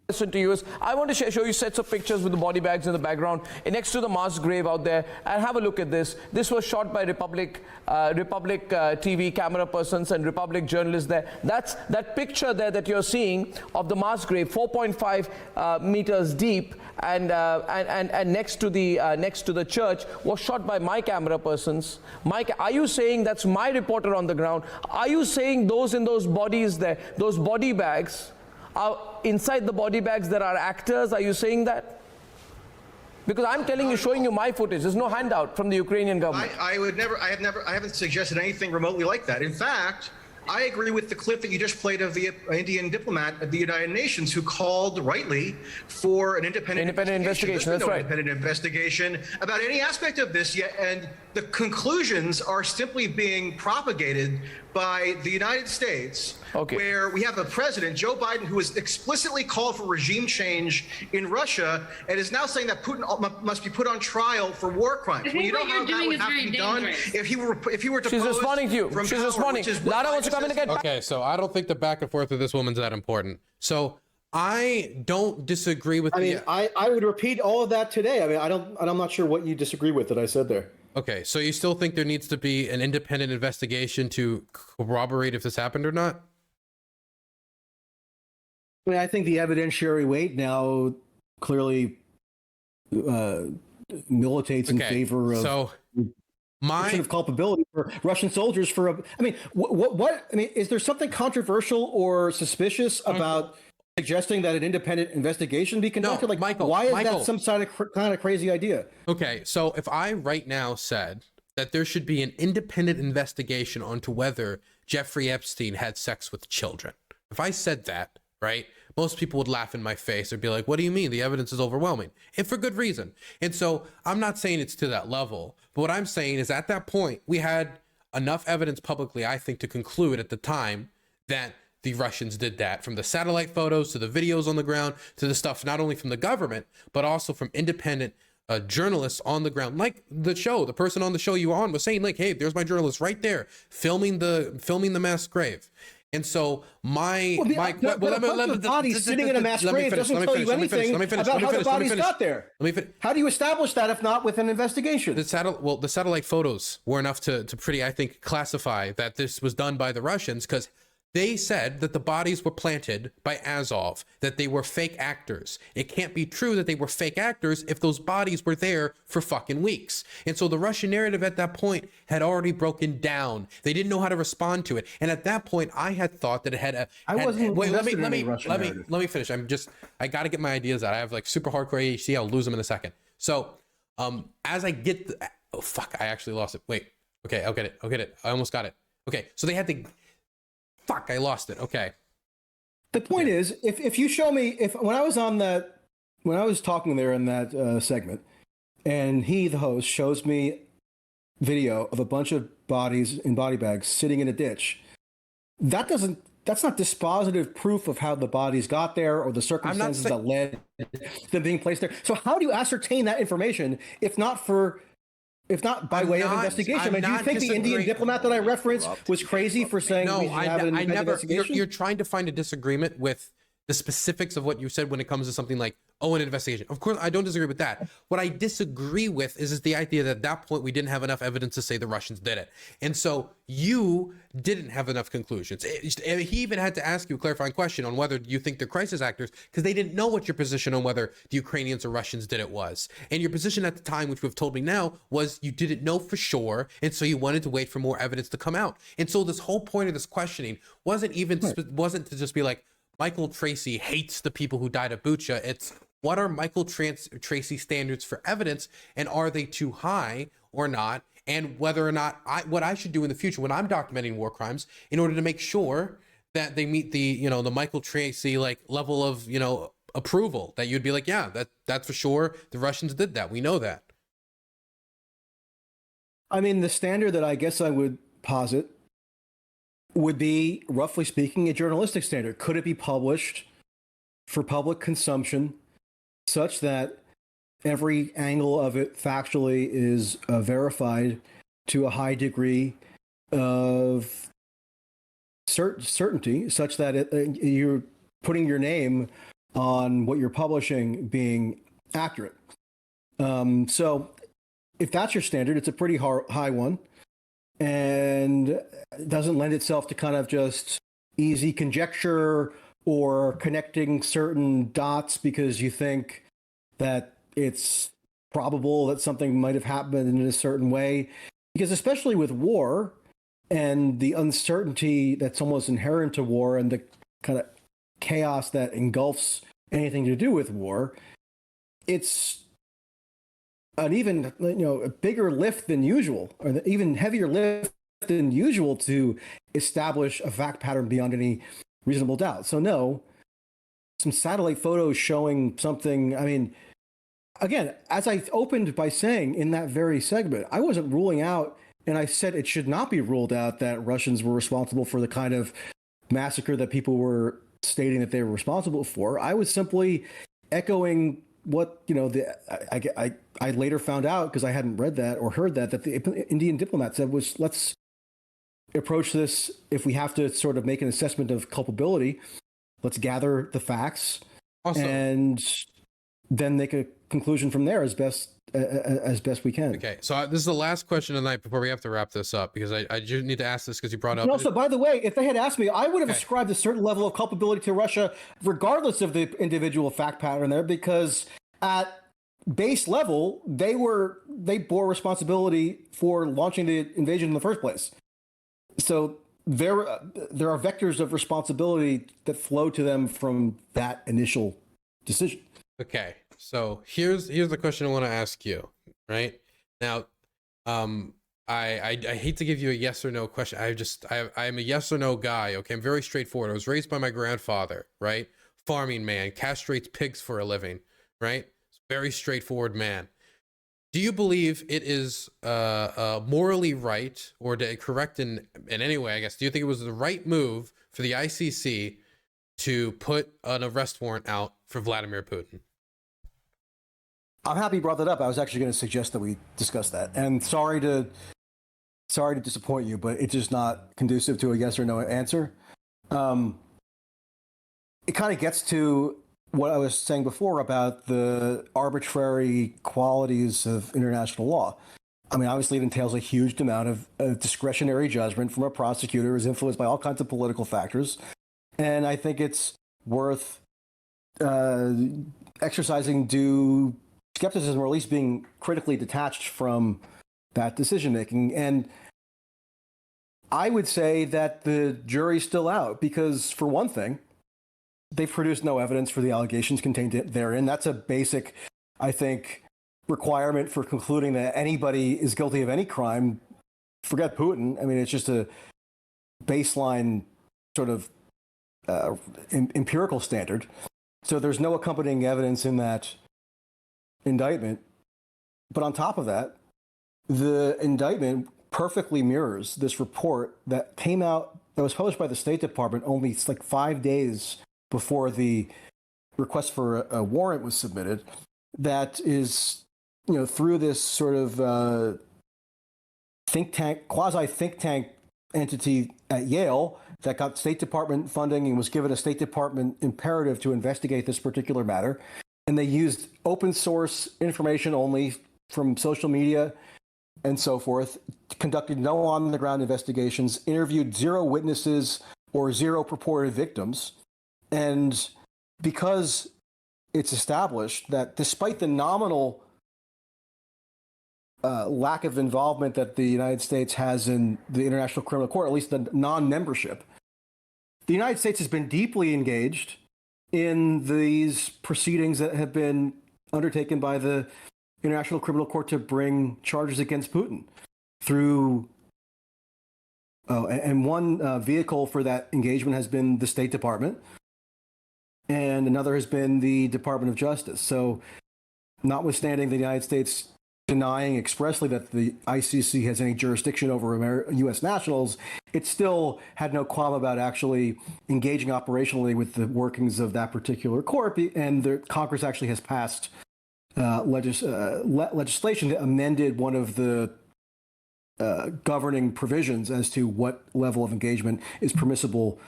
S3: Listen to you is I want to show you sets of pictures with the body bags in the background next to the mass grave out there, and have a look at this. This was shot by Republic TV camera persons and Republic journalists there. That picture there that you're seeing of the mass grave, 4.5 meters deep, and next to the church, was shot by my camera persons. Mike, are you saying that's my reporter on the ground? Are you saying those in those bodies there, those body bags? Inside the body bags there are actors? Are you saying that? Because I'm telling you, showing you my footage. There's no handout from the Ukrainian government.
S5: I haven't suggested anything remotely like that. In fact, I agree with the clip that you just played of the Indian diplomat at the United Nations who called rightly for an independent investigation.
S3: That's right.
S5: Independent investigation about any aspect of this yet, and the conclusions are simply being propagated by the United States, where we have a president, Joe Biden, who has explicitly called for regime change in Russia and is now saying that Putin must be put on trial for war crimes. Well, you know how that would have to be done if he were to.
S3: She's responding to you. She's responding. Lara wants to come in again.
S1: Okay, so I don't think the back and forth with this woman's that important. So I don't disagree with.
S2: I would repeat all of that today. I mean, I'm not sure what you disagree with that I said there.
S1: Okay, so you still think there needs to be an independent investigation to corroborate if this happened or not?
S2: I mean, I think the evidentiary weight now clearly militates in favor of of culpability for Russian soldiers for I mean, what? I mean, is there something controversial or suspicious about suggesting that an independent investigation be conducted?
S1: No, Michael,
S2: why is that some kind of crazy idea?
S1: Okay, so if I right now said that there should be an independent investigation onto whether Jeffrey Epstein had sex with children, if I said that, right, most people would laugh in my face or be like, what do you mean? The evidence is overwhelming, and for good reason. And so I'm not saying it's to that level, but what I'm saying is at that point, we had enough evidence publicly, I think, to conclude at the time that the Russians did that, from the satellite photos to the videos on the ground to the stuff not only from the government, but also from independent journalists on the ground. Like the person on the show you were on was saying, like, hey, there's my journalist right there filming the mass grave. And so body sitting in a mass grave doesn't tell you anything about how the bodies got there. How do you establish that if not with an investigation? The satellite photos were enough to pretty, I think, classify that this was done by the Russians, because they said that the bodies were planted by Azov, that they were fake actors. It can't be true that they were fake actors if those bodies were there for fucking weeks. And so the Russian narrative at that point had already broken down. They didn't know how to respond to it. And at that point, I had thought that it had let me finish. I got to get my ideas out. I have like super hardcore ADHD. I'll lose them in a second. So as I get I actually lost it. Wait. Okay, I'll get it. I almost got it. Okay, so they had to. Fuck, I lost it. Okay.
S2: The point is, if you show me, when I was talking there in that segment, and the host, shows me video of a bunch of bodies in body bags sitting in a ditch, that's not dispositive proof of how the bodies got there or the circumstances that led to them being placed there. So how do you ascertain that information if not by way of investigation? Do you think the Indian diplomat that I referenced was crazy for saying we should have an investigation?
S1: You're trying to find a disagreement with the specifics of what you said when it comes to something like, an investigation. Of course, I don't disagree with that. What I disagree with is the idea that at that point we didn't have enough evidence to say the Russians did it. And so you didn't have enough conclusions. He even had to ask you a clarifying question on whether you think they're crisis actors, because they didn't know what your position on whether the Ukrainians or Russians did it was. And your position at the time, which we've told me now, was you didn't know for sure, and so you wanted to wait for more evidence to come out. And so this whole point of this questioning wasn't to just be like, Michael Tracey hates the people who died at Bucha. It's, what are Michael Tracey standards for evidence, and are they too high or not? And whether or not what I should do in the future when I'm documenting war crimes in order to make sure that they meet the Michael Tracey like level of approval, that you'd be like, yeah, that's for sure, the Russians did that, we know that.
S2: I mean, the standard that I guess I would posit would be, roughly speaking, a journalistic standard. Could it be published for public consumption such that every angle of it factually is verified to a high degree of certainty, such that you're putting your name on what you're publishing being accurate. So if that's your standard, it's a pretty high one, and it doesn't lend itself to kind of just easy conjecture or connecting certain dots because you think that it's probable that something might have happened in a certain way. Because especially with war and the uncertainty that's almost inherent to war and the kind of chaos that engulfs anything to do with war, it's an even, a bigger lift than usual, or an even heavier lift than usual to establish a fact pattern beyond any reasonable doubt. So no, some satellite photos showing something, I mean, again, as I opened by saying in that very segment, I wasn't ruling out, and I said it should not be ruled out that Russians were responsible for the kind of massacre that people were stating that they were responsible for. I was simply echoing what, I later found out, because I hadn't read that or heard that the Indian diplomat said was, let's approach this, if we have to sort of make an assessment of culpability, let's gather the facts and then make a conclusion from there as best we can.
S1: Okay, so this is the last question of the night before we have to wrap this up, because I do need to ask this because you brought up.
S2: No, so by the way, if they had asked me, I would have ascribed a certain level of culpability to Russia, regardless of the individual fact pattern there, because at base level, they bore responsibility for launching the invasion in the first place. So there are vectors of responsibility that flow to them from that initial decision.
S1: Okay, so here's the question I want to ask you. Right now, I hate to give you a yes or no question. I'm a yes or no guy. Okay, I'm very straightforward. I was raised by my grandfather. Right, farming man, castrates pigs for a living. Right, very straightforward man. Do you believe it is morally right or correct in any way, I guess? Do you think it was the right move for the ICC to put an arrest warrant out for Vladimir Putin?
S2: I'm happy you brought that up. I was actually going to suggest that we discuss that. And sorry to disappoint you, but it's just not conducive to a yes or no answer. It kind of gets to what I was saying before about the arbitrary qualities of international law. I mean, obviously it entails a huge amount of discretionary judgment from a prosecutor, is influenced by all kinds of political factors. And I think it's worth exercising due skepticism, or at least being critically detached from that decision-making. And I would say that the jury's still out because, for one thing, they've produced no evidence for the allegations contained therein. That's a basic, I think, requirement for concluding that anybody is guilty of any crime. Forget Putin. I mean, it's just a baseline sort of empirical standard. So there's no accompanying evidence in that indictment. But on top of that, the indictment perfectly mirrors this report that came out, that was published by the State Department only like 5 days before the request for a warrant was submitted, that is, through this sort of quasi think tank entity at Yale that got State Department funding and was given a State Department imperative to investigate this particular matter. And they used open source information only from social media and so forth, conducted no on-the-ground investigations, interviewed 0 witnesses or 0 purported victims. And because it's established that despite the nominal lack of involvement that the United States has in the International Criminal Court, at least the non-membership, the United States has been deeply engaged in these proceedings that have been undertaken by the International Criminal Court to bring charges against Putin through and one vehicle for that engagement has been the State Department, and another has been the Department of Justice. So notwithstanding the United States denying expressly that the ICC has any jurisdiction over U.S. nationals, it still had no qualm about actually engaging operationally with the workings of that particular court. And the Congress actually has passed legislation that amended one of the governing provisions as to what level of engagement is permissible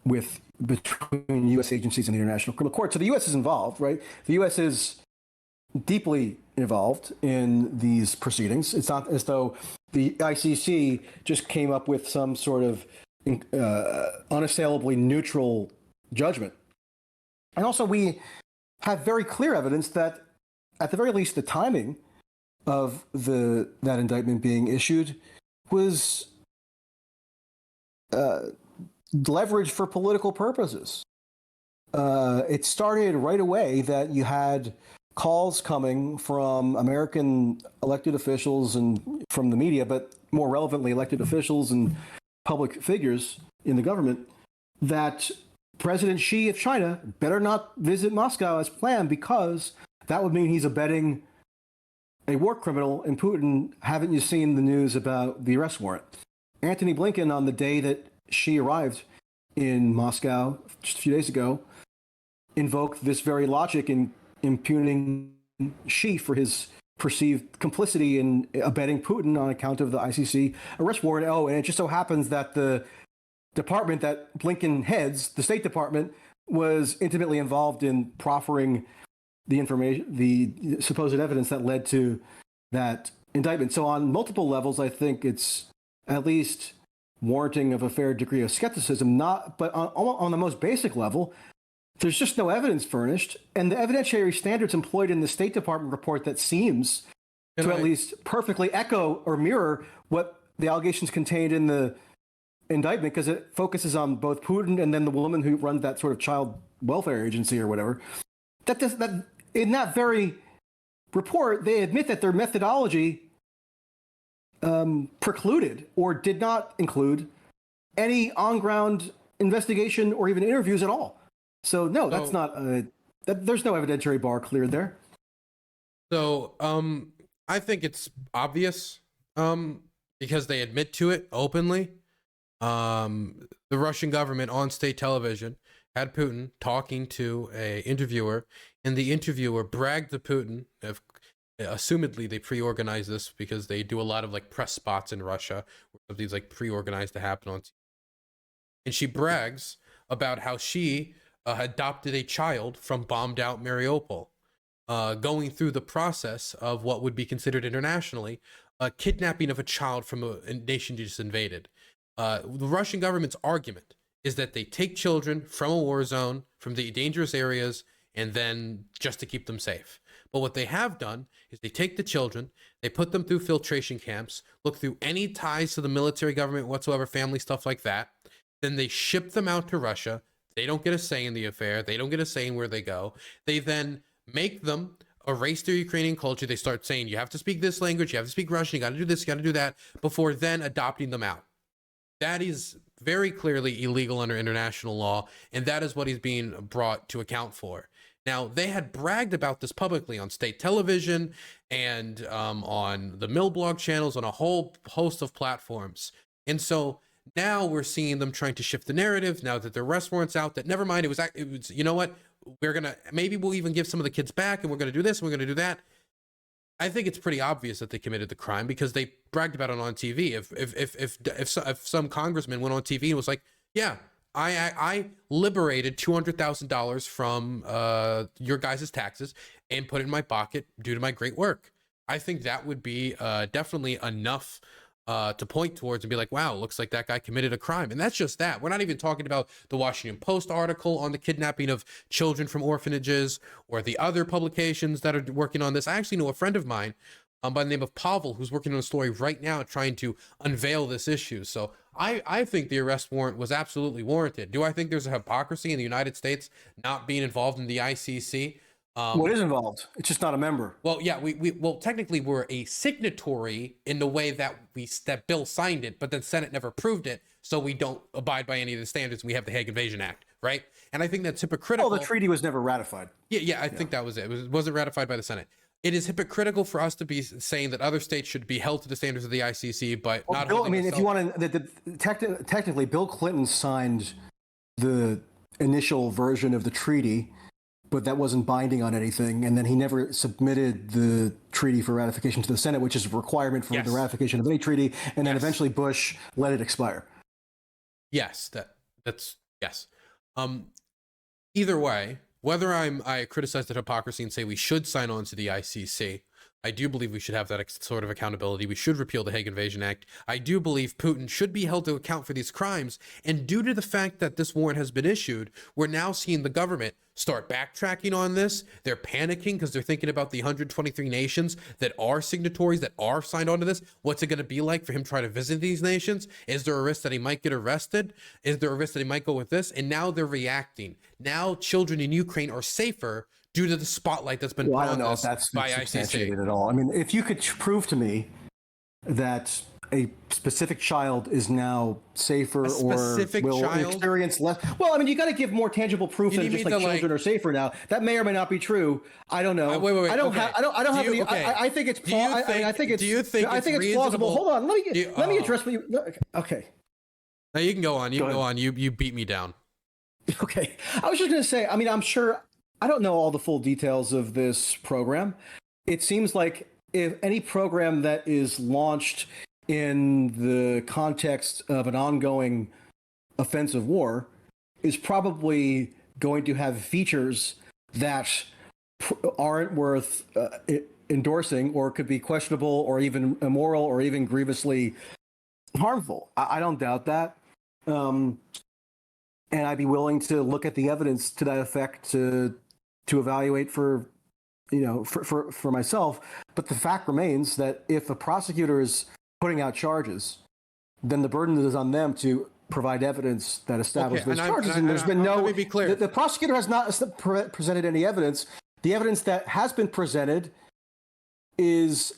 S2: between U.S. agencies and the International Criminal Court. So the U.S. is involved, right? The U.S. is deeply involved in these proceedings. It's not as though the ICC just came up with some sort of unassailably neutral judgment. And also, we have very clear evidence that, at the very least, the timing of that indictment being issued was leveraged for political purposes. It started right away that you had calls coming from American elected officials and from the media, but more relevantly, elected officials and public figures in the government, that President Xi of China better not visit Moscow as planned, because that would mean he's abetting a war criminal in Putin. Haven't you seen the news about the arrest warrant? Antony Blinken, on the day that Xi arrived in Moscow just a few days ago, invoked this very logic in impugning Xi for his perceived complicity in abetting Putin on account of the ICC arrest warrant. Oh, and it just so happens that the department that Blinken heads, the State Department, was intimately involved in proffering the information, the supposed evidence that led to that indictment. So on multiple levels, I think it's at least warranting of a fair degree of skepticism. But on the most basic level, there's just no evidence furnished, and the evidentiary standards employed in the State Department report that seems to at least perfectly echo or mirror what the allegations contained in the indictment, because it focuses on both Putin and then the woman who runs that sort of child welfare agency or whatever. That in that very report, they admit that their methodology precluded or did not include any on-ground investigation or even interviews at all. So no, that's not. There's no evidentiary bar cleared there.
S1: So I think it's obvious because they admit to it openly. The Russian government on state television had Putin talking to a interviewer, and the interviewer bragged to Putin. Assumedly, they pre-organized this because they do a lot of like press spots in Russia, where these like pre-organized to happen on TV. And she brags about how she adopted a child from bombed out Mariupol, going through the process of what would be considered internationally a kidnapping of a child from a nation you just invaded. The Russian government's argument is that they take children from a war zone, from the dangerous areas, and then just to keep them safe. But what they have done is they take the children, they put them through filtration camps, look through any ties to the military government whatsoever, family stuff like that. Then they ship them out to Russia. They don't get a say in the affair. They don't get a say in where they go. They then make them erase their Ukrainian culture. They start saying, you have to speak this language, you have to speak Russian, you got to do this, you got to do that, before then adopting them out. That is very clearly illegal under international law, and that is what he's being brought to account for. Now, they had bragged about this publicly on state television and on the Mill blog channels, on a whole host of platforms. And so now we're seeing them trying to shift the narrative now that their arrest warrant's out, that never mind, it was you know what, maybe we'll even give some of the kids back, and we're going to do this and we're going to do that. I think it's pretty obvious that they committed the crime because they bragged about it on TV. If some congressman went on TV and was like, yeah, I liberated $200,000 from your guys' taxes and put it in my pocket due to my great work, I think that would be definitely enough to point towards and be like, wow, looks like that guy committed a crime. And that's just that. We're not even talking about the Washington Post article on the kidnapping of children from orphanages or the other publications that are working on this. I actually know a friend of mine by the name of Pavel who's working on a story right now trying to unveil this issue. So I think the arrest warrant was absolutely warranted. Do I think there's a hypocrisy in the United States not being involved in the ICC?
S2: What is involved? It's just not a member.
S1: Well, yeah, well, technically we're a signatory in the way that that Bill signed it, but then Senate never approved it, so we don't abide by any of the standards. And we have the Hague Invasion Act, right? And I think that's hypocritical.
S2: Well, the treaty was never ratified.
S1: Yeah, I think that was it. It wasn't ratified by the Senate. it is hypocritical for us to be saying that other states should be held to the standards of the ICC, but not.
S2: Bill, I mean, if you want to, technically, Bill Clinton signed the initial version of the treaty, but that wasn't binding on anything. And then he never submitted the treaty for ratification to the Senate, which is a requirement for the ratification of any treaty. And then eventually Bush let it expire.
S1: Yes, that's yes. Either way, whether I criticize the hypocrisy and say we should sign on to the ICC, I do believe we should have that sort of accountability. We should repeal the Hague Invasion Act. I do believe Putin should be held to account for these crimes. And due to the fact that this warrant has been issued, we're now seeing the government start backtracking on this. They're panicking because they're thinking about the 123 nations that are signatories, that are signed on to this. What's it going to be like for him trying to visit these nations? Is there a risk that he might get arrested? Is there a risk that he might go with this? And now they're reacting. Now children in Ukraine are safer due to the spotlight that's been put on this by ICC.
S2: At all. I mean, if you could prove to me that a specific child is now safer or will experience less. Well, I mean, you got to give more tangible proof than just like children are safer now. That may or may not be true. I don't know.
S1: Wait.
S2: I don't have any. I think it's. I think it's.
S1: Do you think it's
S2: plausible? Hold on. Let me address what you. Okay.
S1: Now you can go on. Go on. You beat me down.
S2: Okay. I was just going to say. I mean, I'm sure. I don't know all the full details of this program. It seems like if any program that is launched in the context of an ongoing offensive war is probably going to have features that aren't worth endorsing or could be questionable or even immoral or even grievously harmful. I don't doubt that. And I'd be willing to look at the evidence to that effect to evaluate for myself. But the fact remains that if a prosecutor is putting out charges, then the burden is on them to provide evidence that establishes those charges. And there's been
S1: let me be clear.
S2: The prosecutor has not presented any evidence. The evidence that has been presented is,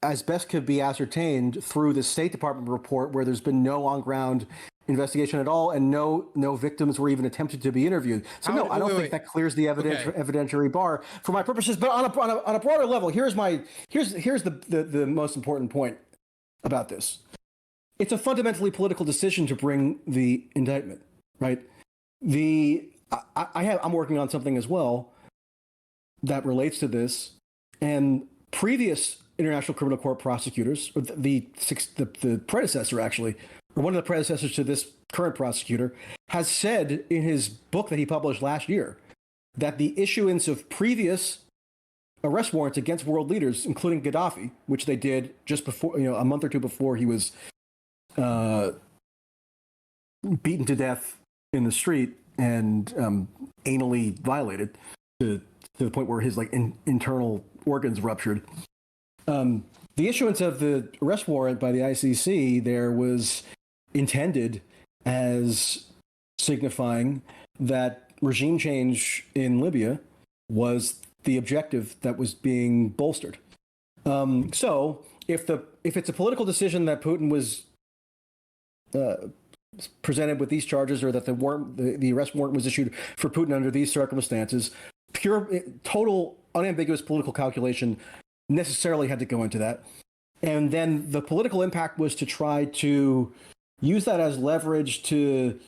S2: as best could be ascertained, through the State Department report, where there's been no on-ground investigation at all, and no victims were even attempted to be interviewed. So I don't think that clears the evidentiary bar for my purposes. But on a broader level, here's the most important point about this. It's a fundamentally political decision to bring the indictment, right? I'm working on something as well that relates to this, and previous International Criminal Court prosecutors, or the predecessor actually, or one of the predecessors to this current prosecutor, has said in his book that he published last year that the issuance of previous arrest warrants against world leaders, including Gaddafi, which they did just before, a month or two before he was beaten to death in the street and anally violated to the point where his internal organs ruptured. The issuance of the arrest warrant by the ICC there was intended as signifying that regime change in Libya was the objective that was being bolstered. So if it's a political decision that Putin was presented with these charges, or that the arrest warrant was issued for Putin under these circumstances, total unambiguous political calculation necessarily had to go into that. And then the political impact was to try to use that as leverage to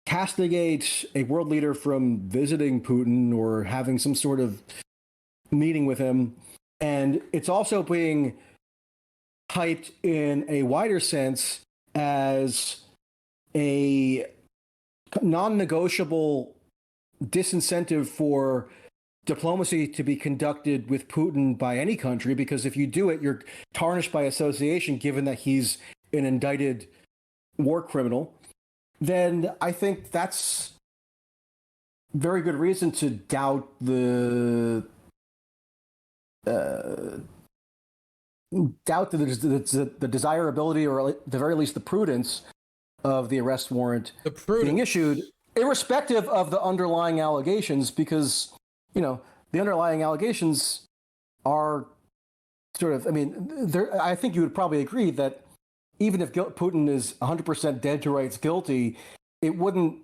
S2: castigate a world leader from visiting Putin or having some sort of meeting with him. And it's also being hyped in a wider sense as a non-negotiable disincentive for diplomacy to be conducted with Putin by any country, because if you do it, you're tarnished by association, given that he's an indicted war criminal. Then I think that's very good reason to doubt the desirability, or at the very least the prudence, of the arrest warrant being issued, irrespective of the underlying allegations, because the underlying allegations are sort of, I think you would probably agree that even if Putin is 100% dead to rights guilty, it wouldn't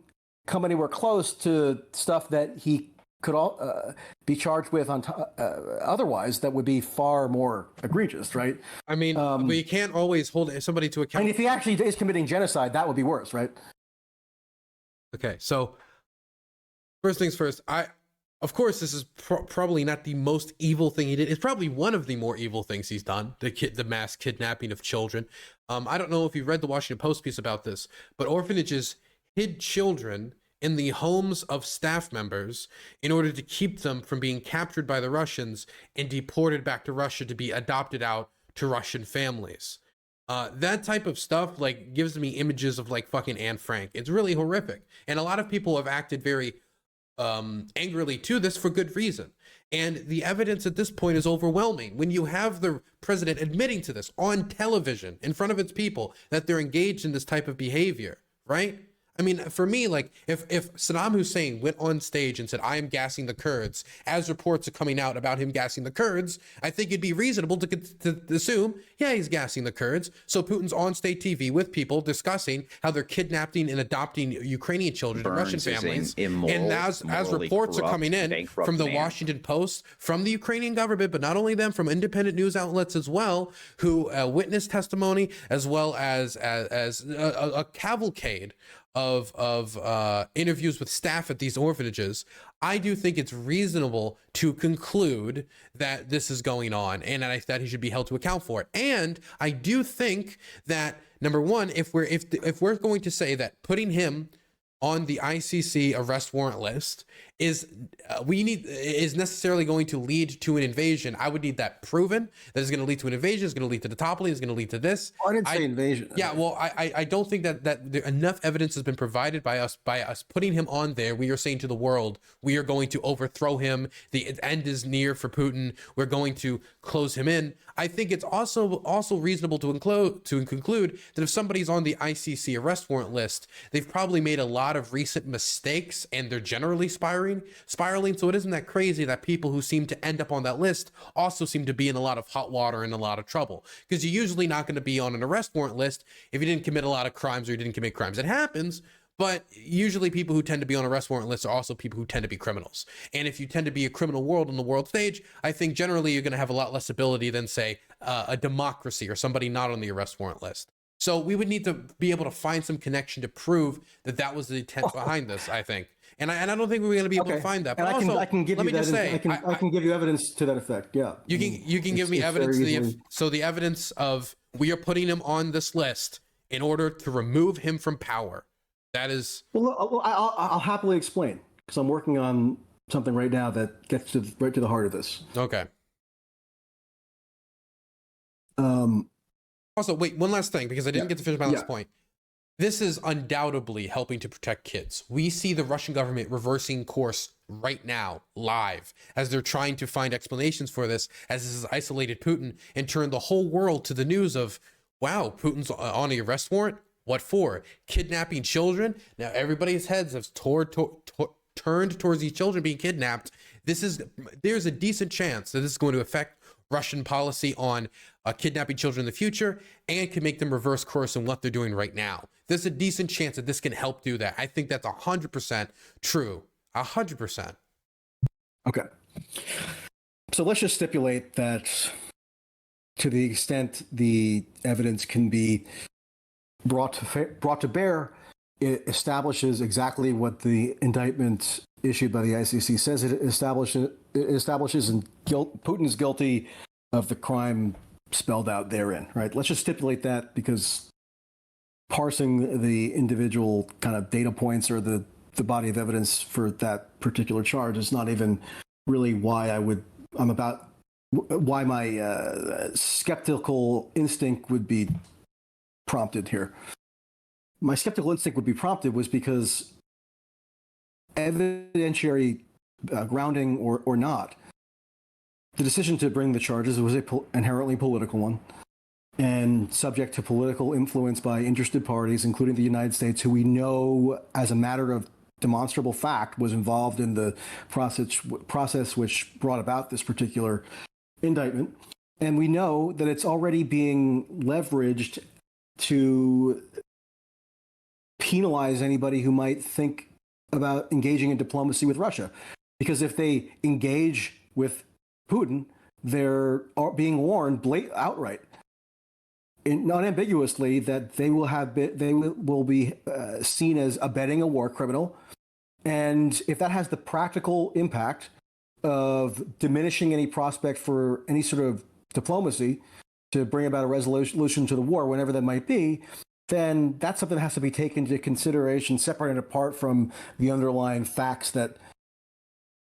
S2: come anywhere close to stuff that he could be charged with otherwise that would be far more egregious, right?
S1: I mean, we can't always hold somebody to account.
S2: And if he actually is committing genocide, that would be worse, right?
S1: Okay, so first things first, of course, this is probably not the most evil thing he did. It's probably one of the more evil things he's done, the mass kidnapping of children. I don't know if you read the Washington Post piece about this, but orphanages hid children in the homes of staff members in order to keep them from being captured by the Russians and deported back to Russia to be adopted out to Russian families. That type of stuff like gives me images of like fucking Anne Frank. It's really horrific. And a lot of people have acted very angrily to this for good reason. And the evidence at this point is overwhelming. When you have the president admitting to this on television in front of its people that they're engaged in this type of behavior, right? I mean, for me, like if Saddam Hussein went on stage and said, I am gassing the Kurds, as reports are coming out about him gassing the Kurds, I think it'd be reasonable to assume, yeah, he's gassing the Kurds. So Putin's on state TV with people discussing how they're kidnapping and adopting Ukrainian children to Russian families. And as reports are coming in from the Washington Post, from the Ukrainian government, but not only them, from independent news outlets as well, who witnessed testimony, as well as a cavalcade of interviews with staff at these orphanages, I do think it's reasonable to conclude that this is going on and that he should be held to account for it. And I do think that, number one, if we're going to say that putting him on the ICC arrest warrant list is necessarily going to lead to an invasion, I would need that proven. That is going to lead to an invasion. It's going to lead to the toppling. It's going to lead to this.
S2: I didn't say invasion.
S1: Yeah, well, I don't think that enough evidence has been provided by us putting him on there. We are saying to the world, we are going to overthrow him. The end is near for Putin. We're going to close him in. I think it's also reasonable to conclude that if somebody's on the ICC arrest warrant list, they've probably made a lot of recent mistakes and they're generally spiraling. So it isn't that crazy that people who seem to end up on that list also seem to be in a lot of hot water and a lot of trouble, because you're usually not going to be on an arrest warrant list if you didn't commit a lot of crimes or you didn't commit crimes. It happens. But usually people who tend to be on arrest warrant lists are also people who tend to be criminals. And if you tend to be a criminal world on the world stage, I think generally you're going to have a lot less ability than, say, a democracy or somebody not on the arrest warrant list. So we would need to be able to find some connection to prove that that was the intent behind this, I think. And I don't think we're going to be able to find that. But
S2: and
S1: also,
S2: I can give
S1: let
S2: you
S1: me just say,
S2: I can give you evidence to that effect. Yeah.
S1: You can give me evidence. The evidence of we are putting him on this list in order to remove him from power. That is.
S2: Well, I'll happily explain, because I'm working on something right now that gets right to the heart of this.
S1: Okay. Also, wait, one last thing, because I didn't get to finish my last point. This is undoubtedly helping to protect kids. We see the Russian government reversing course right now, live, as they're trying to find explanations for this, as this has isolated Putin and turned the whole world to the news of, wow, Putin's on an arrest warrant? What for? Kidnapping children? Now everybody's heads have turned towards these children being kidnapped. There's a decent chance that this is going to affect Russian policy on kidnapping children in the future and can make them reverse course in what they're doing right now. There's a decent chance that this can help do that. I think that's 100% true. 100%. Okay.
S2: So let's just stipulate that to the extent the evidence can be brought to bear, it establishes exactly what the indictment issued by the ICC says. It establishes Putin is guilty of the crime spelled out therein, right? Let's just stipulate that, because parsing the individual kind of data points or the body of evidence for that particular charge is not even really why my skeptical instinct would be prompted here. My skeptical instinct would be prompted was because evidentiary grounding or not, the decision to bring the charges was an inherently political one and subject to political influence by interested parties, including the United States, who we know, as a matter of demonstrable fact, was involved in the process which brought about this particular indictment. And we know that it's already being leveraged to penalize anybody who might think about engaging in diplomacy with Russia. because if they engage with Putin, they're being warned outright, unambiguously, that they will be seen as abetting a war criminal. And if that has the practical impact of diminishing any prospect for any sort of diplomacy to bring about a resolution to the war, whenever that might be, then that's something that has to be taken into consideration, separate and apart from the underlying facts that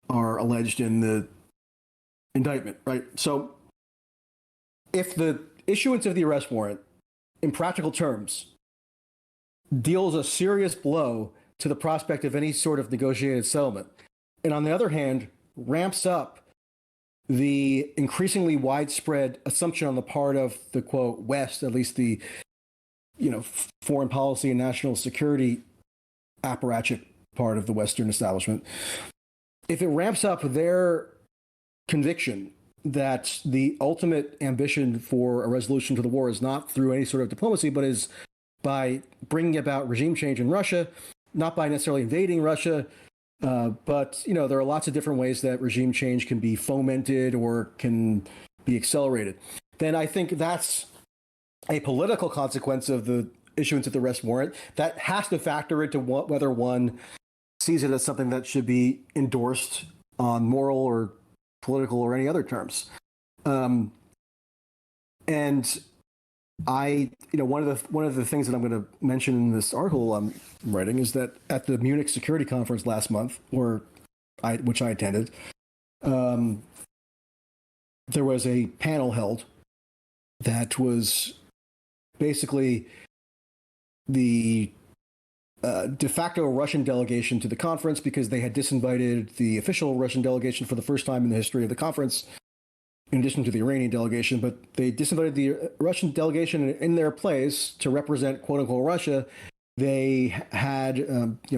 S2: are alleged in the indictment, right? So if the issuance of the arrest warrant, in practical terms, deals a serious blow to the prospect of any sort of negotiated settlement, and on the other hand, ramps up the increasingly widespread assumption on the part of the, quote, West, at least the, foreign policy and national security apparatchik part of the Western establishment, if it ramps up their conviction that the ultimate ambition for a resolution to the war is not through any sort of diplomacy, but is by bringing about regime change in Russia, not by necessarily invading Russia, but there are lots of different ways that regime change can be fomented or can be accelerated, then I think that's a political consequence of the issuance of the arrest warrant that has to factor into whether one sees it as something that should be endorsed on moral or political or any other terms. And I, one of the things that I'm going to mention in this article I'm writing is that at the Munich Security Conference last month, which I attended, there was a panel held that was basically the de facto Russian delegation to the conference, because they had disinvited the official Russian delegation for the first time in the history of the conference, in addition to the Iranian delegation. But they disinvited the Russian delegation in their place to represent, quote unquote, Russia. They had,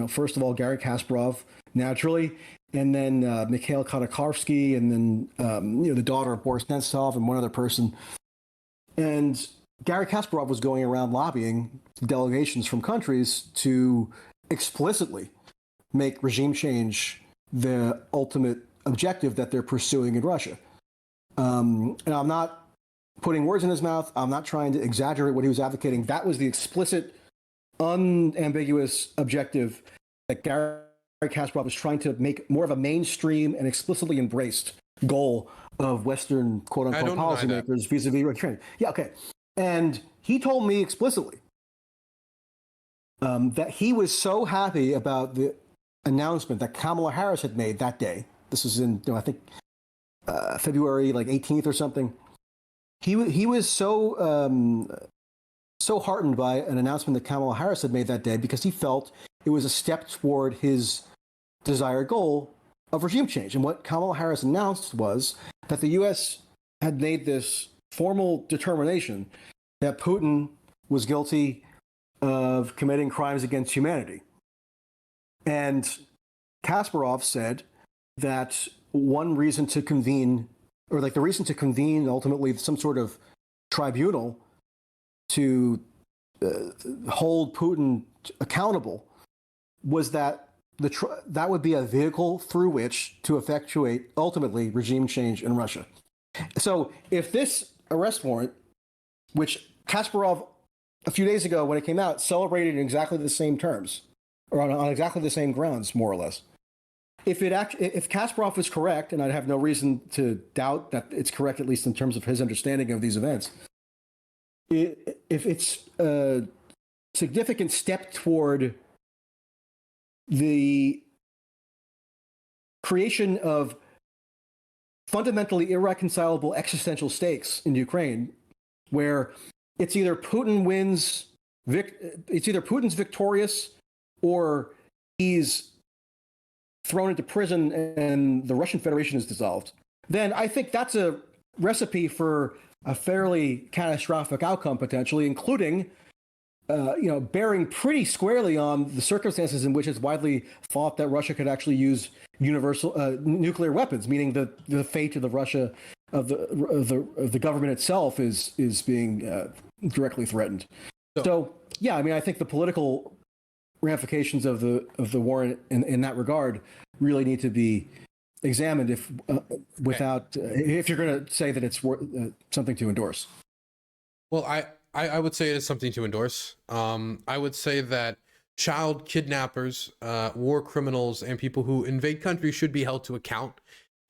S2: first of all, Garry Kasparov, naturally, and then Mikhail Khodorkovsky, and then, the daughter of Boris Nemtsov, and one other person. And Garry Kasparov was going around lobbying delegations from countries to explicitly make regime change the ultimate objective that they're pursuing in Russia. And I'm not putting words in his mouth. I'm not trying to exaggerate what he was advocating. That was the explicit, unambiguous objective that Garry Kasparov was trying to make more of a mainstream and explicitly embraced goal of Western, quote unquote, policymakers vis-a-vis Ukraine. Yeah, okay. And he told me explicitly that he was so happy about the announcement that Kamala Harris had made that day. This was in, I think, February 18th or something. He was so heartened by an announcement that Kamala Harris had made that day, because he felt it was a step toward his desired goal of regime change. And what Kamala Harris announced was that the U.S. had made this formal determination that Putin was guilty of committing crimes against humanity. And Kasparov said that one reason to convene, or the reason to convene ultimately some sort of tribunal to hold Putin accountable, was that that would be a vehicle through which to effectuate ultimately regime change in Russia. So if this arrest warrant, which Kasparov a few days ago when it came out celebrated in exactly the same terms, or on exactly the same grounds, more or less, if Kasparov is correct, and I have no reason to doubt that it's correct, at least in terms of his understanding of these events, if it's a significant step toward the creation of fundamentally irreconcilable existential stakes in Ukraine, where it's either Putin wins, it's either Putin's victorious, or he's thrown into prison and the Russian Federation is dissolved, then I think that's a recipe for a fairly catastrophic outcome, potentially, including bearing pretty squarely on the circumstances in which it's widely thought that Russia could actually use universal nuclear weapons, meaning the fate of the Russia of the government itself is being directly threatened. So yeah, I mean, I think the political ramifications of the warrant in that regard really need to be examined if without if you're going to say that it's something to endorse.
S1: Well, I would say it is something to endorse. I would say that child kidnappers, war criminals, and people who invade countries should be held to account.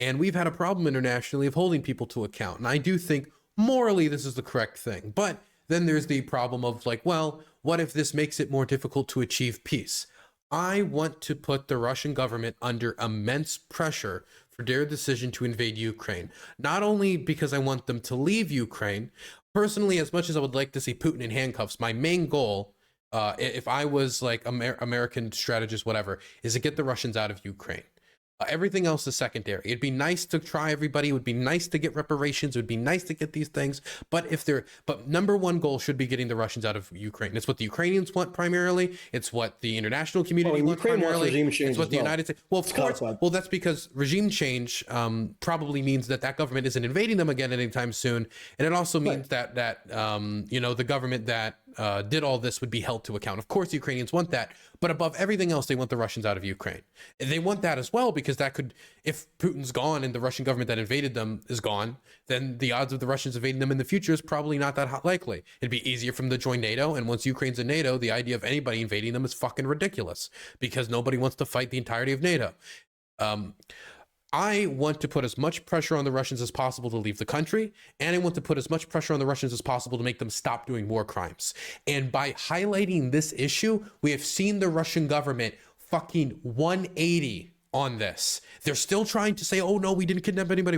S1: And we've had a problem internationally of holding people to account. And I do think morally this is the correct thing. But then there's the problem of like, well, what if this makes it more difficult to achieve peace? I want to put the Russian government under immense pressure for their decision to invade Ukraine. Not only because I want them to leave Ukraine, personally, as much as I would like to see Putin in handcuffs, my main goal, if I was like American strategist, whatever, is to get the Russians out of Ukraine. Everything else is secondary. It'd be nice to try everybody. It would be nice to get reparations. It would be nice to get these things. But number one goal should be getting the Russians out of Ukraine. It's what the Ukrainians want primarily. It's what the international community wants primarily. It's what the United States. Well, of course. Well, that's because regime change probably means that government isn't invading them again anytime soon, and it also means that the government that did all this would be held to account. Of course, the Ukrainians want that, but above everything else, they want the Russians out of Ukraine. And they want that as well because that could, if Putin's gone and the Russian government that invaded them is gone, then the odds of the Russians invading them in the future is probably not that likely. It'd be easier for them to join NATO, and once Ukraine's in NATO, the idea of anybody invading them is fucking ridiculous because nobody wants to fight the entirety of NATO. I want to put as much pressure on the Russians as possible to leave the country, and I want to put as much pressure on the Russians as possible to make them stop doing war crimes. And by highlighting this issue, we have seen the Russian government fucking 180 on this. They're still trying to say, oh no, we didn't kidnap anybody,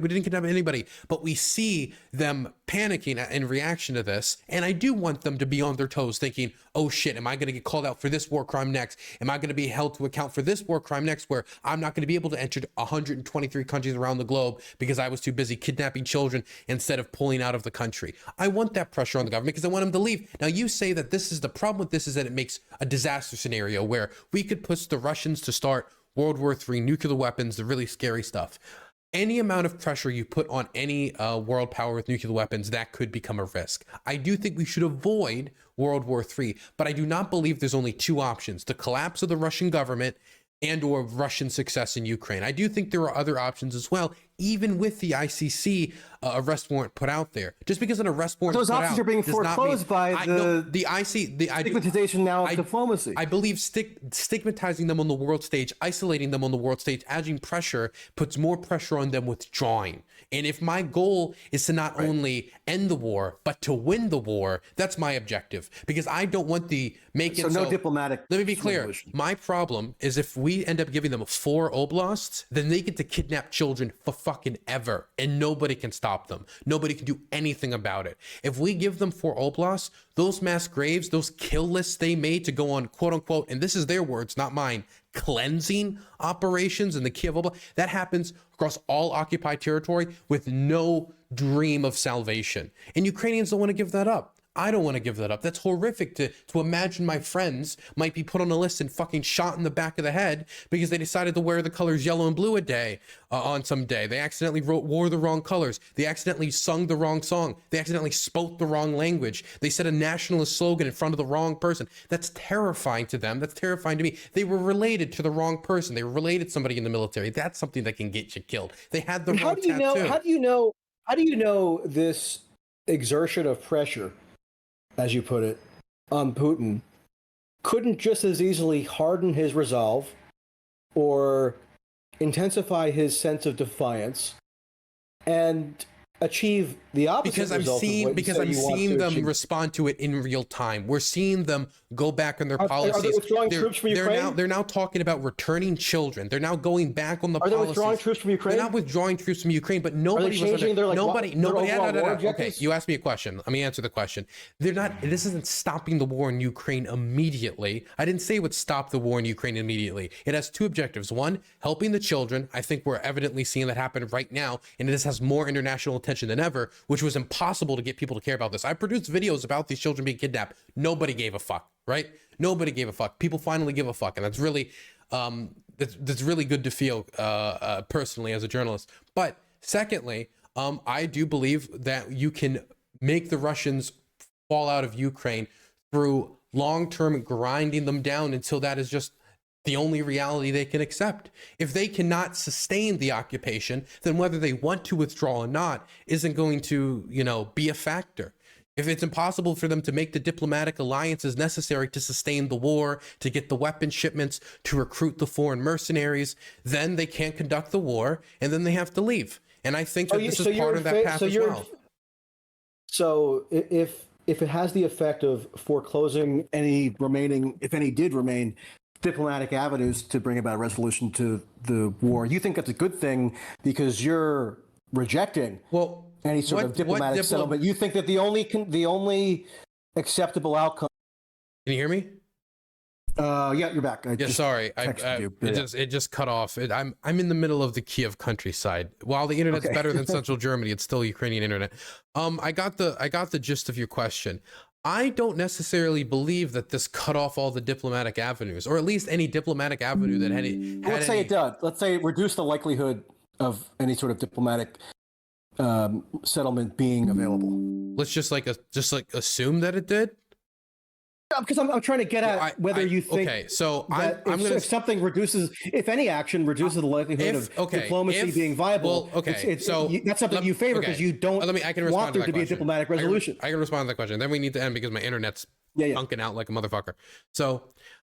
S1: but we see them panicking in reaction to this. And I do want them to be on their toes thinking, oh shit, am I going to get called out for this war crime next? Am I going to be held to account for this war crime next, where I'm not going to be able to enter 123 countries around the globe because I was too busy kidnapping children instead of pulling out of the country? I want that pressure on the government because I want them to leave. Now you say that this is the problem with this is that it makes a disaster scenario where we could push the Russians to start World War III, nuclear weapons, the really scary stuff. Any amount of pressure you put on any world power with nuclear weapons, that could become a risk. I do think we should avoid World War III, but I do not believe there's only two options: the collapse of the Russian government and or Russian success in Ukraine. I do think there are other options as well, even with the ICC arrest warrant put out there. Just because an arrest warrant
S2: those options are being foreclosed by the stigmatization now of diplomacy.
S1: I believe stigmatizing them on the world stage, isolating them on the world stage, adding pressure puts more pressure on them withdrawing. And if my goal is to not only end the war, but to win the war, that's my objective. Because I don't want the
S2: so no diplomatic.
S1: Let me be clear.
S2: solution.
S1: My problem is if we end up giving them 4 oblasts, then they get to kidnap children for fucking ever, and nobody can stop them. Nobody can do anything about it. If we give them 4 oblasts, those mass graves, those kill lists they made to go on quote unquote, and this is their words, not mine, cleansing operations in the Kiev Oblast, that happens across all occupied territory with no dream of salvation. And Ukrainians don't want to give that up. I don't want to give that up. That's horrific to imagine my friends might be put on a list and fucking shot in the back of the head because they decided to wear the colors yellow and blue a day on some day. They accidentally wore the wrong colors. They accidentally sung the wrong song. They accidentally spoke the wrong language. They said a nationalist slogan in front of the wrong person. That's terrifying to them. That's terrifying to me. They were related to the wrong person. They were related to somebody in the military. That's something that can get you killed. They had the wrong tattoo.
S2: How do you know this exertion of pressure, as you put it, on Putin couldn't just as easily harden his resolve or intensify his sense of defiance and achieve the opposite
S1: because I'm seeing them respond to it in real time. We're seeing them go back on their policies.
S2: Are they withdrawing troops from Ukraine?
S1: They're now talking about returning children. They're now going back on the policies.
S2: Are they withdrawing troops from Ukraine?
S1: They're not withdrawing troops from Ukraine, but nobody was
S2: changing their, like,
S1: nobody. Okay, you asked me a question. Let me answer the question. They're not. This isn't stopping the war in Ukraine immediately. I didn't say it would stop the war in Ukraine immediately. It has 2 objectives. One, helping the children. I think we're evidently seeing that happen right now, and this has more international attention than ever, which was impossible to get people to care about this. I produced videos about these children being kidnapped. Nobody gave a fuck, right? Nobody gave a fuck. People finally give a fuck, and that's really that's really good to feel personally as a journalist. But secondly, I do believe that you can make the Russians fall out of Ukraine through long-term grinding them down until that is just the only reality they can accept. If they cannot sustain the occupation, then whether they want to withdraw or not isn't going to, be a factor. If it's impossible for them to make the diplomatic alliances necessary to sustain the war, to get the weapon shipments, to recruit the foreign mercenaries, then they can't conduct the war, and then they have to leave. And I think that this is part of that path as well.
S2: So if it has the effect of foreclosing any remaining, if any did remain, diplomatic avenues to bring about a resolution to the war, you think that's a good thing because you're rejecting any sort of diplomatic settlement. You think that the only acceptable outcome.
S1: Can you hear me?
S2: Yeah, you're back.
S1: Sorry. It just cut off. I'm in the middle of the Kiev countryside. While the internet's better than central Germany, it's still Ukrainian internet. I got the gist of your question. I don't necessarily believe that this cut off all the diplomatic avenues, or at least any diplomatic avenue that had
S2: Let's say it does. Let's say it reduced the likelihood of any sort of diplomatic settlement being available.
S1: Let's just assume that it did.
S2: Because I'm trying to get at whether you think if something reduces, if any action reduces the likelihood of diplomacy being viable, that's something you favor because you don't want there to be a diplomatic resolution.
S1: I can respond to that question. Then we need to end because my internet's bunking out like a motherfucker. So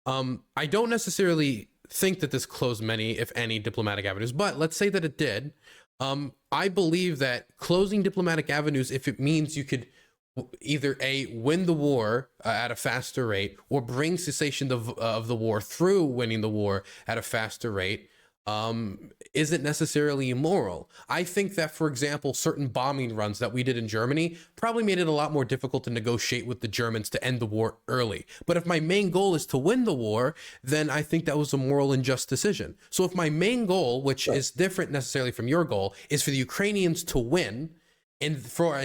S1: I don't necessarily think that this closed many, if any, diplomatic avenues, but let's say that it did. I believe that closing diplomatic avenues, if it means you could either win the war at a faster rate or bring cessation of the war through winning the war at a faster rate, isn't necessarily immoral. I think that, for example, certain bombing runs that we did in Germany probably made it a lot more difficult to negotiate with the Germans to end the war early. But if my main goal is to win the war, then I think that was a moral and just decision. So if my main goal, which is different necessarily from your goal, is for the Ukrainians to win, and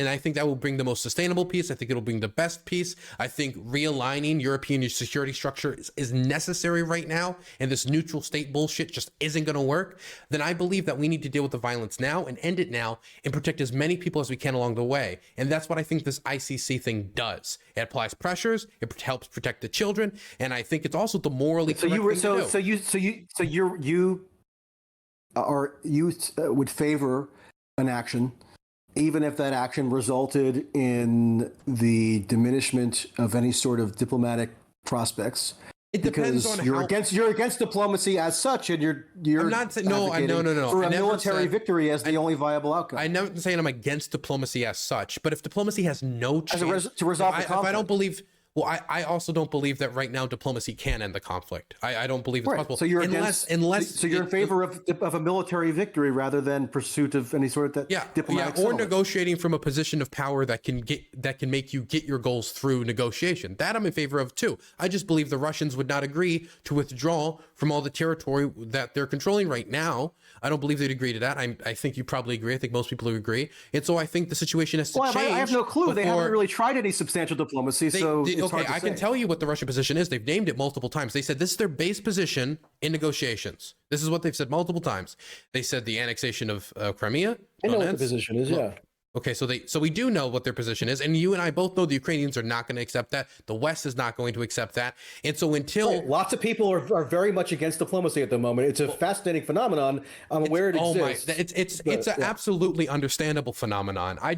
S1: I think that will bring the most sustainable peace. I think it'll bring the best peace. I think realigning European security structure is necessary right now, and this neutral state bullshit just isn't going to work. Then I believe that we need to deal with the violence now and end it now and protect as many people as we can along the way. And that's what I think this ICC thing does. It applies pressures. It helps protect the children, and I think it's also the morally correct thing to do.
S2: You would favor an action, even if that action resulted in the diminishment of any sort of diplomatic prospects.
S1: It depends on
S2: you're against diplomacy as such, and you're
S1: I'm not saying no
S2: for a military victory as the only viable outcome.
S1: I'm never saying I'm against diplomacy as such, but if diplomacy has no chance
S2: to resolve the conflict,
S1: if I don't believe. Well, I also don't believe that right now diplomacy can end the conflict. I don't believe it's possible.
S2: So you're you're in favor of a military victory rather than pursuit of any sort of diplomatic settlement.
S1: Negotiating from a position of power that can make you get your goals through negotiation. That I'm in favor of too. I just believe the Russians would not agree to withdraw from all the territory that they're controlling right now. I don't believe they'd agree to that. I think you probably agree. I think most people agree. And so I think the situation has to change.
S2: I have no clue. They haven't really tried any substantial diplomacy,
S1: I can tell you what the Russian position is. They've named it multiple times. They said this is their base position in negotiations. This is what they've said multiple times. They said the annexation of Crimea.
S2: I know what the position is, yeah.
S1: Okay, so we do know what their position is, and you and I both know the Ukrainians are not going to accept that. The West is not going to accept that, and so until
S2: lots of people are very much against diplomacy at the moment. It's a fascinating phenomenon. I'm aware it exists.
S1: It's an absolutely understandable phenomenon. I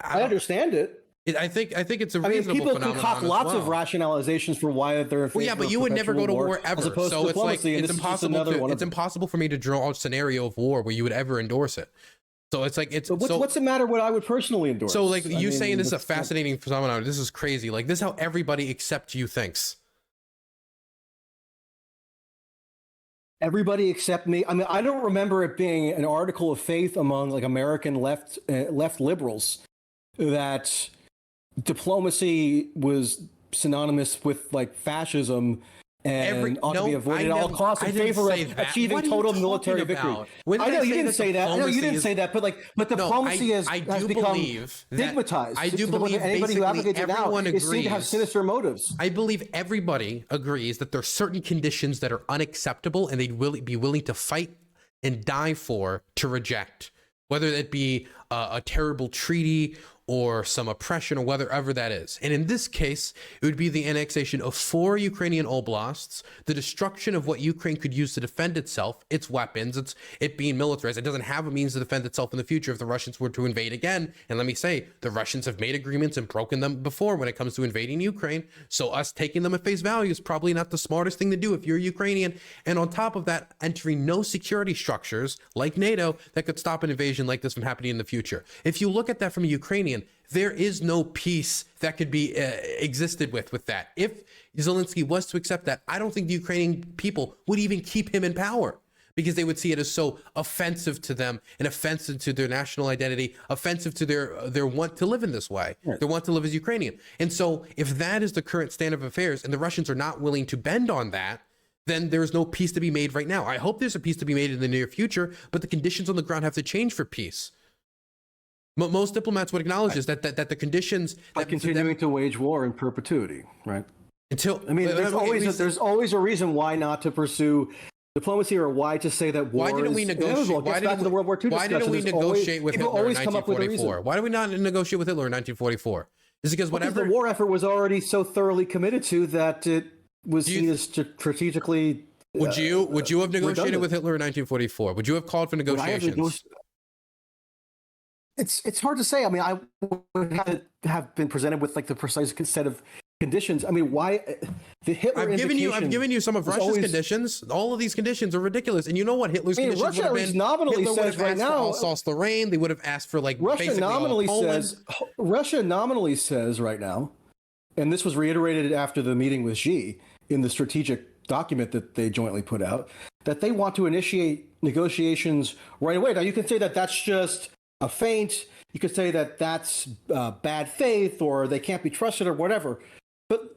S2: understand it.
S1: I think it's a reasonable phenomenon.
S2: People concoct lots of rationalizations for why they're.
S1: But you would never go to war ever. So it's impossible. It's impossible for me to draw a scenario of war where you would ever endorse it. So it's like
S2: what's the matter? What I would personally endorse.
S1: So saying this is a fascinating phenomenon. This is crazy. Like this is how everybody except you thinks.
S2: Everybody except me. I mean, I don't remember it being an article of faith among American left liberals that diplomacy was synonymous with fascism and ought to be avoided at all costs in favor of achieving total military victory. I know you didn't say that. I know you didn't say that, but diplomacy has become stigmatized.
S1: I do believe
S2: anybody who advocates it now is seen to have sinister motives.
S1: I believe everybody agrees that there are certain conditions that are unacceptable and they'd be willing to fight and die for to reject. Whether it be a terrible treaty or some oppression or whatever that is. And in this case, it would be the annexation of 4 Ukrainian oblasts, the destruction of what Ukraine could use to defend itself, its weapons, it being militarized. It doesn't have a means to defend itself in the future if the Russians were to invade again. And let me say, the Russians have made agreements and broken them before when it comes to invading Ukraine. So us taking them at face value is probably not the smartest thing to do if you're Ukrainian. And on top of that, entering no security structures like NATO that could stop an invasion like this from happening in the future. If you look at that from a Ukrainian, there is no peace that could be existed with that. If Zelensky was to accept that, I don't think the Ukrainian people would even keep him in power, because they would see it as so offensive to them and offensive to their national identity, offensive to their want to live in this way, their want to live as Ukrainian. And so if that is the current stand of affairs and the Russians are not willing to bend on that, then there's no peace to be made right now. I hope there's a peace to be made in the near future, but the conditions on the ground have to change for peace. Most diplomats would acknowledge this, that the conditions
S2: by continuing to wage war in perpetuity, right?
S1: Until
S2: I mean, there's always a reason why not to pursue diplomacy, or why to say that war.
S1: Why didn't we negotiate? Why didn't we negotiate with Hitler in 1944? Why did we not negotiate with Hitler in 1944? Is it because whatever
S2: the war effort was already so thoroughly committed to that it was seen as strategically.
S1: Would you have negotiated with Hitler in 1944? Would you have called for negotiations?
S2: It's hard to say. I mean, I would have been presented with like the precise set of conditions. I mean, why the Hitler? I've
S1: given you some of Russia's conditions. All of these conditions are ridiculous. And you know what Hitler's conditions
S2: Russia
S1: would have been?
S2: Nominally
S1: Hitler
S2: says right now,
S1: Alsace-Lorraine. They would have asked for like
S2: Russia nominally says right now, and this was reiterated after the meeting with Xi in the strategic document that they jointly put out, that they want to initiate negotiations right away. Now you can say that that's just a feint. You could say that that's bad faith, or they can't be trusted, or whatever. But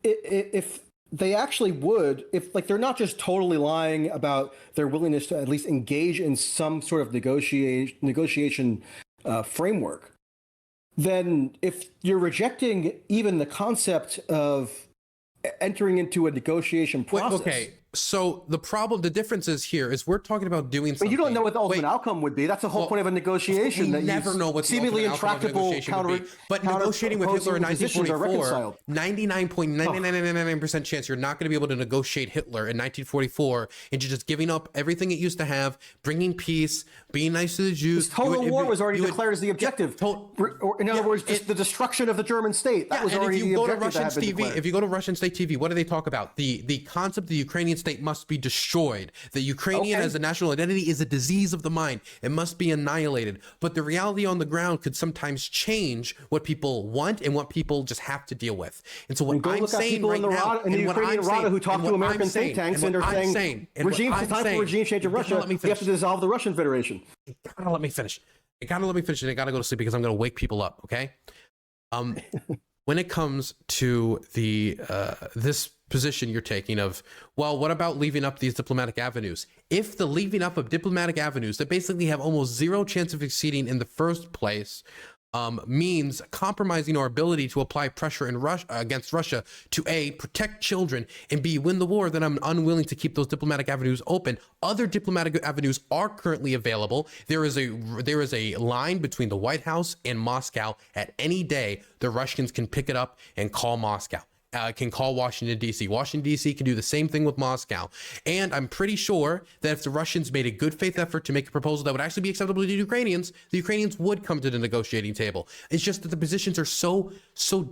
S2: if they actually would, if like they're not just totally lying about their willingness to at least engage in some sort of negotiation framework, then if you're rejecting even the concept of entering into a negotiation process.
S1: Okay. So the difference is here is we're talking about doing something.
S2: But you don't know what the ultimate outcome would be. That's the whole point of a negotiation.
S1: You never know what the
S2: seemingly intractable
S1: counter. But negotiating with Hitler in 1944, 99.9999% chance you're not going to be able to negotiate Hitler in 1944 into just giving up everything it used to have, bringing peace, being nice to the Jews.
S2: Total war was already declared as the objective. In other words, just the destruction of the German state. That was already the objective.
S1: If you go to Russian state TV, what do they talk about? The concept of the Ukrainian state must be destroyed. The Ukrainian as a national identity is a disease of the mind. It must be annihilated. But the reality on the ground could sometimes change what people want and what people just have to deal with. And so what I'm saying right now,
S2: in the Ukrainian Rada who talk to American think tanks and are saying, it's time for regime change in Russia. You have to dissolve the Russian Federation.
S1: You gotta let me finish. You gotta let me finish, and I gotta go to sleep because I'm gonna wake people up. Okay. When it comes to the this position you're taking of, well, what about leaving up these diplomatic avenues? If the leaving up of diplomatic avenues that basically have almost zero chance of succeeding in the first place means compromising our ability to apply pressure in against Russia to A, protect children, and B, win the war, then I'm unwilling to keep those diplomatic avenues open. Other diplomatic avenues are currently available. There is a line between the White House and Moscow. At any day, the Russians can pick it up and call Moscow. Can call Washington, D.C. Washington, D.C. can do the same thing with Moscow. And I'm pretty sure that if the Russians made a good faith effort to make a proposal that would actually be acceptable to the Ukrainians would come to the negotiating table. It's just that the positions are so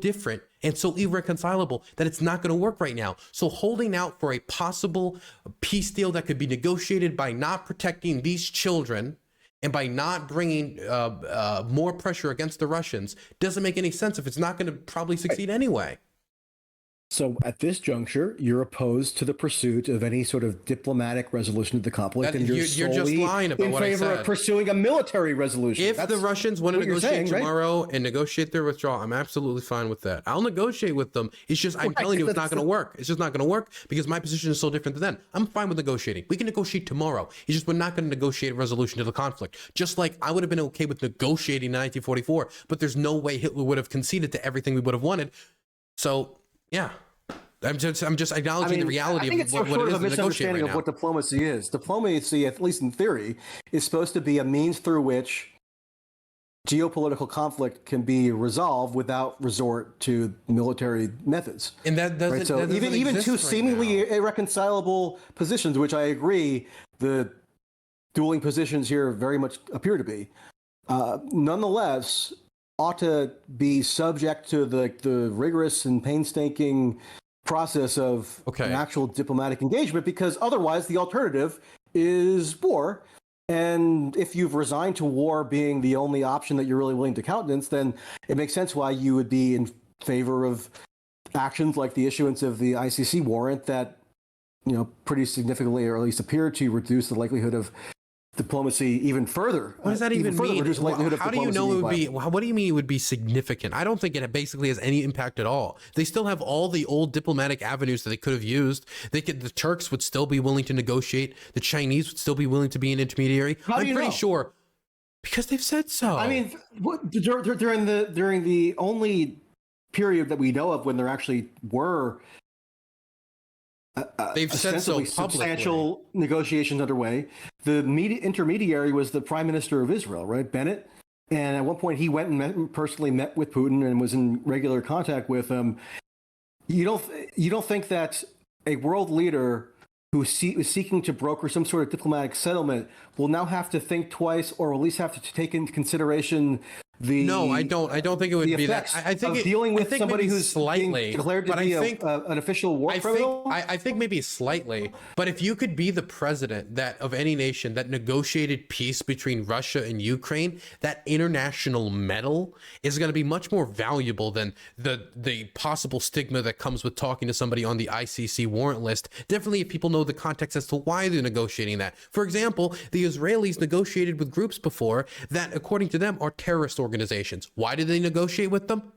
S1: different and so irreconcilable that it's not going to work right now. So holding out for a possible peace deal that could be negotiated by not protecting these children and by not bringing more pressure against the Russians doesn't make any sense if it's not going to probably succeed anyway.
S2: So at this juncture, you're opposed to the pursuit of any sort of diplomatic resolution of the conflict, and you're
S1: just lying about what I said.
S2: In favor of pursuing a military resolution.
S1: If the Russians want to negotiate tomorrow and negotiate their withdrawal, I'm absolutely fine with that. I'll negotiate with them. It's just I'm telling you, it's not going to work. It's just not going to work because my position is so different than them. I'm fine with negotiating. We can negotiate tomorrow. It's just we're not going to negotiate a resolution to the conflict. Just like I would have been okay with negotiating in 1944, but there's no way Hitler would have conceded to everything we would have wanted. So, yeah. I'm just acknowledging the reality
S2: I think
S1: of
S2: it's
S1: what
S2: sort
S1: it is
S2: of a
S1: to negotiate
S2: misunderstanding
S1: right
S2: of what diplomacy is. Diplomacy, at least in theory, is supposed to be a means through which geopolitical conflict can be resolved without resort to military methods.
S1: And that doesn't,
S2: Right? So
S1: that doesn't
S2: even
S1: exist
S2: two
S1: right
S2: seemingly
S1: now.
S2: irreconcilable positions, which I agree the dueling positions here very much appear to be, nonetheless ought to be subject to the rigorous and painstaking process of an actual diplomatic engagement, because otherwise the alternative is war. And if you've resigned to war being the only option that you're really willing to countenance, then it makes sense why you would be in favor of actions like the issuance of the ICC warrant that, pretty significantly, or at least appear to reduce the likelihood of diplomacy even further.
S1: What does that even mean?
S2: Reduce the likelihood of
S1: How do you know it would be?
S2: viable.
S1: What do you mean it would be significant? I don't think it basically has any impact at all. They still have all the old diplomatic avenues that they could have used. The Turks would still be willing to negotiate. The Chinese would still be willing to be an intermediary. I'm pretty sure because they've said so.
S2: I mean, during the only period that we know of when there actually were
S1: they've said so publicly.
S2: Substantial negotiations underway. The intermediary was the Prime Minister of Israel, right, Bennett. And at one point, he went and personally met with Putin and was in regular contact with him. You don't think that a world leader who is seeking to broker some sort of diplomatic settlement will now have to think twice, or at least have to take into consideration
S1: No, I don't think it would be that. I think
S2: dealing with somebody who's
S1: slightly
S2: being declared to be an official war criminal.
S1: I think maybe slightly. But if you could be the president of any nation that negotiated peace between Russia and Ukraine, that international medal is going to be much more valuable than the possible stigma that comes with talking to somebody on the ICC warrant list. Definitely, if people know the context as to why they're negotiating that. For example, the Israelis negotiated with groups before that, according to them, are terrorist organizations. Why did they negotiate with them?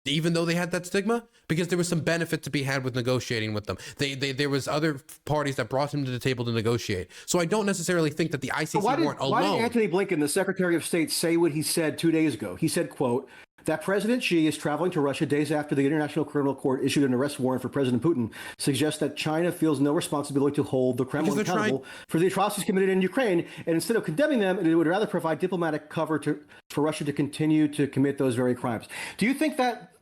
S1: Even though they had that stigma? Because there was some benefit to be had with negotiating with them. There was other parties that brought them to the table to negotiate. So I don't necessarily think that the ICC warrant alone...
S2: Why did Antony Blinken, the Secretary of State, say what he said 2 days ago? He said, quote, that President Xi is traveling to Russia days after the International Criminal Court issued an arrest warrant for President Putin, suggests that China feels no responsibility to hold the Kremlin accountable for the atrocities committed in Ukraine, and instead of condemning them, it would rather provide diplomatic cover for Russia to continue to commit those very crimes. Do you think that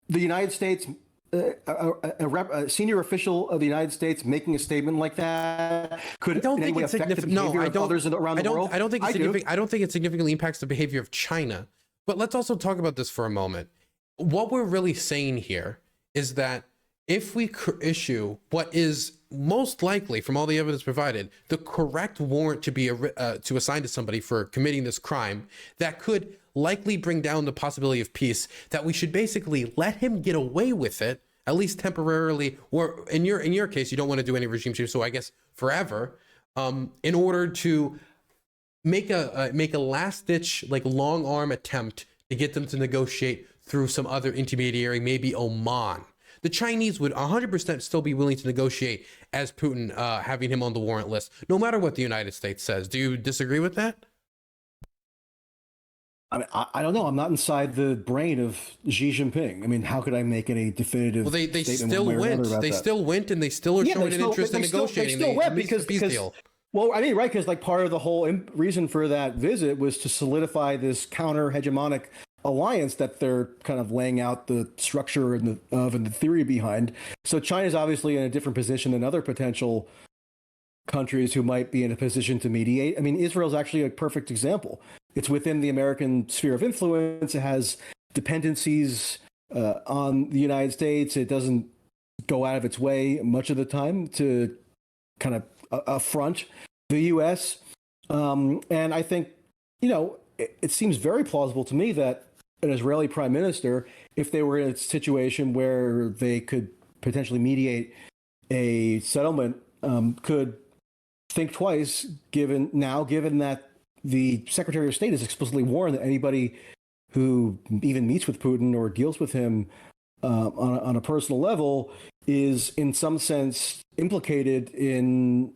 S2: the United States, a senior official of the United States making a statement like that could in any way affect the behavior of others around the world?
S1: I don't think it significantly impacts the behavior of China. But let's also talk about this for a moment. What we're really saying here is that if we issue what is most likely, from all the evidence provided, the correct warrant to be to assign to somebody for committing this crime, that could likely bring down the possibility of peace, that we should basically let him get away with it, at least temporarily, or in your case, you don't want to do any regime change, so I guess forever, in order to make a last ditch, like long arm attempt to get them to negotiate through some other intermediary, maybe Oman. The Chinese would 100% still be willing to negotiate as Putin, having him on the warrant list, no matter what the United States says. Do you disagree with that?
S2: I mean, I don't know. I'm not inside the brain of Xi Jinping. I mean, how could I make any definitive
S1: Well, they
S2: statement
S1: still
S2: one way or
S1: went.
S2: another about
S1: They
S2: that?
S1: still went, and they still are showing an interest in negotiating.
S2: They still went
S1: the peace
S2: because
S1: deal.
S2: well, I mean, right, because like part of the whole reason for that visit was to solidify this counter-hegemonic alliance that they're kind of laying out the structure and the theory behind. So China's obviously in a different position than other potential countries who might be in a position to mediate. I mean, Israel's actually a perfect example. It's within the American sphere of influence. It has dependencies on the United States. It doesn't go out of its way much of the time to kind of affront the U.S. And I think, it seems very plausible to me that an Israeli prime minister, if they were in a situation where they could potentially mediate a settlement, could think twice, given that the Secretary of State has explicitly warned that anybody who even meets with Putin or deals with him on a personal level is in some sense implicated in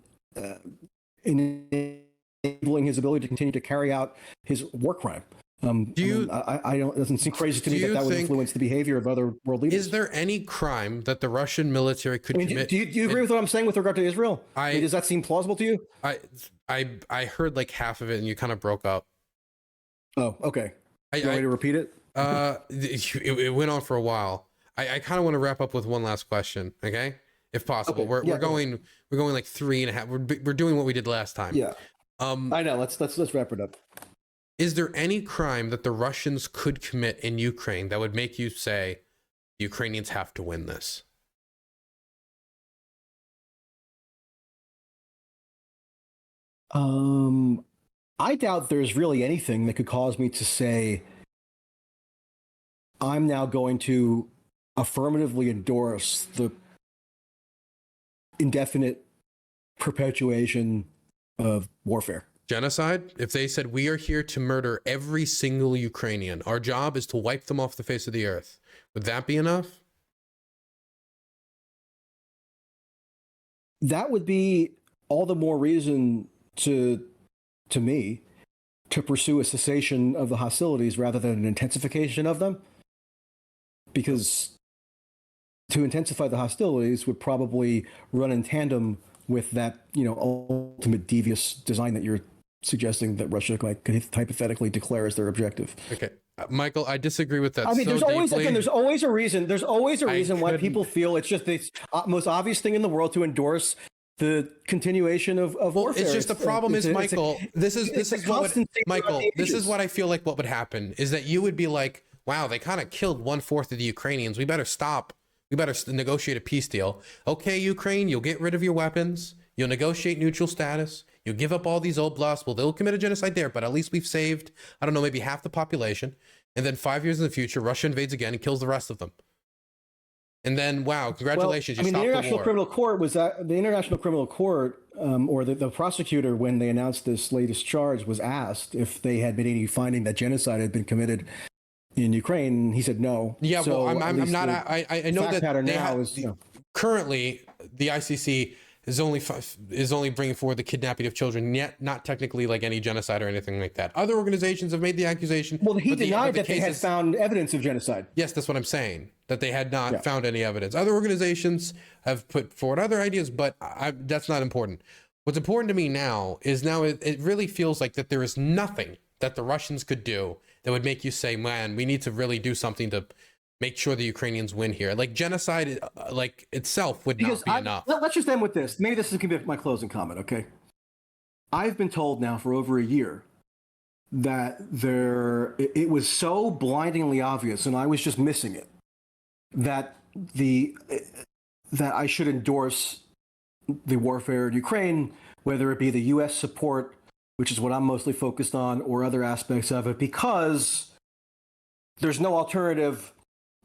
S2: enabling his ability to continue to carry out his war crime. I don't. It doesn't seem crazy to me
S1: do
S2: that
S1: you
S2: that would
S1: think-
S2: influence the behavior of other world leaders.
S1: Is there any crime that the Russian military could
S2: I mean,
S1: commit?
S2: do you agree with what I'm saying with regard to Israel? I mean, does that seem plausible to you?
S1: I heard like half of it, and you kind of broke up.
S2: Oh, okay. You want me to repeat it?
S1: It went on for a while. I kind of want to wrap up with one last question, okay? If possible.
S2: Okay.
S1: We're going like 3.5. We're doing what we did last time.
S2: Yeah. I know. Let's wrap it up.
S1: Is there any crime that the Russians could commit in Ukraine that would make you say the Ukrainians have to win this?
S2: I doubt there's really anything that could cause me to say I'm now going to affirmatively endorse the indefinite perpetuation of warfare.
S1: Genocide? If they said we are here to murder every single Ukrainian, our job is to wipe them off the face of the earth, would that be enough?
S2: That would be all the more reason to me to pursue a cessation of the hostilities rather than an intensification of them, because to intensify the hostilities would probably run in tandem with that, ultimate devious design that you're suggesting that Russia could hypothetically declare as their objective.
S1: Okay. Michael, I disagree with that.
S2: I mean,
S1: so
S2: there's always a reason. There's always a reason why people feel it's just the most obvious thing in the world to endorse the continuation of warfare.
S1: It's just the problem is, Michael, this is what I feel like what would happen is that you would be like, wow, they kind of killed 1/4 of the Ukrainians. We better stop. We better negotiate a peace deal. Okay, Ukraine, you'll get rid of your weapons. You'll negotiate neutral status. You'll give up all these oblasts. Well, they'll commit a genocide there, but at least we've saved, I don't know, maybe half the population. And then 5 years in the future, Russia invades again and kills the rest of them. And then, wow, congratulations, you stopped the war.
S2: The International Criminal Court, or the prosecutor, when they announced this latest charge, was asked if they had made any finding that genocide had been committed in Ukraine. He said no.
S1: Yeah,
S2: so
S1: well, I'm not. I know that currently the ICC is only bringing forward the kidnapping of children, yet not technically like any genocide or anything like that. Other organizations have made the accusation.
S2: Well, he denied that they had found evidence of genocide.
S1: Yes, that's what I'm saying, that they had not found any evidence. Other organizations have put forward other ideas, but that's not important. What's important to me now is it really feels like that there is nothing that the Russians could do that would make you say, man, we need to really do something to make sure the Ukrainians win here. Like genocide, like itself would not be enough.
S2: Let's just end with this. Maybe this is going to be my closing comment, okay? I've been told now for over a year that it was so blindingly obvious, and I was just missing it, that I should endorse the warfare in Ukraine, whether it be the U.S. support, which is what I'm mostly focused on, or other aspects of it, because there's no alternative,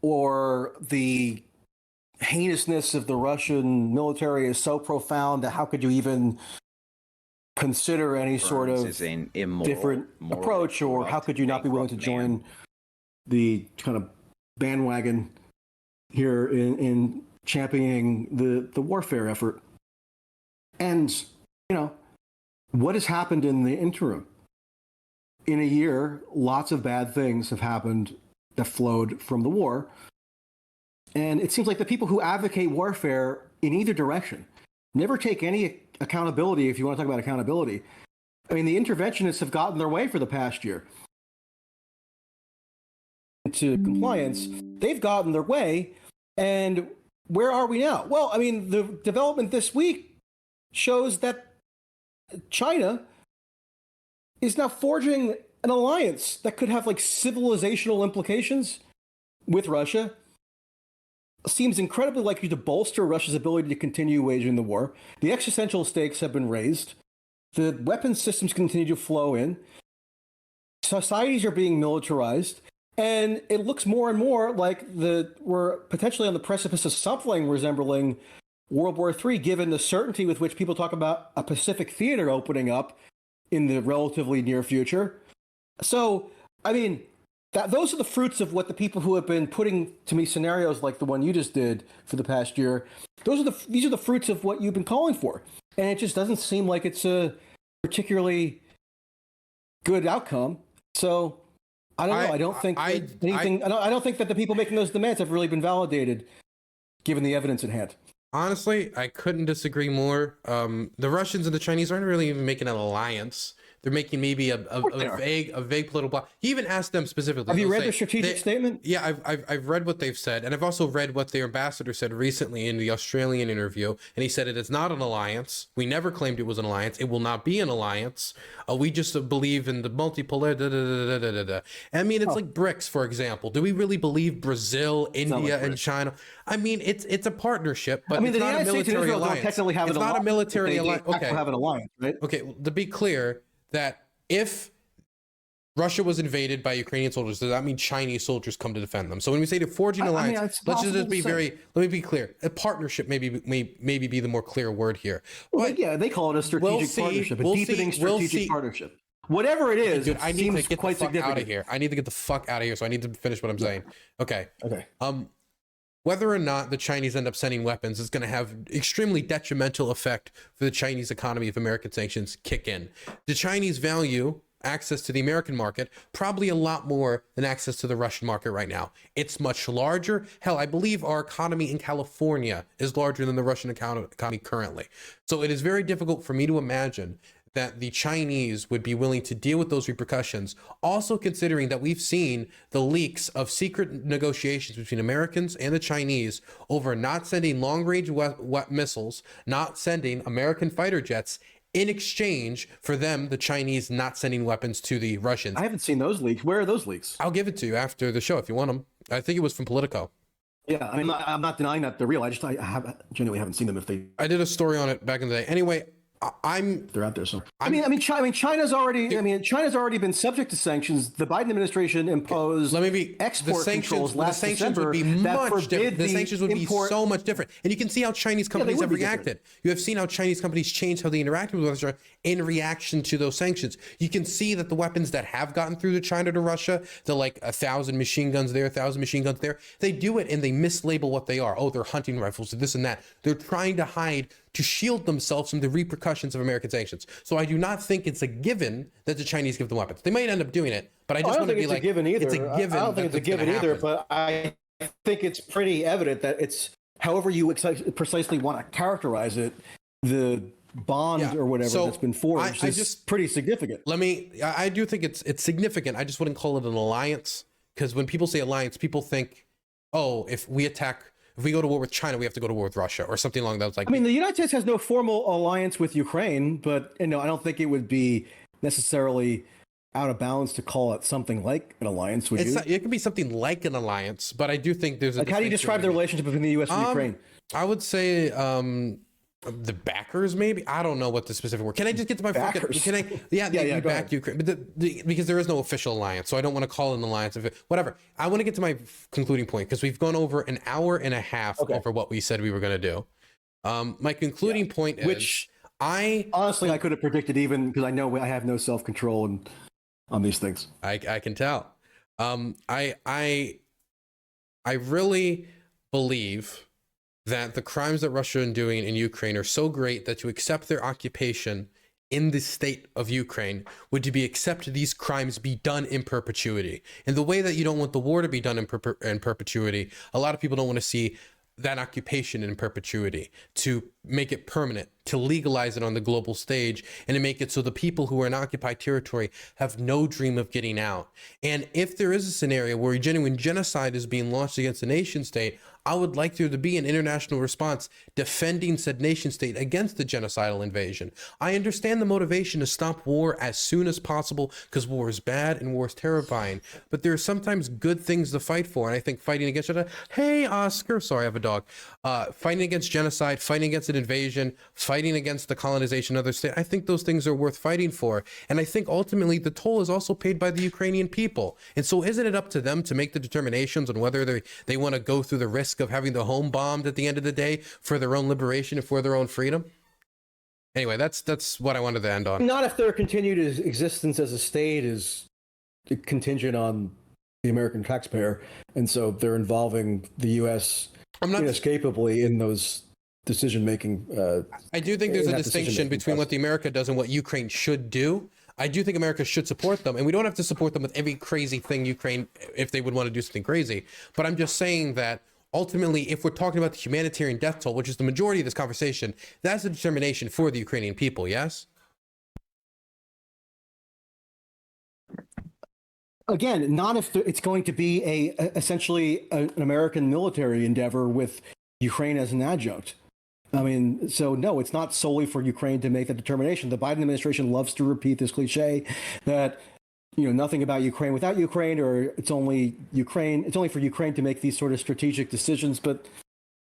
S2: or the heinousness of the Russian military is so profound that how could you even consider any sort of different approach, or how could you not be willing to join the kind of bandwagon here in championing the warfare effort? And, what has happened in the interim? In a year, lots of bad things have happened that flowed from the war. And it seems like the people who advocate warfare in either direction never take any accountability, if you want to talk about accountability. I mean, the interventionists have gotten their way for the past year. To compliance, they've gotten their way. And where are we now? Well, I mean, the development this week shows that China is now forging an alliance that could have like civilizational implications with Russia. Seems incredibly likely to bolster Russia's ability to continue waging the war. The existential stakes have been raised. The weapons systems continue to flow in. Societies are being militarized. And it looks more and more like we're potentially on the precipice of something resembling World War III, given the certainty with which people talk about a Pacific theater opening up in the relatively near future. So, I mean, those are the fruits of what the people who have been putting to me scenarios like the one you just did for the past year, these are the fruits of what you've been calling for. And it just doesn't seem like it's a particularly good outcome. So, I don't know. I don't think anything. I don't think that the people making those demands have really been validated, given the evidence at hand.
S1: Honestly, I couldn't disagree more. The Russians and the Chinese aren't really even making an alliance. They're making maybe a vague political block. He even asked them specifically.
S2: Have you read the strategic statement?
S1: Yeah, I've read what they've said, and I've also read what their ambassador said recently in the Australian interview. And he said it is not an alliance. We never claimed it was an alliance. It will not be an alliance. We just believe in the multipolar. I mean, it's like BRICS, for example. Do we really believe Brazil, India, and China? I mean, it's a partnership, but it's not a military alliance.
S2: Technically have
S1: it's not a military alliance. Okay,
S2: have an alliance, right?
S1: Okay, to be clear, that if Russia was invaded by Ukrainian soldiers, does that mean Chinese soldiers come to defend them? So when we say they're forging an alliance, let's just be let me be clear. A partnership maybe be the more clear word here.
S2: Well, yeah, they call it a strategic partnership, a deepening strategic partnership. Whatever it is,
S1: I need to get
S2: quite
S1: the fuck
S2: significant.
S1: out of here. I need to get the fuck out of here, so I need to finish what I'm saying. Okay.
S2: Okay.
S1: Whether or not the Chinese end up sending weapons is going to have extremely detrimental effect for the Chinese economy if American sanctions kick in. The Chinese value access to the American market probably a lot more than access to the Russian market right now. It's much larger. Hell, I believe our economy in California is larger than the Russian economy currently. So it is very difficult for me to imagine that the Chinese would be willing to deal with those repercussions. Also considering that we've seen the leaks of secret negotiations between Americans and the Chinese over not sending long-range missiles, not sending American fighter jets in exchange for them, the Chinese, not sending weapons to the Russians.
S2: I haven't seen those leaks. Where are those leaks?
S1: I'll give it to you after the show if you want them. I think it was from Politico.
S2: Yeah, I mean, I'm not denying that they're real. I genuinely haven't seen them.
S1: I did a story on it back in the day. Anyway,
S2: they're out there. So China's already been subject to sanctions. The Biden administration imposed export controls last December that forbid
S1: the sanctions would be so much different. And you can see how Chinese companies have reacted. You have seen how Chinese companies change how they interact with Russia in reaction to those sanctions. You can see that the weapons that have gotten through to China to Russia, the 1,000 machine guns there, 1,000 machine guns there, they do it and they mislabel what they are. Oh, they're hunting rifles, this and that. They're trying to hide, to shield themselves from the repercussions of American sanctions. So I do not think it's a given that the Chinese give them weapons. They might end up doing it, but I just want to be like,
S2: it's a given. I don't think it's a given either, but I think it's pretty evident that it's, however you precisely want to characterize it, the bond or whatever that's been forged is just pretty significant.
S1: I do think it's significant. I just wouldn't call it an alliance, because when people say alliance, people think, oh, if we go to war with China, we have to go to war with Russia or something along those lines.
S2: I mean, the United States has no formal alliance with Ukraine, but I don't think it would be necessarily out of bounds to call it something like an alliance. Would you?
S1: It could be something like an alliance, but I do think there's
S2: how do you describe the relationship between the U.S. and Ukraine?
S1: I would say the backers, maybe. I don't know what the specific word. Can I just get to my
S2: backers?
S1: They back Ukraine, but because there is no official alliance, so I don't want to call it an alliance. Whatever. I want to get to my concluding point, because we've gone over an hour and a half over what we said we were going to do. My concluding point is, which I
S2: could have predicted, even because I know I have no self-control on these things.
S1: I can tell. I really believe that the crimes that Russia is doing in Ukraine are so great that to accept their occupation in the state of Ukraine would to be accept these crimes be done in perpetuity. In the way that you don't want the war to be done in perpetuity, a lot of people don't want to see that occupation in perpetuity, to make it permanent, to legalize it on the global stage, and to make it so the people who are in occupied territory have no dream of getting out. And if there is a scenario where a genuine genocide is being launched against a nation state, I would like there to be an international response defending said nation state against the genocidal invasion. I understand the motivation to stop war as soon as possible, because war is bad and war is terrifying, but there are sometimes good things to fight for. And I think fighting against hey, Oscar, sorry, I have a dog. Fighting against genocide, fighting against an invasion, fighting against the colonization of other states, I think those things are worth fighting for. And I think ultimately the toll is also paid by the Ukrainian people. And so isn't it up to them to make the determinations on whether they want to go through the risk of having the home bombed at the end of the day for their own liberation and for their own freedom? Anyway, that's what I wanted to end on.
S2: Not if their continued existence as a state is contingent on the American taxpayer, and so they're involving the U.S. inescapably in those decision-making.
S1: I do think there's a distinction between what the America does and what Ukraine should do. I do think America should support them, and we don't have to support them with every crazy thing Ukraine, if they would want to do something crazy. But I'm just saying that ultimately, if we're talking about the humanitarian death toll, which is the majority of this conversation, that's a determination for the Ukrainian people, yes?
S2: Again, not if it's going to be essentially an American military endeavor with Ukraine as an adjunct. I mean, so no, it's not solely for Ukraine to make that determination. The Biden administration loves to repeat this cliche that, nothing about Ukraine without Ukraine, or it's only for Ukraine to make these sort of strategic decisions. But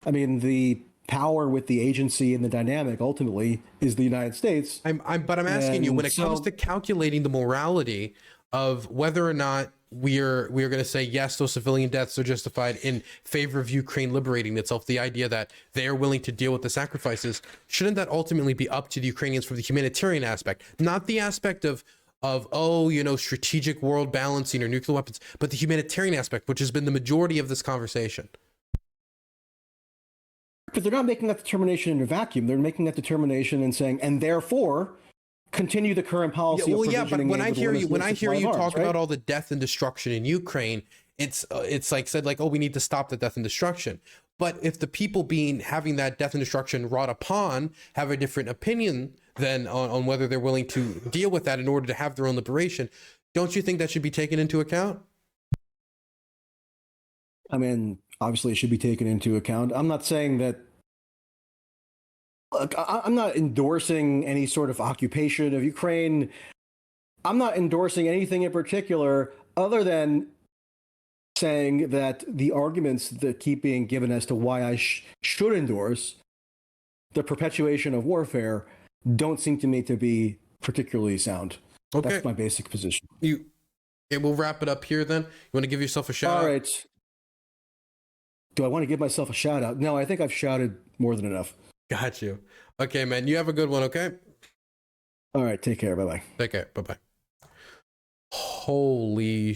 S2: I mean, the power with the agency and the dynamic ultimately is the United States.
S1: But I'm asking you, when it comes to calculating the morality of whether or not we are going to say yes, those civilian deaths are justified in favor of Ukraine liberating itself, the idea that they are willing to deal with the sacrifices, shouldn't that ultimately be up to the Ukrainians for the humanitarian aspect, not the aspect of strategic world balancing or nuclear weapons, but the humanitarian aspect, which has been the majority of this conversation?
S2: But they're not making that determination in a vacuum. They're making that determination and saying, and therefore continue the current policy.
S1: But when I hear you talk about all the death and destruction in Ukraine, it's like said like, oh, we need to stop the death and destruction. But if the people having that death and destruction wrought upon have a different opinion than on whether they're willing to deal with that in order to have their own liberation, don't you think that should be taken into account?
S2: I mean, obviously it should be taken into account. I'm not saying that. Look, I'm not endorsing any sort of occupation of Ukraine. I'm not endorsing anything in particular other than saying that the arguments that keep being given as to why I should endorse the perpetuation of warfare don't seem to me to be particularly sound.
S1: Okay.
S2: That's my basic position.
S1: We'll wrap it up here then. You want to give yourself a shout out?
S2: All right. Do I want to give myself a shout out? No, I think I've shouted more than enough.
S1: Got you. Okay, man. You have a good one, okay?
S2: All right. Take care. Bye-bye.
S1: Take care. Bye-bye. Holy